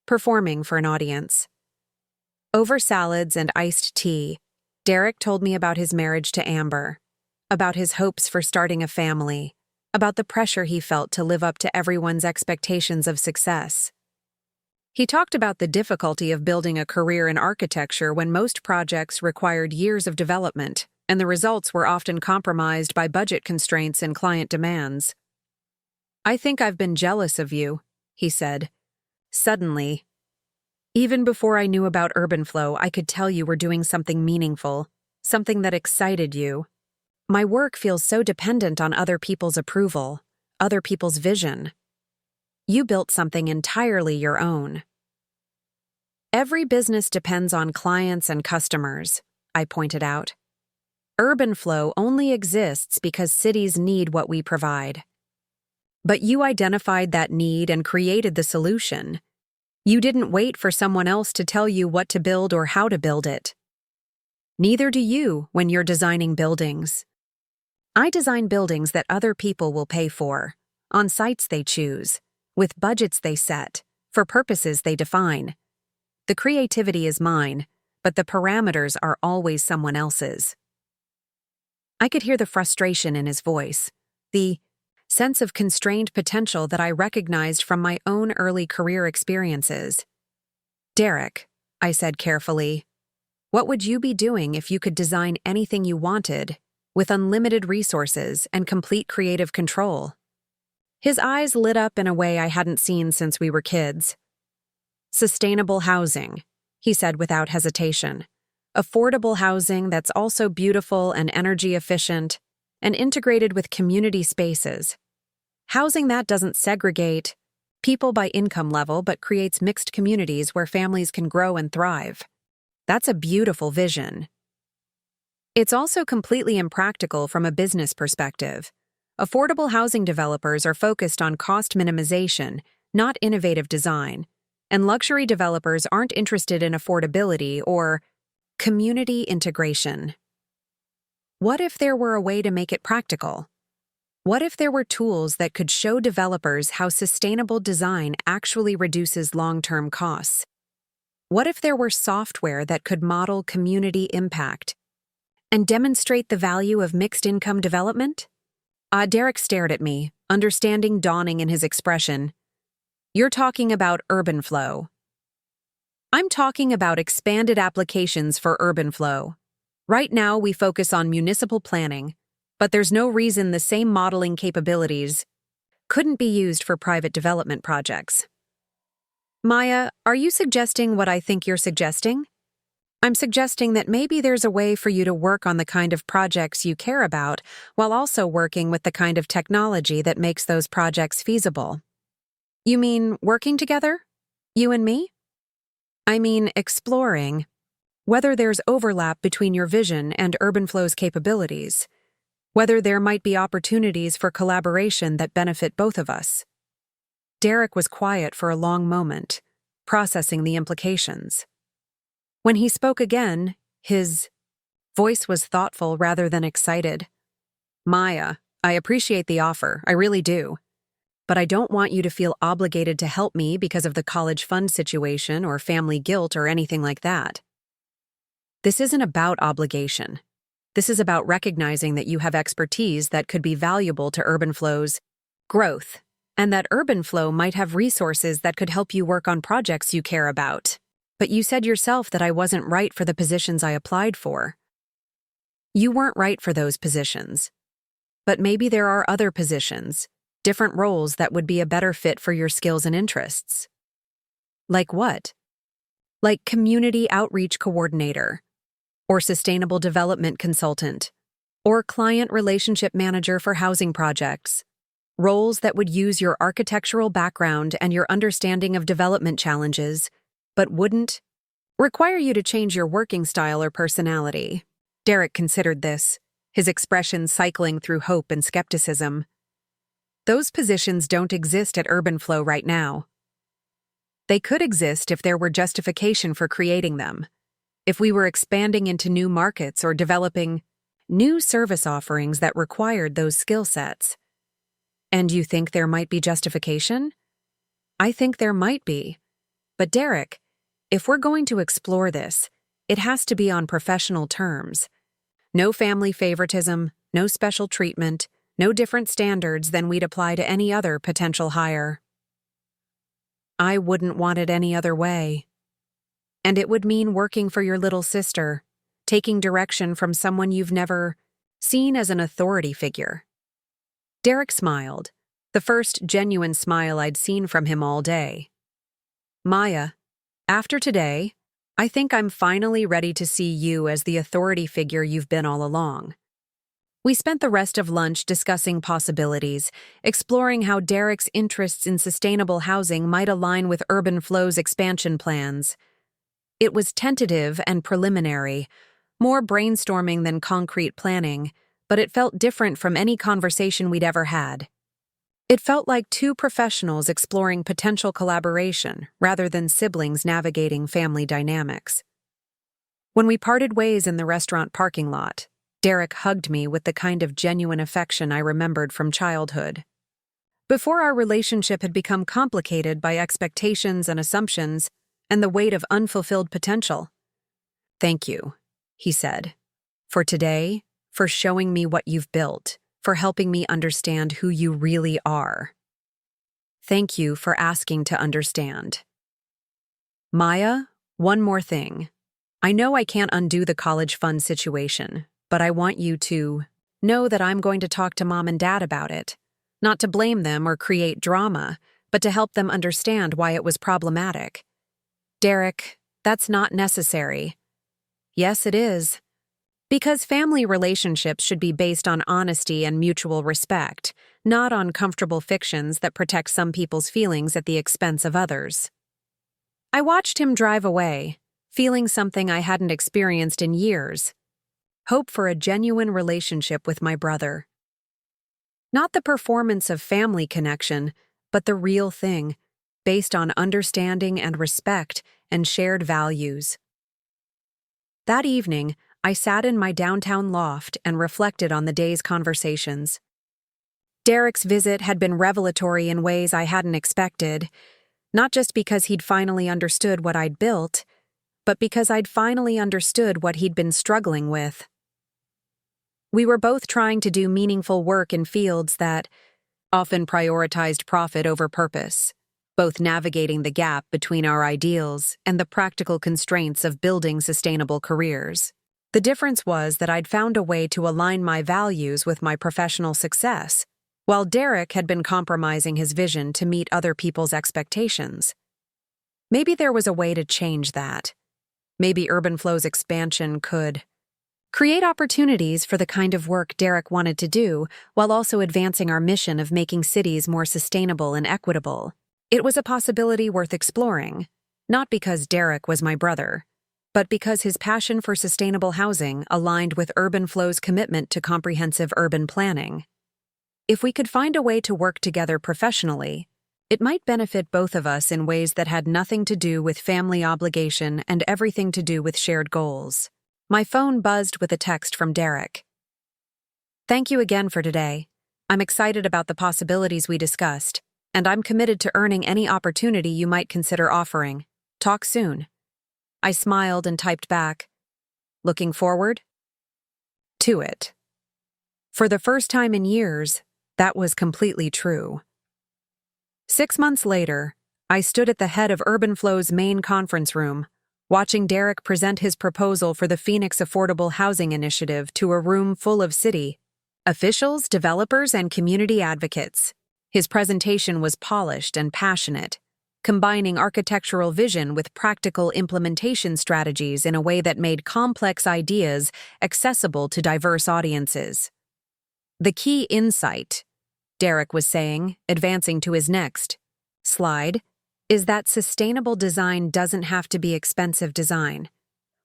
performing for an audience. Over salads and iced tea, Derek told me about his marriage to Amber, about his hopes for starting a family, about the pressure he felt to live up to everyone's expectations of success. He talked about the difficulty of building a career in architecture when most projects required years of development, and the results were often compromised by budget constraints and client demands. I think I've been jealous of you, he said. Suddenly, even before I knew about UrbanFlow, I could tell you were doing something meaningful, something that excited you. My work feels so dependent on other people's approval, other people's vision. You built something entirely your own. Every business depends on clients and customers, I pointed out. UrbanFlow only exists because cities need what we provide. But you identified that need and created the solution. You didn't wait for someone else to tell you what to build or how to build it. Neither do you when you're designing buildings. I design buildings that other people will pay for, on sites they choose, with budgets they set, for purposes they define. The creativity is mine, but the parameters are always someone else's. I could hear the frustration in his voice, the sense of constrained potential that I recognized from my own early career experiences. Derek, I said carefully, what would you be doing if you could design anything you wanted, with unlimited resources and complete creative control? His eyes lit up in a way I hadn't seen since we were kids. Sustainable housing, he said without hesitation. Affordable housing that's also beautiful and energy efficient, and integrated with community spaces. Housing that doesn't segregate people by income level but creates mixed communities where families can grow and thrive. That's a beautiful vision. It's also completely impractical from a business perspective. Affordable housing developers are focused on cost minimization, not innovative design, and luxury developers aren't interested in affordability or community integration. What if there were a way to make it practical? What if there were tools that could show developers how sustainable design actually reduces long-term costs? What if there were software that could model community impact and demonstrate the value of mixed-income development? Derek stared at me, understanding dawning in his expression. You're talking about UrbanFlow. I'm talking about expanded applications for UrbanFlow. Right now, we focus on municipal planning, but there's no reason the same modeling capabilities couldn't be used for private development projects. Maya, are you suggesting what I think you're suggesting? I'm suggesting that maybe there's a way for you to work on the kind of projects you care about while also working with the kind of technology that makes those projects feasible. You mean working together? You and me? I mean exploring whether there's overlap between your vision and UrbanFlow's capabilities, whether there might be opportunities for collaboration that benefit both of us. Derek was quiet for a long moment, processing the implications. When he spoke again, his voice was thoughtful rather than excited. Maya, I appreciate the offer, I really do. But I don't want you to feel obligated to help me because of the college fund situation or family guilt or anything like that. This isn't about obligation. This is about recognizing that you have expertise that could be valuable to UrbanFlow's growth, and that UrbanFlow might have resources that could help you work on projects you care about. But you said yourself that I wasn't right for the positions I applied for. You weren't right for those positions. But maybe there are other positions, different roles that would be a better fit for your skills and interests. Like what? Like community outreach coordinator, or sustainable development consultant, or client relationship manager for housing projects. Roles that would use your architectural background and your understanding of development challenges, but wouldn't require you to change your working style or personality. Derek considered this, his expression cycling through hope and skepticism. Those positions don't exist at UrbanFlow right now. They could exist if there were justification for creating them, if we were expanding into new markets or developing new service offerings that required those skill sets. And you think there might be justification? I think there might be. But Derek, if we're going to explore this, it has to be on professional terms. No family favoritism, no special treatment, no different standards than we'd apply to any other potential hire. I wouldn't want it any other way. And it would mean working for your little sister, taking direction from someone you've never seen as an authority figure. Derek smiled, the first genuine smile I'd seen from him all day. Maya, after today, I think I'm finally ready to see you as the authority figure you've been all along. We spent the rest of lunch discussing possibilities, exploring how Derek's interests in sustainable housing might align with UrbanFlow's expansion plans. It was tentative and preliminary, more brainstorming than concrete planning, but it felt different from any conversation we'd ever had. It felt like two professionals exploring potential collaboration rather than siblings navigating family dynamics. When we parted ways in the restaurant parking lot, Derek hugged me with the kind of genuine affection I remembered from childhood. Before our relationship had become complicated by expectations and assumptions and the weight of unfulfilled potential. Thank you, he said, for today, for showing me what you've built, for helping me understand who you really are. Thank you for asking to understand. Maya, one more thing. I know I can't undo the college fund situation, but I want you to know that I'm going to talk to Mom and Dad about it. Not to blame them or create drama, but to help them understand why it was problematic. Derek, that's not necessary. Yes, it is. Because family relationships should be based on honesty and mutual respect, not on comfortable fictions that protect some people's feelings at the expense of others. I watched him drive away, feeling something I hadn't experienced in years. Hope for a genuine relationship with my brother. Not the performance of family connection, but the real thing, based on understanding and respect and shared values. That evening, I sat in my downtown loft and reflected on the day's conversations. Derek's visit had been revelatory in ways I hadn't expected, not just because he'd finally understood what I'd built, but because I'd finally understood what he'd been struggling with. We were both trying to do meaningful work in fields that often prioritized profit over purpose, both navigating the gap between our ideals and the practical constraints of building sustainable careers. The difference was that I'd found a way to align my values with my professional success, while Derek had been compromising his vision to meet other people's expectations. Maybe there was a way to change that. Maybe UrbanFlow's expansion could create opportunities for the kind of work Derek wanted to do while also advancing our mission of making cities more sustainable and equitable. It was a possibility worth exploring, not because Derek was my brother, but because his passion for sustainable housing aligned with UrbanFlow's commitment to comprehensive urban planning. If we could find a way to work together professionally, it might benefit both of us in ways that had nothing to do with family obligation and everything to do with shared goals. My phone buzzed with a text from Derek. "Thank you again for today. I'm excited about the possibilities we discussed, and I'm committed to earning any opportunity you might consider offering. Talk soon." I smiled and typed back, "Looking forward to it." For the first time in years, that was completely true. 6 months later, I stood at the head of UrbanFlow's main conference room, watching Derek present his proposal for the Phoenix Affordable Housing Initiative to a room full of city officials, developers, and community advocates. His presentation was polished and passionate, combining architectural vision with practical implementation strategies in a way that made complex ideas accessible to diverse audiences. "The key insight," Derek was saying, advancing to his next slide, "is that sustainable design doesn't have to be expensive design.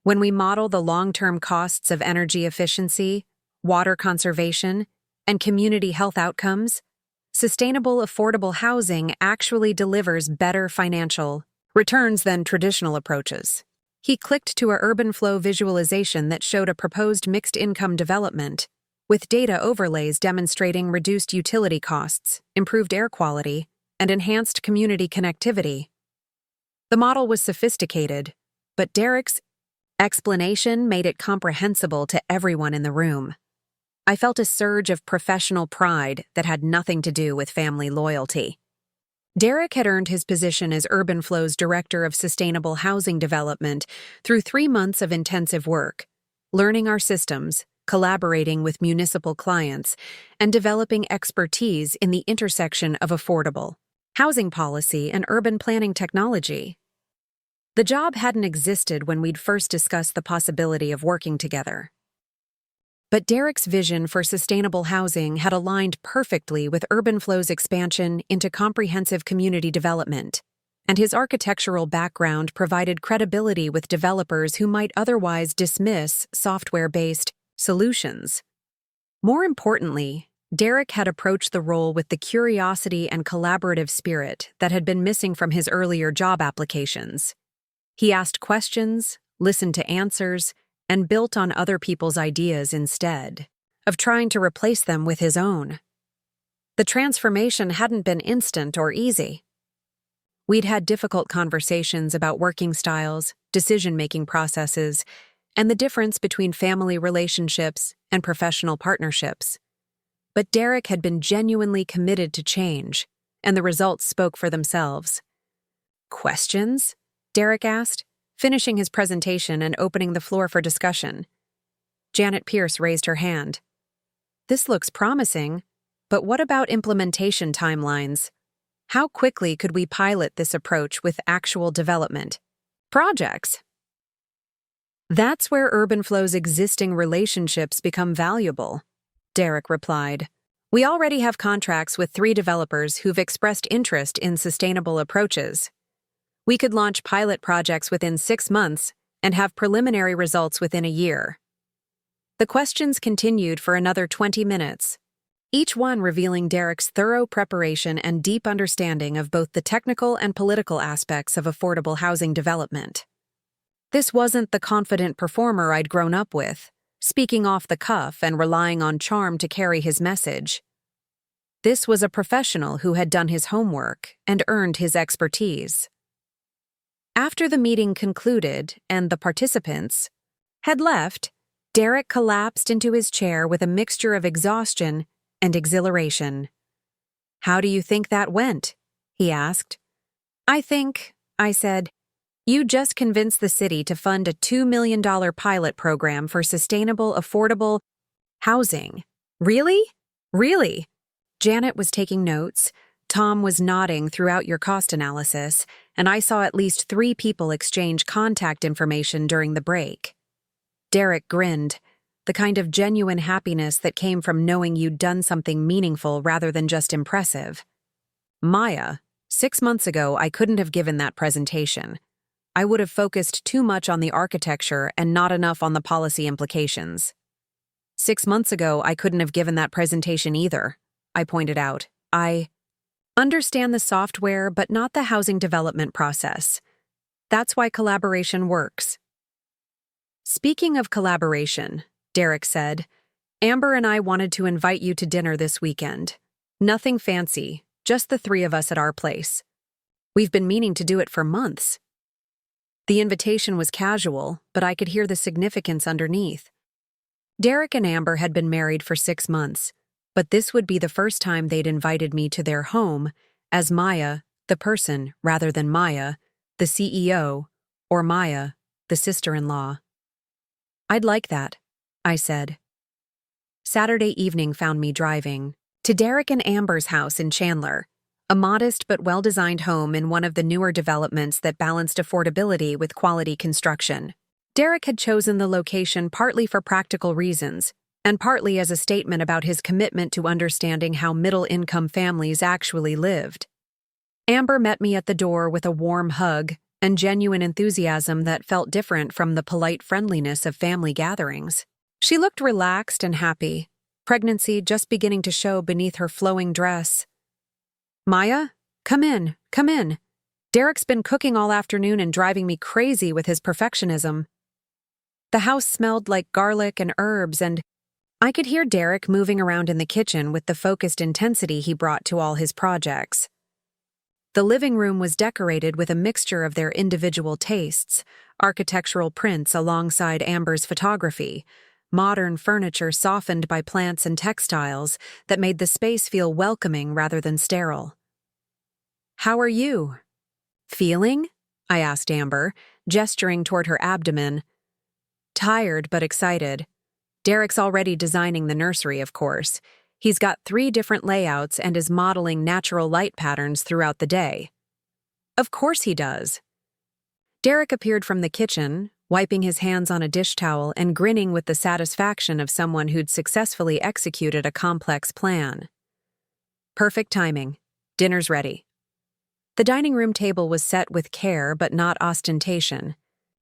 When we model the long-term costs of energy efficiency, water conservation, and community health outcomes, sustainable, affordable housing actually delivers better financial returns than traditional approaches." He clicked to a UrbanFlow visualization that showed a proposed mixed-income development, with data overlays demonstrating reduced utility costs, improved air quality, and enhanced community connectivity. The model was sophisticated, but Derek's explanation made it comprehensible to everyone in the room. I felt a surge of professional pride that had nothing to do with family loyalty. Derek had earned his position as UrbanFlow's Director of Sustainable Housing Development through 3 months of intensive work, learning our systems, collaborating with municipal clients, and developing expertise in the intersection of affordable housing policy and urban planning technology. The job hadn't existed when we'd first discussed the possibility of working together. But Derek's vision for sustainable housing had aligned perfectly with UrbanFlow's expansion into comprehensive community development, and his architectural background provided credibility with developers who might otherwise dismiss software-based solutions. More importantly, Derek had approached the role with the curiosity and collaborative spirit that had been missing from his earlier job applications. He asked questions, listened to answers, and built on other people's ideas instead of trying to replace them with his own. The transformation hadn't been instant or easy. We'd had difficult conversations about working styles, decision-making processes, and the difference between family relationships and professional partnerships. But Derek had been genuinely committed to change, and the results spoke for themselves. "Questions?" Derek asked, finishing his presentation and opening the floor for discussion. Janet Pierce raised her hand. "This looks promising, but what about implementation timelines? How quickly could we pilot this approach with actual development projects?" "That's where UrbanFlow's existing relationships become valuable," Derek replied. "We already have contracts with 3 developers who've expressed interest in sustainable approaches. We could launch pilot projects within 6 months and have preliminary results within a year." The questions continued for another 20 minutes, each one revealing Derek's thorough preparation and deep understanding of both the technical and political aspects of affordable housing development. This wasn't the confident performer I'd grown up with, speaking off the cuff and relying on charm to carry his message. This was a professional who had done his homework and earned his expertise. After the meeting concluded and the participants had left, Derek collapsed into his chair with a mixture of exhaustion and exhilaration. "How do you think that went?" he asked. I said, "you just convinced the city to fund a $2 million pilot program for sustainable, affordable housing." "Really? Really?" Janet was taking notes, Tom was nodding throughout your cost analysis, and I saw at least 3 people exchange contact information during the break. Derek grinned, the kind of genuine happiness that came from knowing you'd done something meaningful rather than just impressive. Maya, 6 months ago, I couldn't have given that presentation. I would have focused too much on the architecture and not enough on the policy implications. 6 months ago, I couldn't have given that presentation either, I pointed out. I understand the software, but not the housing development process. That's why collaboration works. Speaking of collaboration, Derek said, Amber and I wanted to invite you to dinner this weekend. Nothing fancy, just the 3 of us at our place. We've been meaning to do it for months. The invitation was casual, but I could hear the significance underneath. Derek and Amber had been married for 6 months, but this would be the first time they'd invited me to their home as Maya, the person, rather than Maya, the CEO, or Maya, the sister-in-law. I'd like that, I said. Saturday evening found me driving to Derek and Amber's house in Chandler, a modest but well-designed home in one of the newer developments that balanced affordability with quality construction. Derek had chosen the location partly for practical reasons, and partly as a statement about his commitment to understanding how middle-income families actually lived. Amber met me at the door with a warm hug and genuine enthusiasm that felt different from the polite friendliness of family gatherings. She looked relaxed and happy, pregnancy just beginning to show beneath her flowing dress. Maya, come in, come in. Derek's been cooking all afternoon and driving me crazy with his perfectionism. The house smelled like garlic and herbs, and I could hear Derek moving around in the kitchen with the focused intensity he brought to all his projects. The living room was decorated with a mixture of their individual tastes, architectural prints alongside Amber's photography, modern furniture softened by plants and textiles that made the space feel welcoming rather than sterile. How are you? Feeling? I asked Amber, gesturing toward her abdomen. Tired but excited. Derek's already designing the nursery, of course. He's got 3 different layouts and is modeling natural light patterns throughout the day. Of course he does. Derek appeared from the kitchen, wiping his hands on a dish towel and grinning with the satisfaction of someone who'd successfully executed a complex plan. Perfect timing. Dinner's ready. The dining room table was set with care but not ostentation.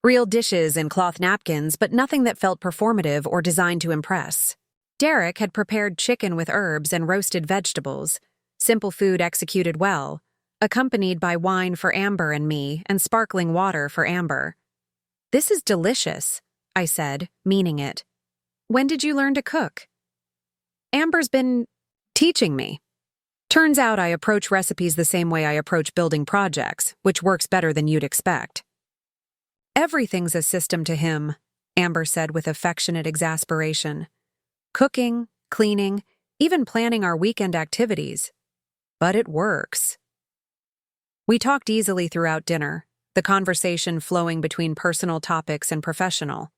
Real dishes and cloth napkins, but nothing that felt performative or designed to impress. Derek had prepared chicken with herbs and roasted vegetables, simple food executed well, accompanied by wine for Amber and me and sparkling water for Amber. This is delicious, I said, meaning it. When did you learn to cook? Amber's been teaching me. Turns out I approach recipes the same way I approach building projects, which works better than you'd expect. Everything's a system to him, Amber said with affectionate exasperation. Cooking, cleaning, even planning our weekend activities. But it works. We talked easily throughout dinner, the conversation flowing between personal topics and professional.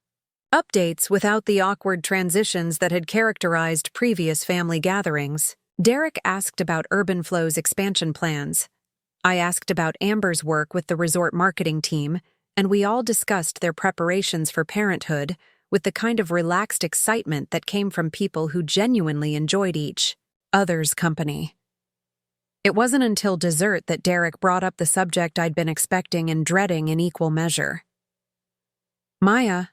Updates without the awkward transitions that had characterized previous family gatherings. Derek asked about UrbanFlow's expansion plans. I asked about Amber's work with the resort marketing team, and we all discussed their preparations for parenthood with the kind of relaxed excitement that came from people who genuinely enjoyed each other's company. It wasn't until dessert that Derek brought up the subject I'd been expecting and dreading in equal measure. Maya,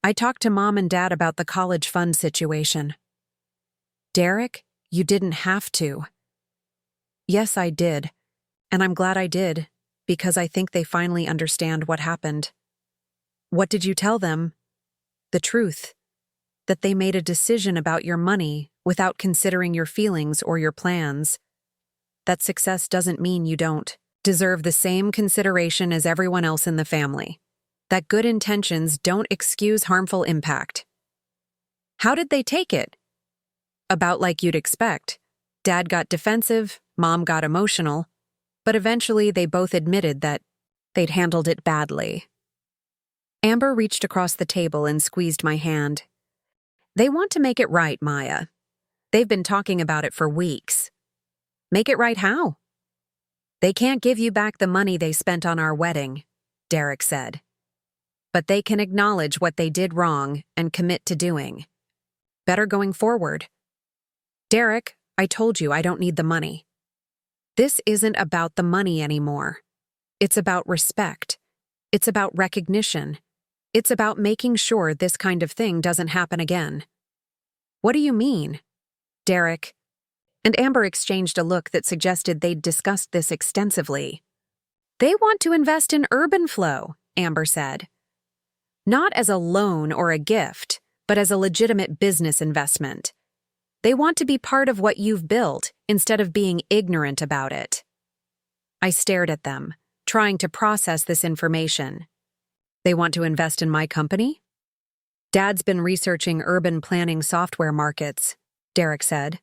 I talked to Mom and Dad about the college fund situation. Derek, you didn't have to. Yes, I did. And I'm glad I did, because I think they finally understand what happened. What did you tell them? The truth. That they made a decision about your money without considering your feelings or your plans. That success doesn't mean you don't deserve the same consideration as everyone else in the family. That good intentions don't excuse harmful impact. How did they take it? About like you'd expect. Dad got defensive, Mom got emotional, but eventually they both admitted that they'd handled it badly. Amber reached across the table and squeezed my hand. They want to make it right, Maya. They've been talking about it for weeks. Make it right how? They can't give you back the money they spent on our wedding, Derek said. But they can acknowledge what they did wrong and commit to doing better going forward. Derek, I told you I don't need the money. This isn't about the money anymore. It's about respect. It's about recognition. It's about making sure this kind of thing doesn't happen again. What do you mean? Derek and Amber exchanged a look that suggested they'd discussed this extensively. They want to invest in UrbanFlow, Amber said. Not as a loan or a gift, but as a legitimate business investment. They want to be part of what you've built instead of being ignorant about it. I stared at them, trying to process this information. They want to invest in my company? Dad's been researching urban planning software markets, Derek said.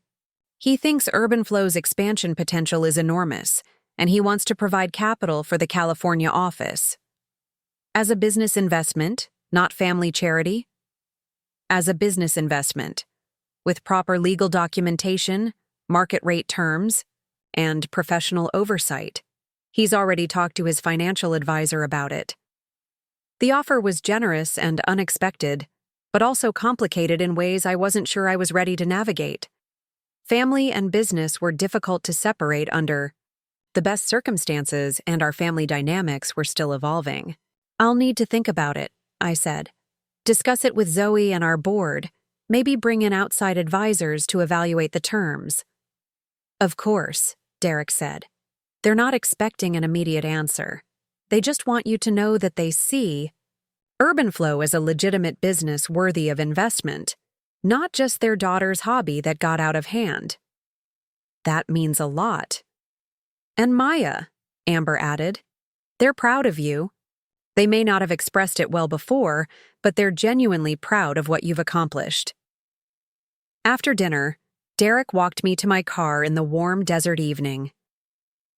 He thinks UrbanFlow's expansion potential is enormous, and he wants to provide capital for the California office. As a business investment, not family charity? As a business investment, with proper legal documentation, market rate terms, and professional oversight. He's already talked to his financial advisor about it. The offer was generous and unexpected, but also complicated in ways I wasn't sure I was ready to navigate. Family and business were difficult to separate under the best circumstances, and our family dynamics were still evolving. I'll need to think about it, I said. Discuss it with Zoe and our board, maybe bring in outside advisors to evaluate the terms. Of course, Derek said. They're not expecting an immediate answer. They just want you to know that they see UrbanFlow as a legitimate business worthy of investment, not just their daughter's hobby that got out of hand. That means a lot. And Maya, Amber added. They're proud of you. They may not have expressed it well before, but they're genuinely proud of what you've accomplished. After dinner, Derek walked me to my car in the warm desert evening.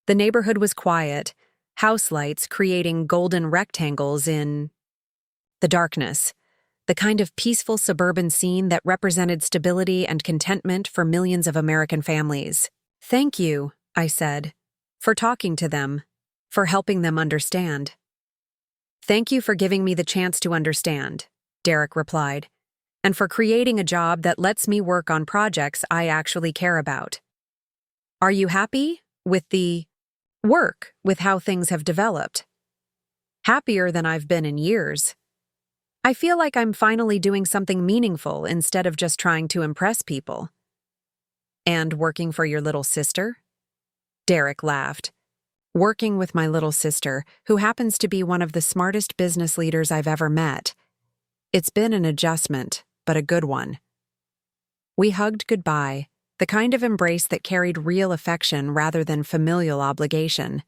The neighborhood was quiet, house lights creating golden rectangles in the darkness, the kind of peaceful suburban scene that represented stability and contentment for millions of American families. Thank you, I said, for talking to them, for helping them understand. Thank you for giving me the chance to understand, Derek replied, and for creating a job that lets me work on projects I actually care about. Are you happy with the work, with how things have developed? Happier than I've been in years. I feel like I'm finally doing something meaningful instead of just trying to impress people. And working for your little sister? Derek laughed. Working with my little sister, who happens to be one of the smartest business leaders I've ever met. It's been an adjustment, but a good one. We hugged goodbye, the kind of embrace that carried real affection rather than familial obligation.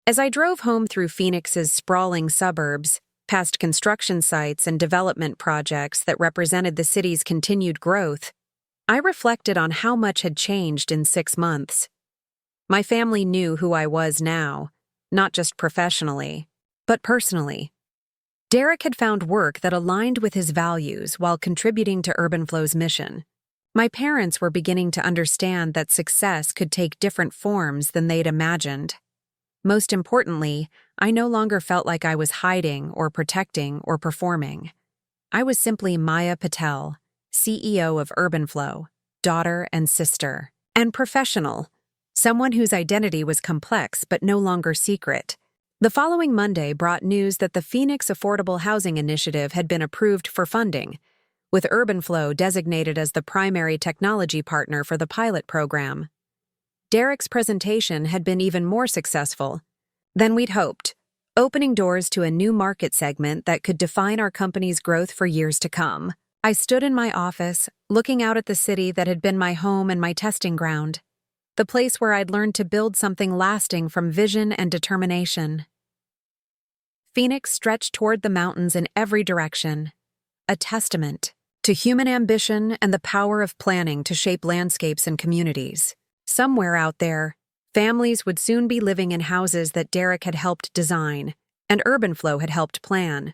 As I drove home through Phoenix's sprawling suburbs, past construction sites and development projects that represented the city's continued growth, I reflected on how much had changed in 6 months. My family knew who I was now, not just professionally, but personally. Derek had found work that aligned with his values while contributing to UrbanFlow's mission. My parents were beginning to understand that success could take different forms than they'd imagined. Most importantly, I no longer felt like I was hiding or protecting or performing. I was simply Maya Patel, CEO of UrbanFlow, daughter and sister, and professional. Someone whose identity was complex but no longer secret. The following Monday brought news that the Phoenix Affordable Housing Initiative had been approved for funding, with UrbanFlow designated as the primary technology partner for the pilot program. Derek's presentation had been even more successful than we'd hoped, opening doors to a new market segment that could define our company's growth for years to come. I stood in my office, looking out at the city that had been my home and my testing ground. The place where I'd learned to build something lasting from vision and determination. Phoenix stretched toward the mountains in every direction, a testament to human ambition and the power of planning to shape landscapes and communities. Somewhere out there, families would soon be living in houses that Derek had helped design and UrbanFlow had helped plan.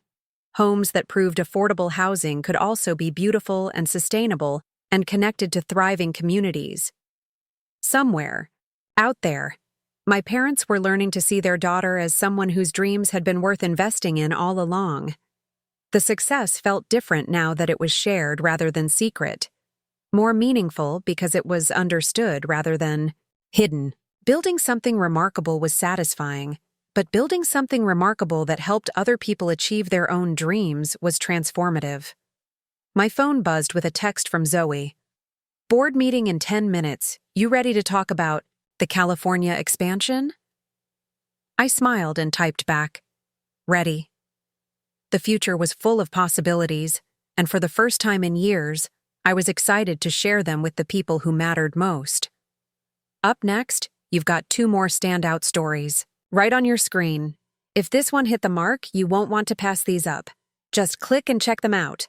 Homes that proved affordable housing could also be beautiful and sustainable and connected to thriving communities. Somewhere, out there, My parents were learning to see their daughter as someone whose dreams had been worth investing in all along. The success felt different now that it was shared rather than secret. More meaningful because it was understood rather than hidden. Building something remarkable was satisfying, but building something remarkable that helped other people achieve their own dreams was transformative. My phone buzzed with a text from Zoe. Board meeting in 10 minutes. You ready to talk about the California expansion? I smiled and typed back, ready. The future was full of possibilities, and for the first time in years, I was excited to share them with the people who mattered most. Up next, you've got 2 more standout stories, right on your screen. If this one hit the mark, you won't want to pass these up. Just click and check them out.